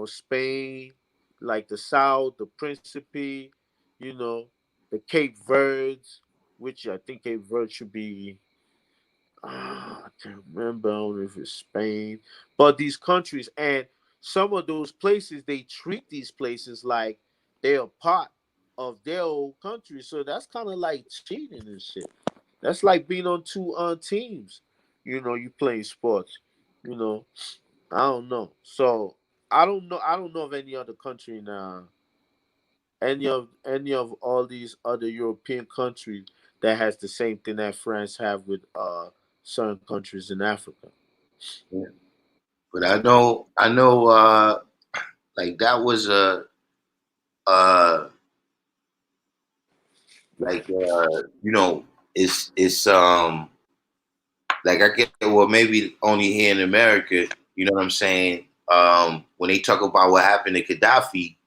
Spain, like the South, the Principe, you know, the Cape Verdes, which I think Cape Verde should be, I can't remember, I don't know if it's Spain, but these countries and some of those places, they treat these places like they're part of their old country. So that's kind of like cheating and shit. That's like being on two teams. You playing sports. You know, I don't know. So I don't know. I don't know of any other country now, any of all these other European countries that has the same thing that France have with certain countries in Africa. Yeah. But I know, like that was uh, like it's like I get, well, maybe only here in America. You know what I'm saying? When they talk about what happened to Gaddafi,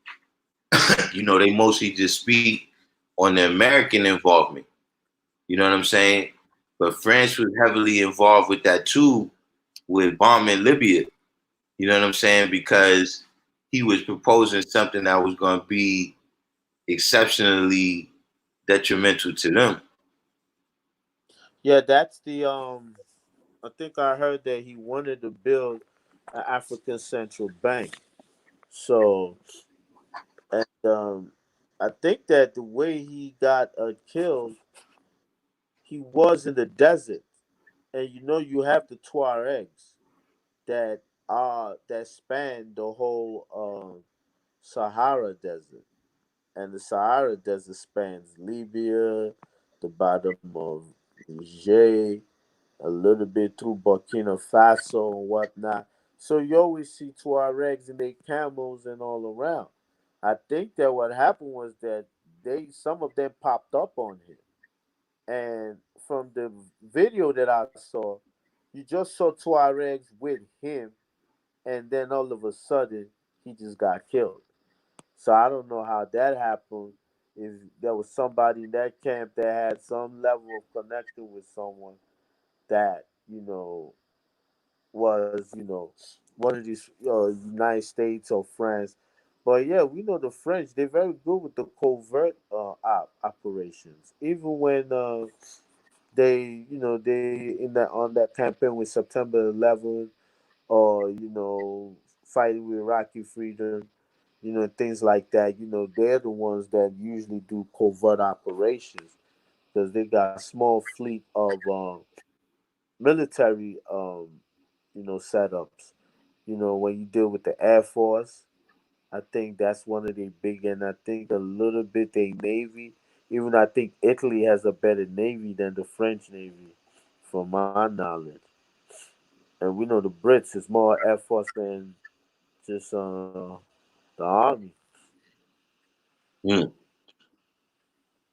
they mostly just speak on the American involvement. You know what I'm saying? But France was heavily involved with that too, with bombing Libya. You know what I'm saying? Because he was proposing something that was going to be exceptionally detrimental to them. Yeah, that's the I think I heard that he wanted to build an African central bank. So, and I think that the way he got killed, he was in the desert, and you have the Tuaregs that span the whole Sahara Desert, and the Sahara Desert spans Libya, the bottom of Niger, a little bit through Burkina Faso and whatnot. So you always see Tuaregs and their camels and all around. I think that what happened was that some of them popped up on him, and from the video that I saw, you just saw Tuaregs with him, and then all of a sudden he just got killed. So I don't know how that happened. If there was somebody in that camp that had some level of connection with someone that was one of these United States or France. But yeah, we know the French. They're very good with the covert operations. Even when they in that on that campaign with September 11th, or fighting with Iraqi freedom, things like that. They're the ones that usually do covert operations because they got a small fleet of military setups. When you deal with the Air Force, I think that's one of the big, and I think a little bit they Navy. Even I think Italy has a better Navy than the French Navy, from my knowledge. And we know the Brits is more Air Force than just the Army. Mm.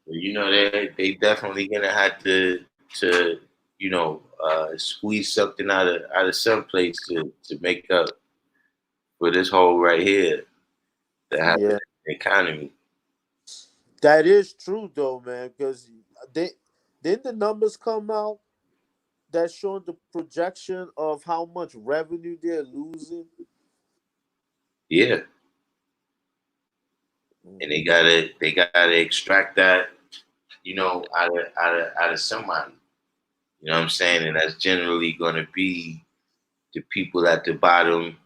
They definitely gonna have to squeeze something out of some place to make up for this whole right here that happened Yeah, in the economy. that is true though, man. Because they didn't the numbers come out that showed the projection of how much revenue they're losing. Yeah, and they gotta extract that, out of somebody. You know what I'm saying? And that's generally gonna be the people at the bottom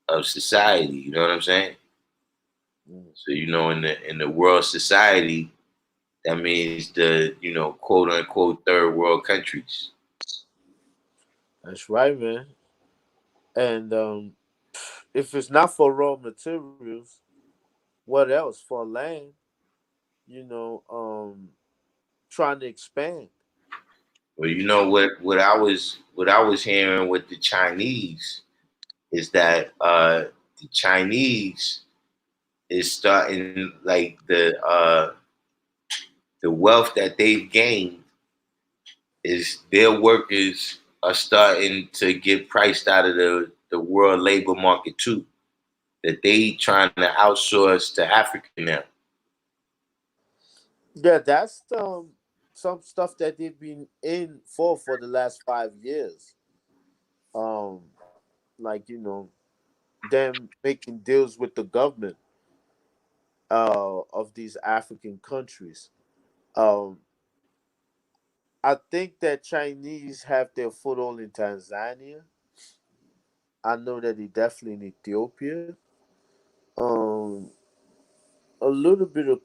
of society. You know what I'm saying? Mm. So in the world society, that means the quote unquote third world countries. That's right, man. And if it's not for raw materials, what else? For land, you know, trying to expand. Well, you know what I was hearing with the Chinese is that the Chinese is starting, like, the wealth that they've gained is their workers are starting to get priced out of the world labor market too. That they trying to outsource to Africa now. Yeah, that's some stuff that they've been in for the last 5 years. Um, like them making deals with the government of these African countries. Um, I think that Chinese have their foothold in Tanzania. I know that they definitely in Ethiopia. Um, a little bit of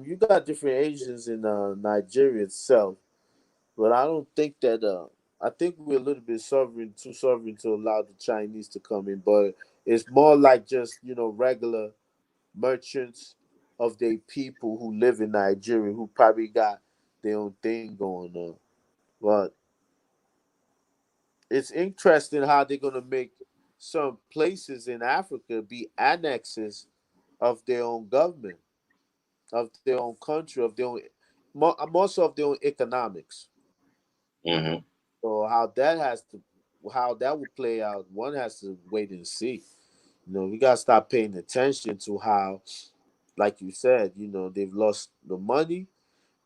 you got different Asians in Nigeria itself, but I don't think that I think we're a little bit too sovereign to allow the Chinese to come in, but it's more like just regular merchants of their people who live in Nigeria who probably got their own thing going on. But it's interesting how they're gonna make some places in Africa be annexes of their own government, of their own country, of their own more so of their own economics. Hmm. So how that will play out, one has to wait and see. We gotta start paying attention to how, like you said, they've lost the money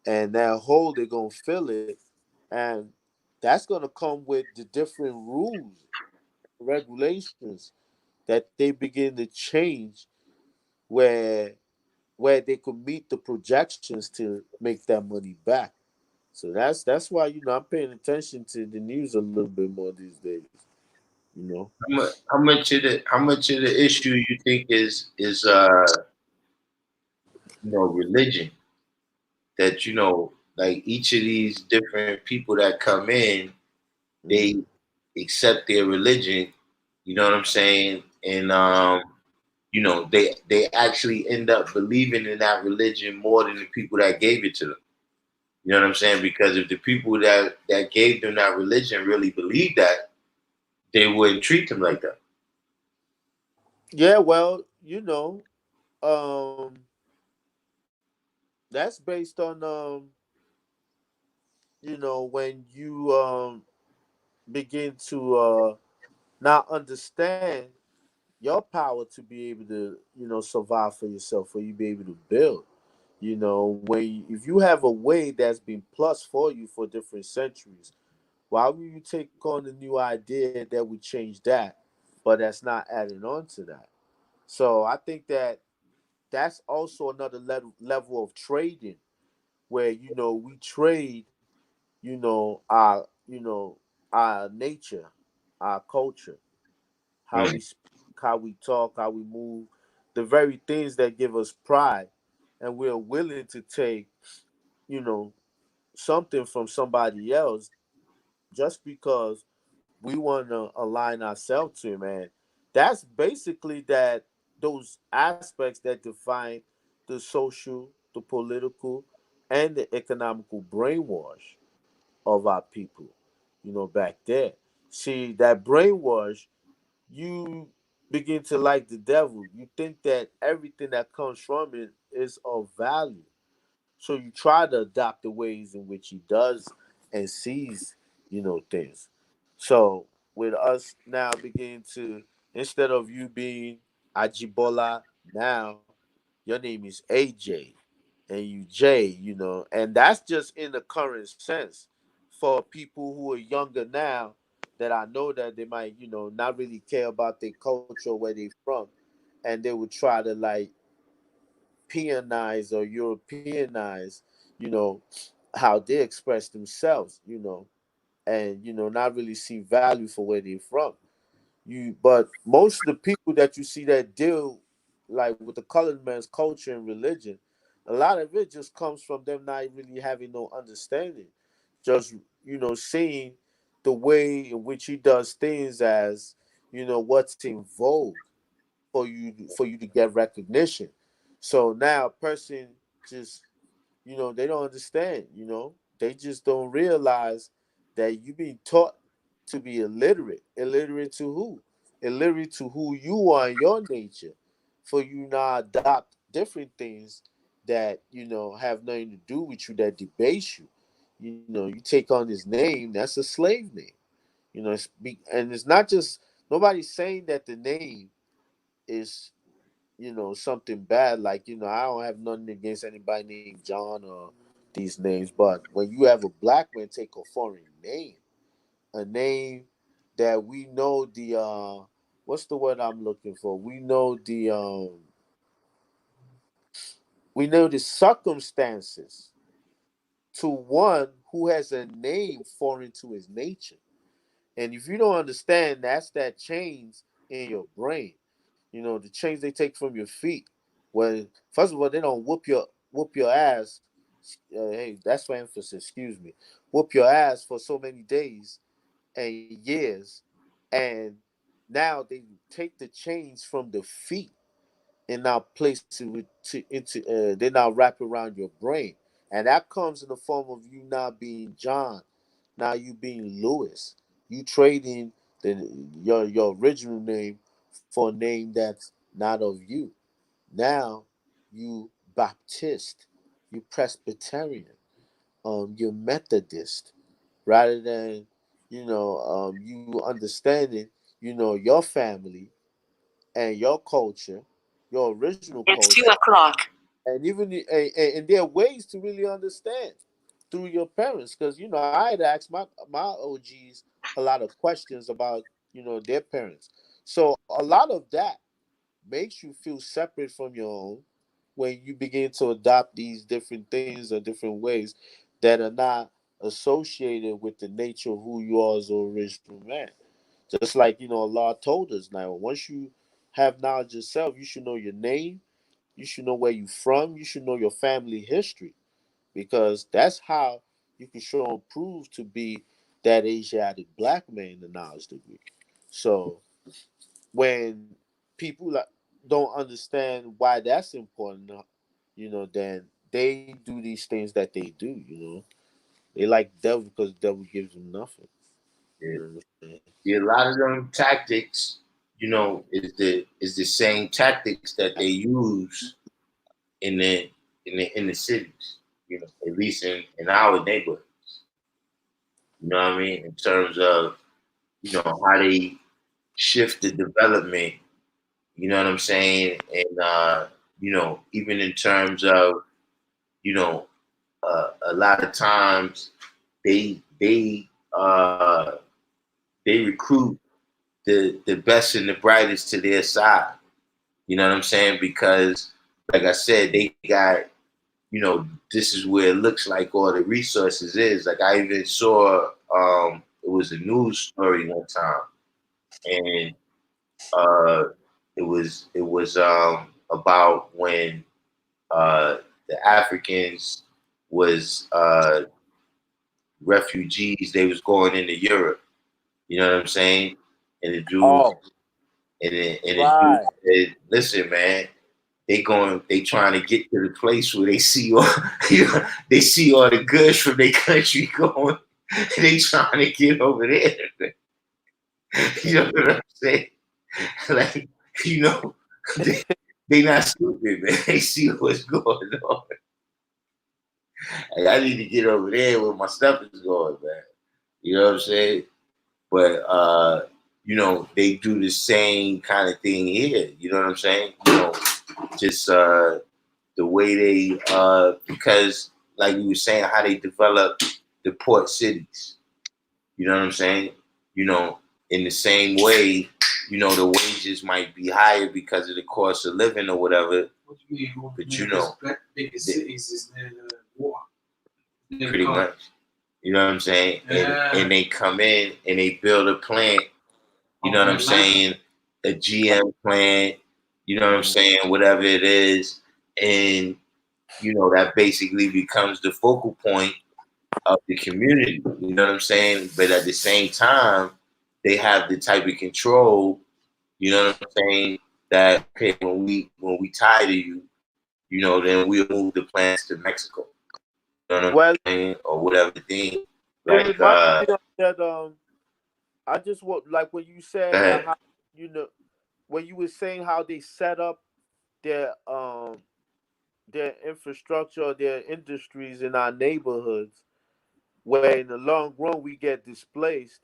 and that hole they're gonna fill it, and that's gonna come with the different rules, regulations that they begin to change where they could meet the projections to make that money back. So that's why I'm paying attention to the news a little bit more these days. You know. How much of the issue you think is religion, that like each of these different people that come in, they Mm. accept their religion, you know what I'm saying? And they actually end up believing in that religion more than the people that gave it to them. You know what I'm saying? Because if the people that gave them that religion really believed that, they wouldn't treat them like that. Yeah, well, that's based on when you begin to not understand your power to be able to survive for yourself, or you be able to build. When if you have a way that's been plus for you for different centuries, why would you take on a new idea that would change that, but that's not adding on to that? So I think that that's also another level of trading where we trade our nature, our culture, how Mm. we speak, how we talk, how we move, the very things that give us pride, and we're willing to take you know something from somebody else just because we want to align ourselves to it, man. That's basically that those aspects that define the social, the political, and the economical brainwash of our people, back there. See, that brainwash, you begin to like the devil. You think that everything that comes from it is of value. So you try to adopt the ways in which he does and sees, things. So with us now beginning to, instead of you being Ajibola now, your name is AJ and you J, and that's just in the current sense for people who are younger now that I know that they might, not really care about their culture, where they're from, and they would try to like peonize or Europeanize, you know, how they express themselves, and not really see value for where they're from. But most of the people that you see that deal like with the colored man's culture and religion, a lot of it just comes from them not really having no understanding, just seeing the way in which he does things as what's in vogue for you to get recognition. So now a person just they don't understand, they just don't realize that you've been taught to be illiterate. Illiterate to who? Illiterate to who you are in your nature, for you not adopt different things that have nothing to do with you, that debase you. You take on his name, that's a slave name. And it's not just, nobody's saying that the name is something bad. Like, I don't have nothing against anybody named John or these names, but when you have a black man take a foreign name, a name that we know the what's the word I'm looking for? We know the circumstances to one who has a name foreign to his nature. And if you don't understand, that's that chains in your brain. The chains they take from your feet. When first of all, they don't whoop your ass. Hey, that's for emphasis. Excuse me. Whoop your ass for so many days and years, and now they take the chains from the feet and now place it into they now wrap around your brain, and that comes in the form of you not being John, now you being Lewis. You trading your original name for a name that's not of you. Now you Baptist, you Presbyterian, you're Methodist, rather than you understanding your family and your culture, your original It's culture, 2 o'clock. and even and there are ways to really understand through your parents, because I had asked my OGs a lot of questions about their parents. So a lot of that makes you feel separate from your own when you begin to adopt these different things or different ways that are not associated with the nature of who you are as an original man. Just like Allah told us, now once you have knowledge of self, you should know your name, you should know where you're from, you should know your family history, because that's how you can show and prove to be that Asiatic black man in the knowledge degree. So when people don't understand why that's important, then they do these things that they do. They like devil because the devil gives them nothing. Yeah. See, a lot of them tactics, is the same tactics that they use in the cities, at least in our neighborhoods. You know what I mean? In terms of, how they shift the development, you know what I'm saying? And even in terms of, a lot of times they recruit the best and the brightest to their side. You know what I'm saying? Because, like I said, they got, this is where it looks like all the resources is. Like I even saw, it was a news story one time, and it was about when the Africans was refugees. They was going into Europe. You know what I'm saying? And the dude, Oh, the right. dude said, "Listen, man, they trying to get to the place where they see all they see all the goods from their country going. They trying to get over there. You know what I'm saying? Like, they, they not stupid, man. They see what's going on. Like, I need to get over there where my stuff is going, man. You know what I'm saying? but you know, they do the same kind of thing here. You know what I'm saying? You know, just the way they because like you were saying, how they develop the port cities. You know what I'm saying? You know, in the same way, you know, the wages might be higher because of the cost of living or whatever. What do you mean? But you know, biggest cities is near the water. Near pretty the much. You know what I'm saying? And they come in and they build a plant. You know what I'm saying? A GM plant. You know what I'm saying? Whatever it is, and you know that basically becomes the focal point of the community. You know what I'm saying? But at the same time, they have the type of control. You know what I'm saying? That okay, when we tired of you, you know, then we'll move the plants to Mexico. You know what I'm saying? Or whatever the thing. Like it reminds me of that. I just want like when you said how, you know, when you were saying how they set up their infrastructure, their industries in our neighborhoods, where in the long run we get displaced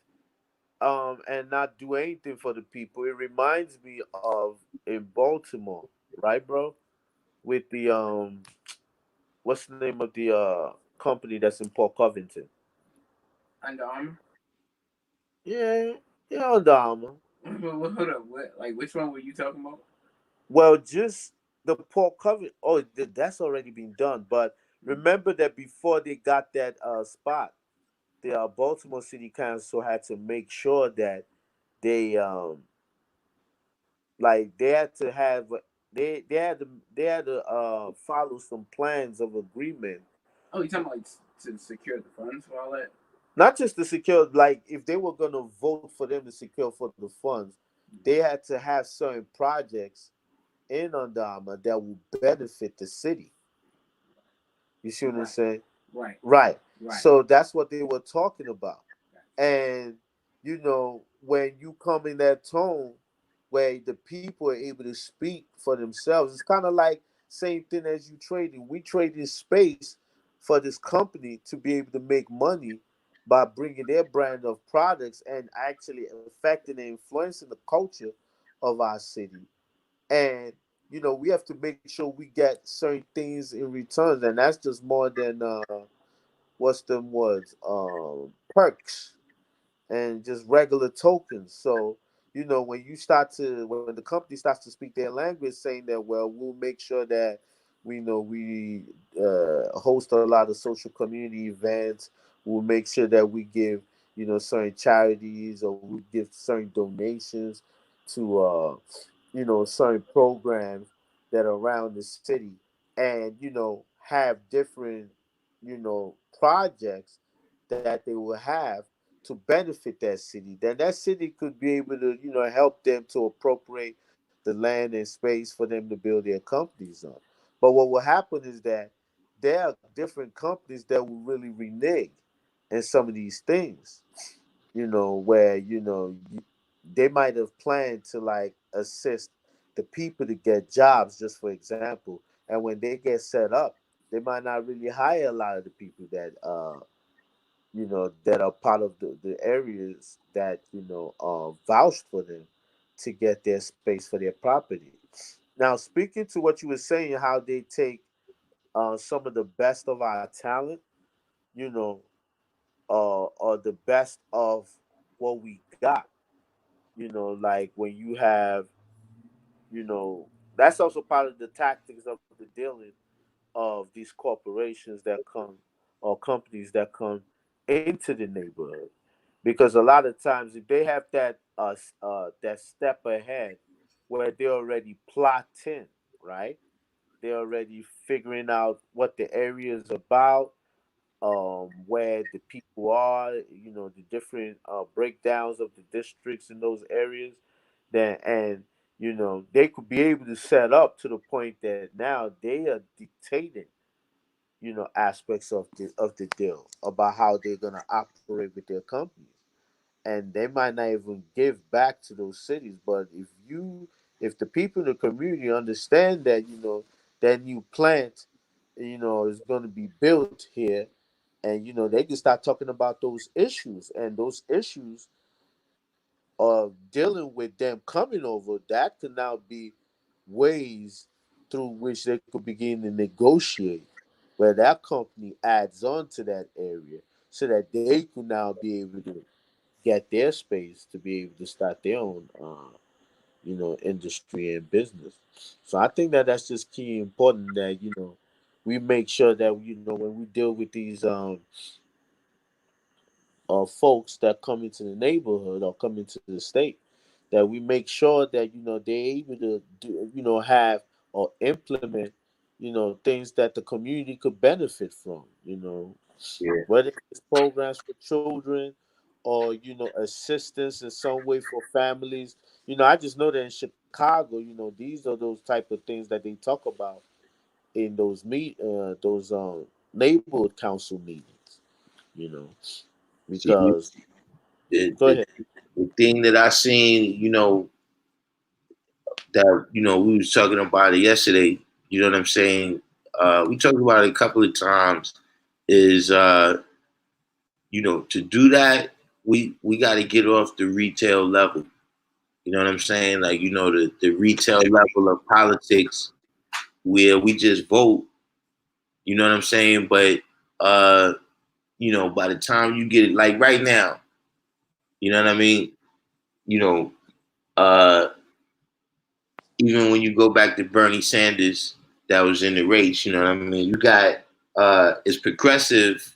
and not do anything for the people. It reminds me of in Baltimore, right, bro? With the what's the name of the company that's in Port Covington? Under Armour? Yeah, yeah, Under Armour. Hold up, what? Like, which one were you talking about? Well, just the Port Covington. Oh, that's already been done. But remember that before they got that spot, the Baltimore City Council had to make sure that they like they had to have they had to follow some plans of agreement. Oh, you talking about like to secure the funds for all that? Not just to secure, like if they were gonna vote for them to secure for the funds, they had to have certain projects in Under Armour that will benefit the city. You see what I'm saying? Right. Right. Right. So that's what they were talking about. And you know, when you come in that tone where the people are able to speak for themselves, it's kind of like same thing as you trading. We trading space for this company to be able to make money by bringing their brand of products and actually affecting and influencing the culture of our city. And you know, we have to make sure we get certain things in return, and that's just more than what's them words perks and just regular tokens. So, you know, when you start to when the company starts to speak their language, saying that, well, we'll make sure that we know we host a lot of social community events. We'll make sure that we give, you know, certain charities, or we give certain donations to you know, certain programs that are around the city, and you know, have different, you know, projects that they will have to benefit that city. Then that city could be able to, you know, help them to appropriate the land and space for them to build their companies on. But what will happen is that there are different companies that will really renege in some of these things, you know, where, you know, they might have planned to like assist the people to get jobs, just for example. And when they get set up, they might not really hire a lot of the people that you know, that are part of the areas that, you know, vouched for them to get their space for their property. Now, speaking to what you were saying, how they take some of the best of our talent, you know, or the best of what we got, you know, like when you have, you know, that's also part of the tactics of the dealing of these corporations that come, or companies that come into the neighborhood, because a lot of times if they have that step ahead where they're already plotting, right, they're already figuring out what the area is about, where the people are, you know, the different breakdowns of the districts in those areas, then, and you know, they could be able to set up to the point that now they are dictating, you know, aspects of the deal about how they're gonna operate with their companies, and they might not even give back to those cities. But if the people in the community understand that, you know, that new plant, you know, is going to be built here, and you know, they can start talking about those issues, and those issues of dealing with them coming over, that could now be ways through which they could begin to negotiate, where that company adds on to that area so that they could now be able to get their space to be able to start their own, industry and business. So I think that that's just key important that we make sure that when we deal with these folks that come into the neighborhood or come into the state, that we make sure that they're able to do, have or implement things that the community could benefit from, Yeah. whether it's programs for children or assistance in some way for families. I just know that in Chicago, these are those type of things that they talk about in those neighborhood council meetings, you know See, because the, go the, ahead. the thing that I seen, that we was talking about it yesterday. You know what I'm saying? We talked about it a couple of times. Is to do that, we got to get off the retail level. You know what I'm saying? Like the retail level of politics where we just vote. You know what I'm saying? But by the time you get it, like right now, you know what I mean? You know, uh, even when you go back to Bernie Sanders, that was in the race. You know what I mean? You got as progressive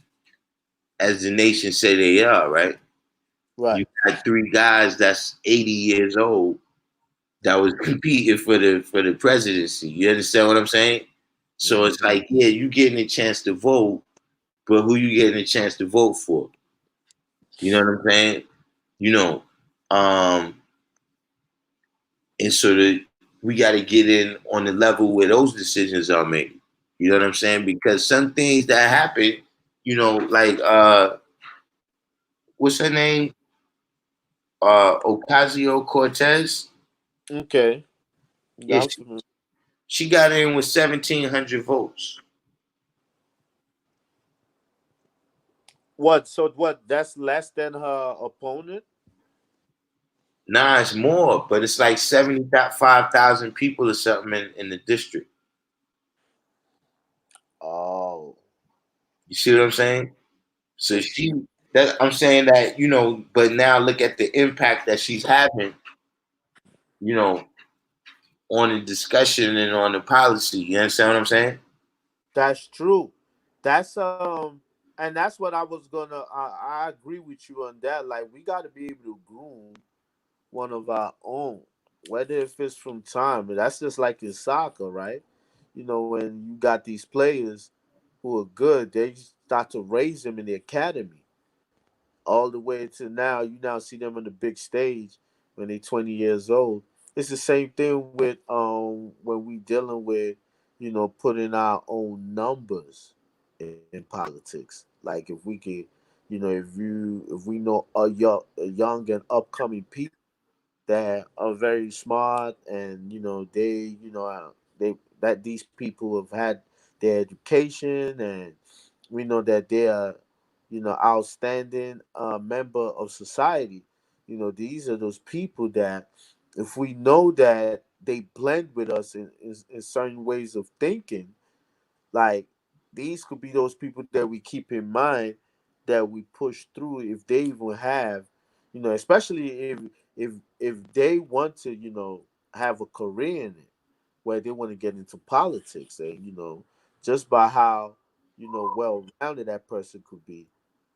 as the nation say they are, right? You Right. got three guys that's 80 years old that was competing for the presidency. You understand what I'm saying? So it's like, yeah, you getting a chance to vote, but who you getting a chance to vote for? You know what I'm saying? You know, um, and so we got to get in on the level where those decisions are made. You know what I'm saying? Because some things that happen, like what's her name? Ocasio Cortez. Okay. Yeah, That's she got in with 1,700 votes. what. So what? That's less than her opponent. Nah, it's more, but it's like 75,000 people or something in the district. Oh. You see what I'm saying? So I'm saying that, but now look at the impact that she's having, you know, on the discussion and on the policy. You understand what I'm saying? That's true. That's and that's what I was gonna. I agree with you on that. Like we got to be able to groom one of our own, whether if it's from time. But that's just like in soccer, right? When you got these players who are good, they start to raise them in the academy, all the way to now. You now see them on the big stage when they're 20 years old. It's the same thing with when we dealing with putting our own numbers in politics. Like if we could, if we know a young and upcoming people that are very smart and they that these people have had their education, and we know that they are outstanding member of society. These are those people that if we know that they blend with us in certain ways of thinking, like these could be those people that we keep in mind, that we push through if they even have, especially if they want to, have a career in it, where they want to get into politics, and just by how well rounded that person could be,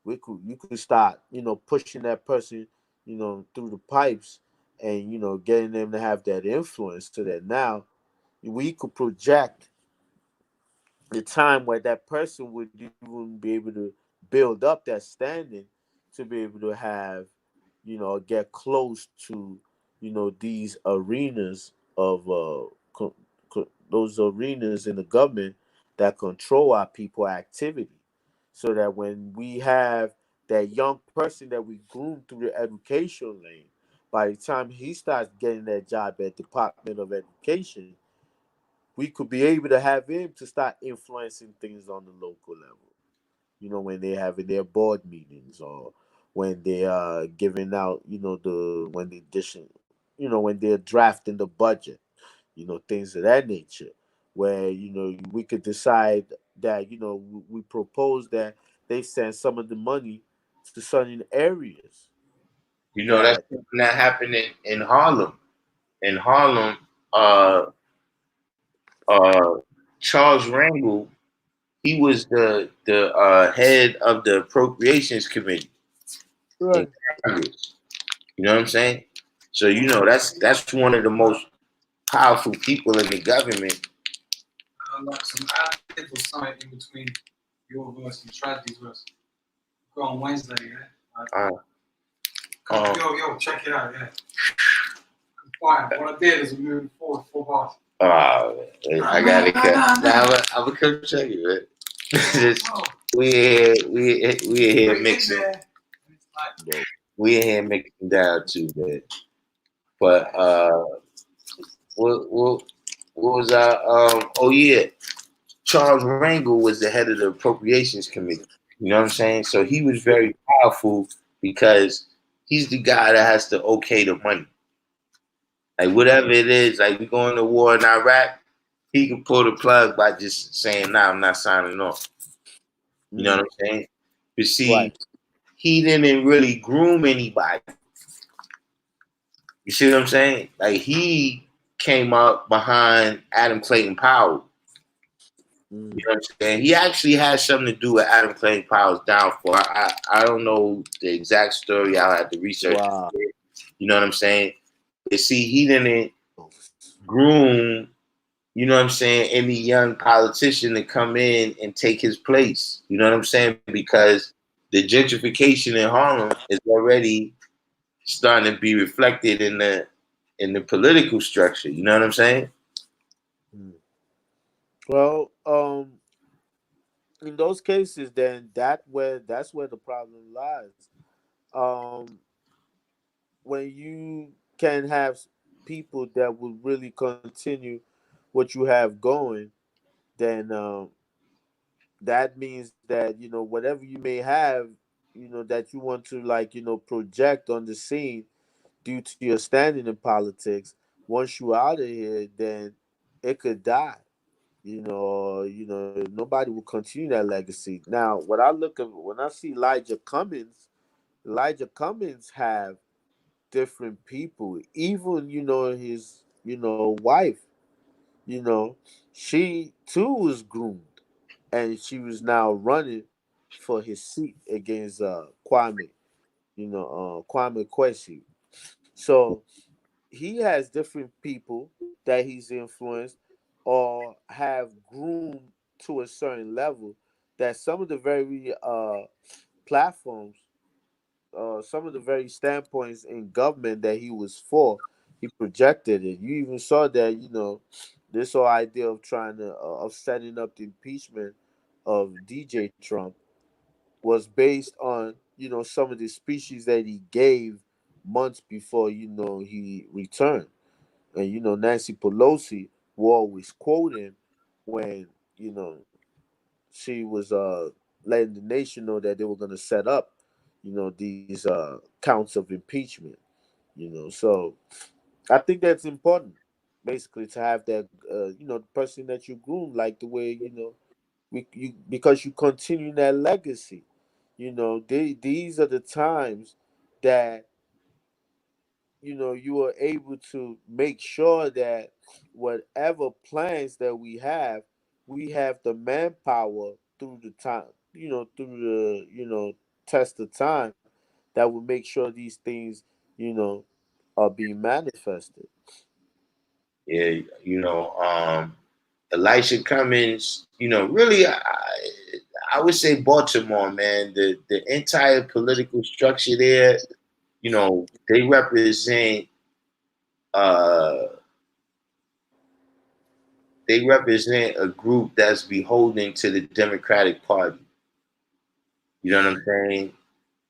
you could start pushing that person through the pipes, and getting them to have that influence, so that now we could project the time where that person would even be able to build up that standing to be able to have, get close to, these arenas of those arenas in the government that control our people activity, so that when we have that young person that we groom through the education lane, by the time he starts getting that job at Department of Education, we could be able to have him to start influencing things on the local level. When they're having their board meetings, when they are giving out, when they dishing, when they're drafting the budget, things of that nature, where we could decide that we propose that they send some of the money to certain areas That's that something that happened in Harlem. In Harlem, uh, uh, Charles Rangel, he was the head of the Appropriations Committee in right. Congress. You know what I'm saying? So that's one of the most powerful people in the government. Like some ad or something in between your verse and Tragi's verse. Go on Wednesday, yeah? Yo, check it out, yeah. Fine. What I did is moving forward 4 bars. I gotta cut. I'm gonna come check it, man. Just, we here mixing. We in here mixing down too, man. But what was oh yeah, Charles Rangel was the head of the Appropriations Committee. You know what I'm saying? So he was very powerful because he's the guy that has to okay the money. Like whatever it is, like we going to war in Iraq, he can pull the plug by just saying, "Nah, I'm not signing off." You know what I'm saying? But see, Right. he didn't really groom anybody. You see what I'm saying? Like he came up behind Adam Clayton Powell. You know what I'm saying? He actually has something to do with Adam Clayton Powell's downfall. I don't know the exact story. I'll have to research Wow. it. You know what I'm saying? But see, he didn't groom, you know what I'm saying, any young politician to come in and take his place. You know what I'm saying? Because the gentrification in Harlem is already starting to be reflected in the political structure. You know what I'm saying? Well, in those cases, then that's where the problem lies. When you can have people that will really continue what you have going, then that means that whatever you may have, that you want to project on the scene due to your standing in politics. Once you out of here, then it could die. Nobody will continue that legacy. Now, what I look at when I see Elijah Cummings have different people. Even his wife. You know, she too was groomed, and she was now running for his seat against Kwame. Kwame Kwesi. So he has different people that he's influenced or have groomed to a certain level that some of the very platforms, some of the very standpoints in government that he was for, he projected it. You even saw that, this whole idea of trying to of setting up the impeachment of DJ Trump was based on some of the speeches that he gave months before he returned. And Nancy Pelosi will always quote him when she was letting the nation know that they were going to set up these counts of impeachment. So I think that's important, basically, to have that the person that you groom, like the way because you continue that legacy. These are the times that you are able to make sure that whatever plans that we have the manpower through the time, through the test of time that will make sure these things, are being manifested. Yeah, Elisha Cummings, really, I would say Baltimore, man. The entire political structure there, they represent uh a group that's beholden to the Democratic Party. You know what I'm saying?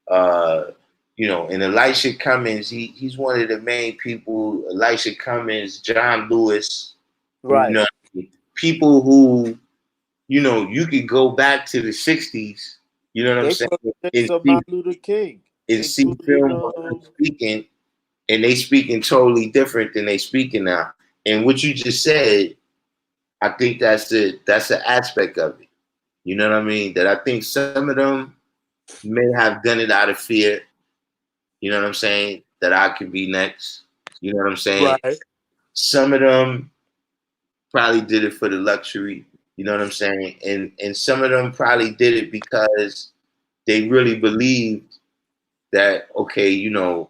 Uh, and Elisha Cummings, he's one of the main people. Elisha Cummings, John Lewis, Right. People who, you could go back to the '60s. You know what I'm They saying? from the And days of see, Martin Luther King. and see including film when I'm speaking, and they speaking totally different than they speaking now. And what you just said, I think that's an aspect of it. You know what I mean? That I think some of them may have done it out of fear. You know what I'm saying? That I could be next. You know what I'm saying? right, Some of them probably did it for the luxury. You know what I'm saying? And some of them probably did it because they really believed that, okay, you know,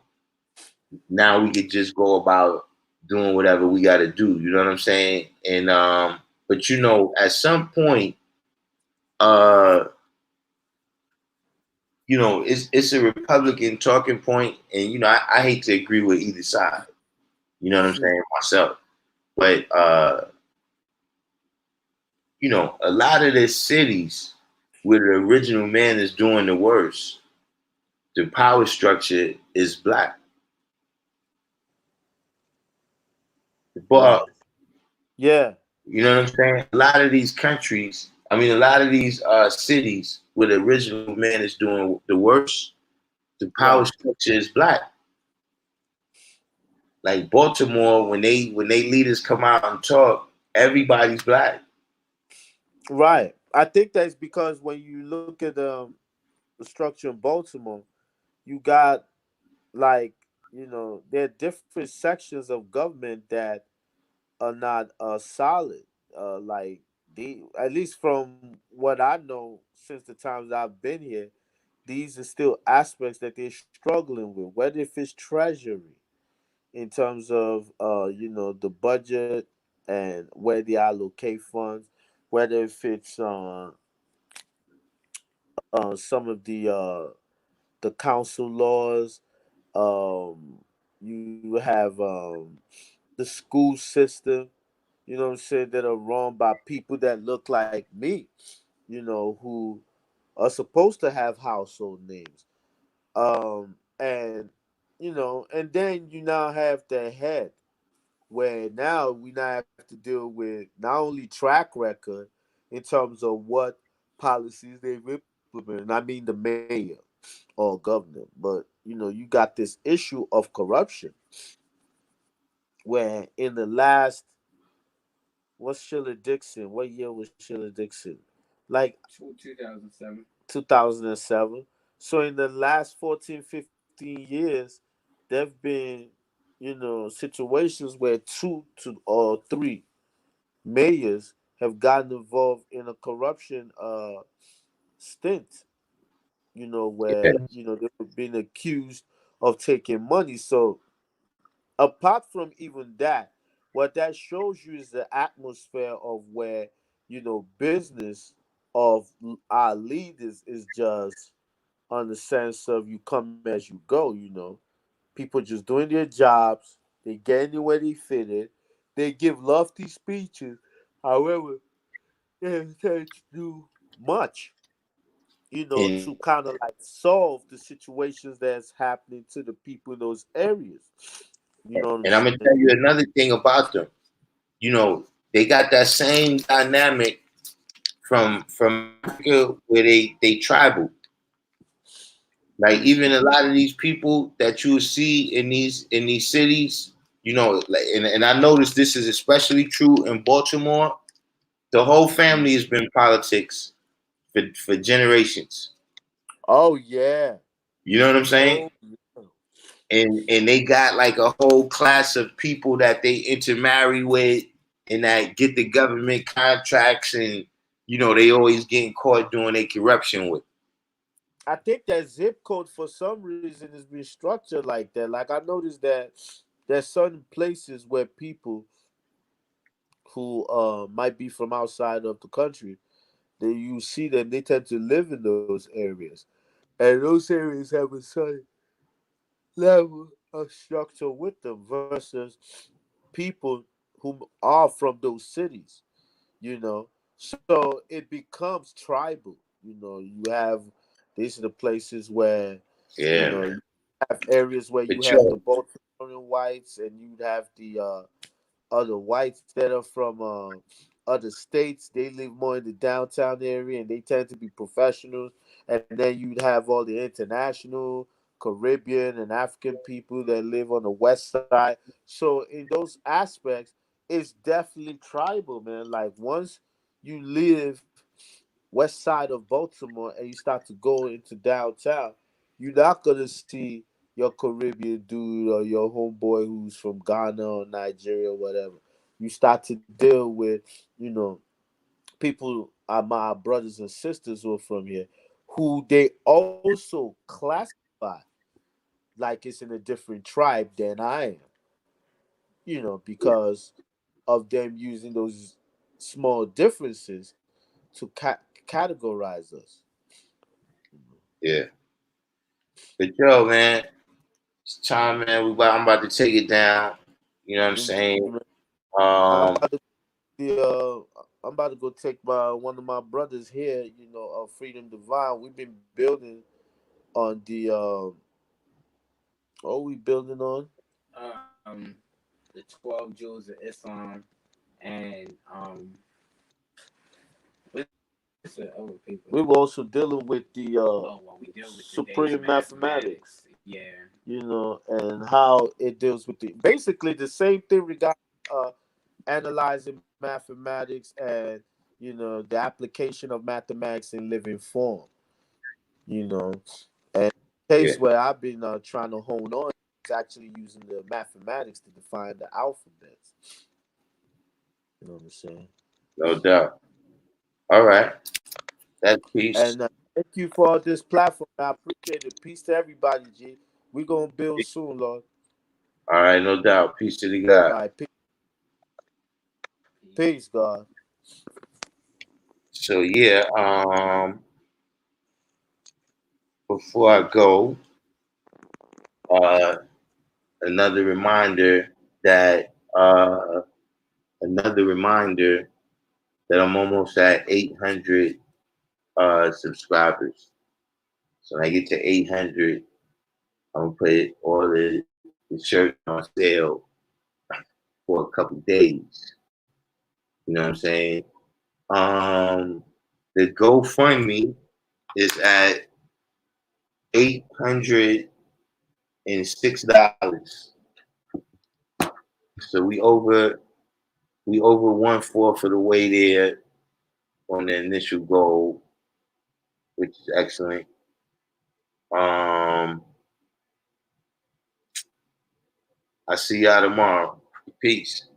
now we could just go about doing whatever we got to do. You know what I'm saying? And but you know, at some point, uh, you know, it's a Republican talking point, and you know, I hate to agree with either side. You know what I'm saying myself, but you know, a lot of the cities where the original man is doing the worst, the power structure is black. But right, yeah, you know what I'm saying? A lot of these countries, I mean, a lot of these cities where the original man is doing the worst, the power right, structure is black. Like Baltimore, when they leaders come out and talk, everybody's black. right. I think that's because when you look at the structure in Baltimore, you got like there are different sections of government that are not solid. Like the at least from what I know since the times I've been here, these are still aspects that they're struggling with. Whether if it's treasury in terms of the budget and where they allocate funds, whether if it's some of the council laws, you have the school system, you know what I'm saying, that are run by people that look like me, who are supposed to have household names. And and then you now have the head, where now we now have to deal with not only track record in terms of what policies they've implemented. I mean the mayor or governor, but you got this issue of corruption where in the last, what's Sheila Dixon? What year was Sheila Dixon? Like 2007. 2007. So in the last 14, 15 years, there've been, situations where two to or three mayors have gotten involved in a corruption stint, where, Yeah. they've been accused of taking money. So apart from even that, what that shows you is the atmosphere of where business of our leaders is just on the sense of you come as you go. People just doing their jobs, they get anywhere they fit in, they give lofty speeches. However, they don't tend to do much, And to kind of like solve the situations that's happening to the people in those areas. You know what I'm and I'm gonna saying? tell you another thing about them. You know, they got that same dynamic from Africa where they tribal. Like even a lot of these people that you see in these cities, you know, like and I noticed this is especially true in Baltimore. The whole family has been politics for generations. Oh yeah. You know what I'm saying? Oh yeah. And they got like a whole class of people that they intermarry with and that get the government contracts and you know they always getting caught doing their corruption with. I think that zip code for some reason is being structured like that. Like I noticed that there's certain places where people who might be from outside of the country, that you see them, they tend to live in those areas. And those areas have a certain level of structure with them versus people who are from those cities, you know. So it becomes tribal. You have these are the places where, Yeah, you man. have areas where For you have the sure. Baltimorean whites and you'd have the other whites that are from other states. They live more in the downtown area and they tend to be professionals. And then you'd have all the international Caribbean and African people that live on the west side. So in those aspects, it's definitely tribal, man. Like once you live west side of Baltimore and you start to go into downtown, you're not gonna see your Caribbean dude or your homeboy who's from Ghana or Nigeria or whatever. You start to deal with, you know, people are my brothers and sisters who are from here, who they also classify like it's in a different tribe than I am, you know, because of them using those small differences to categorize us. Yeah. But yo, man, it's time, man. I'm about to take it down. You know what I'm saying? I'm Um, about to I'm about to go take one of my brothers here, you know, of Freedom Divine. We've been building on the what are we building on? The 12 Jewels of Islam and what's the other people? We were also dealing with the we deal with supreme mathematics. Yeah. You know, and how it deals with the basically the same thing regarding analyzing mathematics and, you know, the application of mathematics in living form. You know, and the yeah, case where I've been trying to hone on is actually using the mathematics to define the alphabets. You know what I'm saying? no doubt. All right. That's peace. And thank you for this platform. I appreciate it. Peace to everybody, G. We're gonna build soon, Lord. All right, no doubt. Peace to the God. All right, peace, God. So yeah, before I go, uh another reminder that another reminder that I'm almost at 800 subscribers. So when I get to 800, I'm gonna put all the shirts on sale for a couple days. You know what I'm saying? The GoFundMe is at $806. So we over 1/4 of the way there on the initial goal, which is excellent. I see y'all tomorrow. Peace.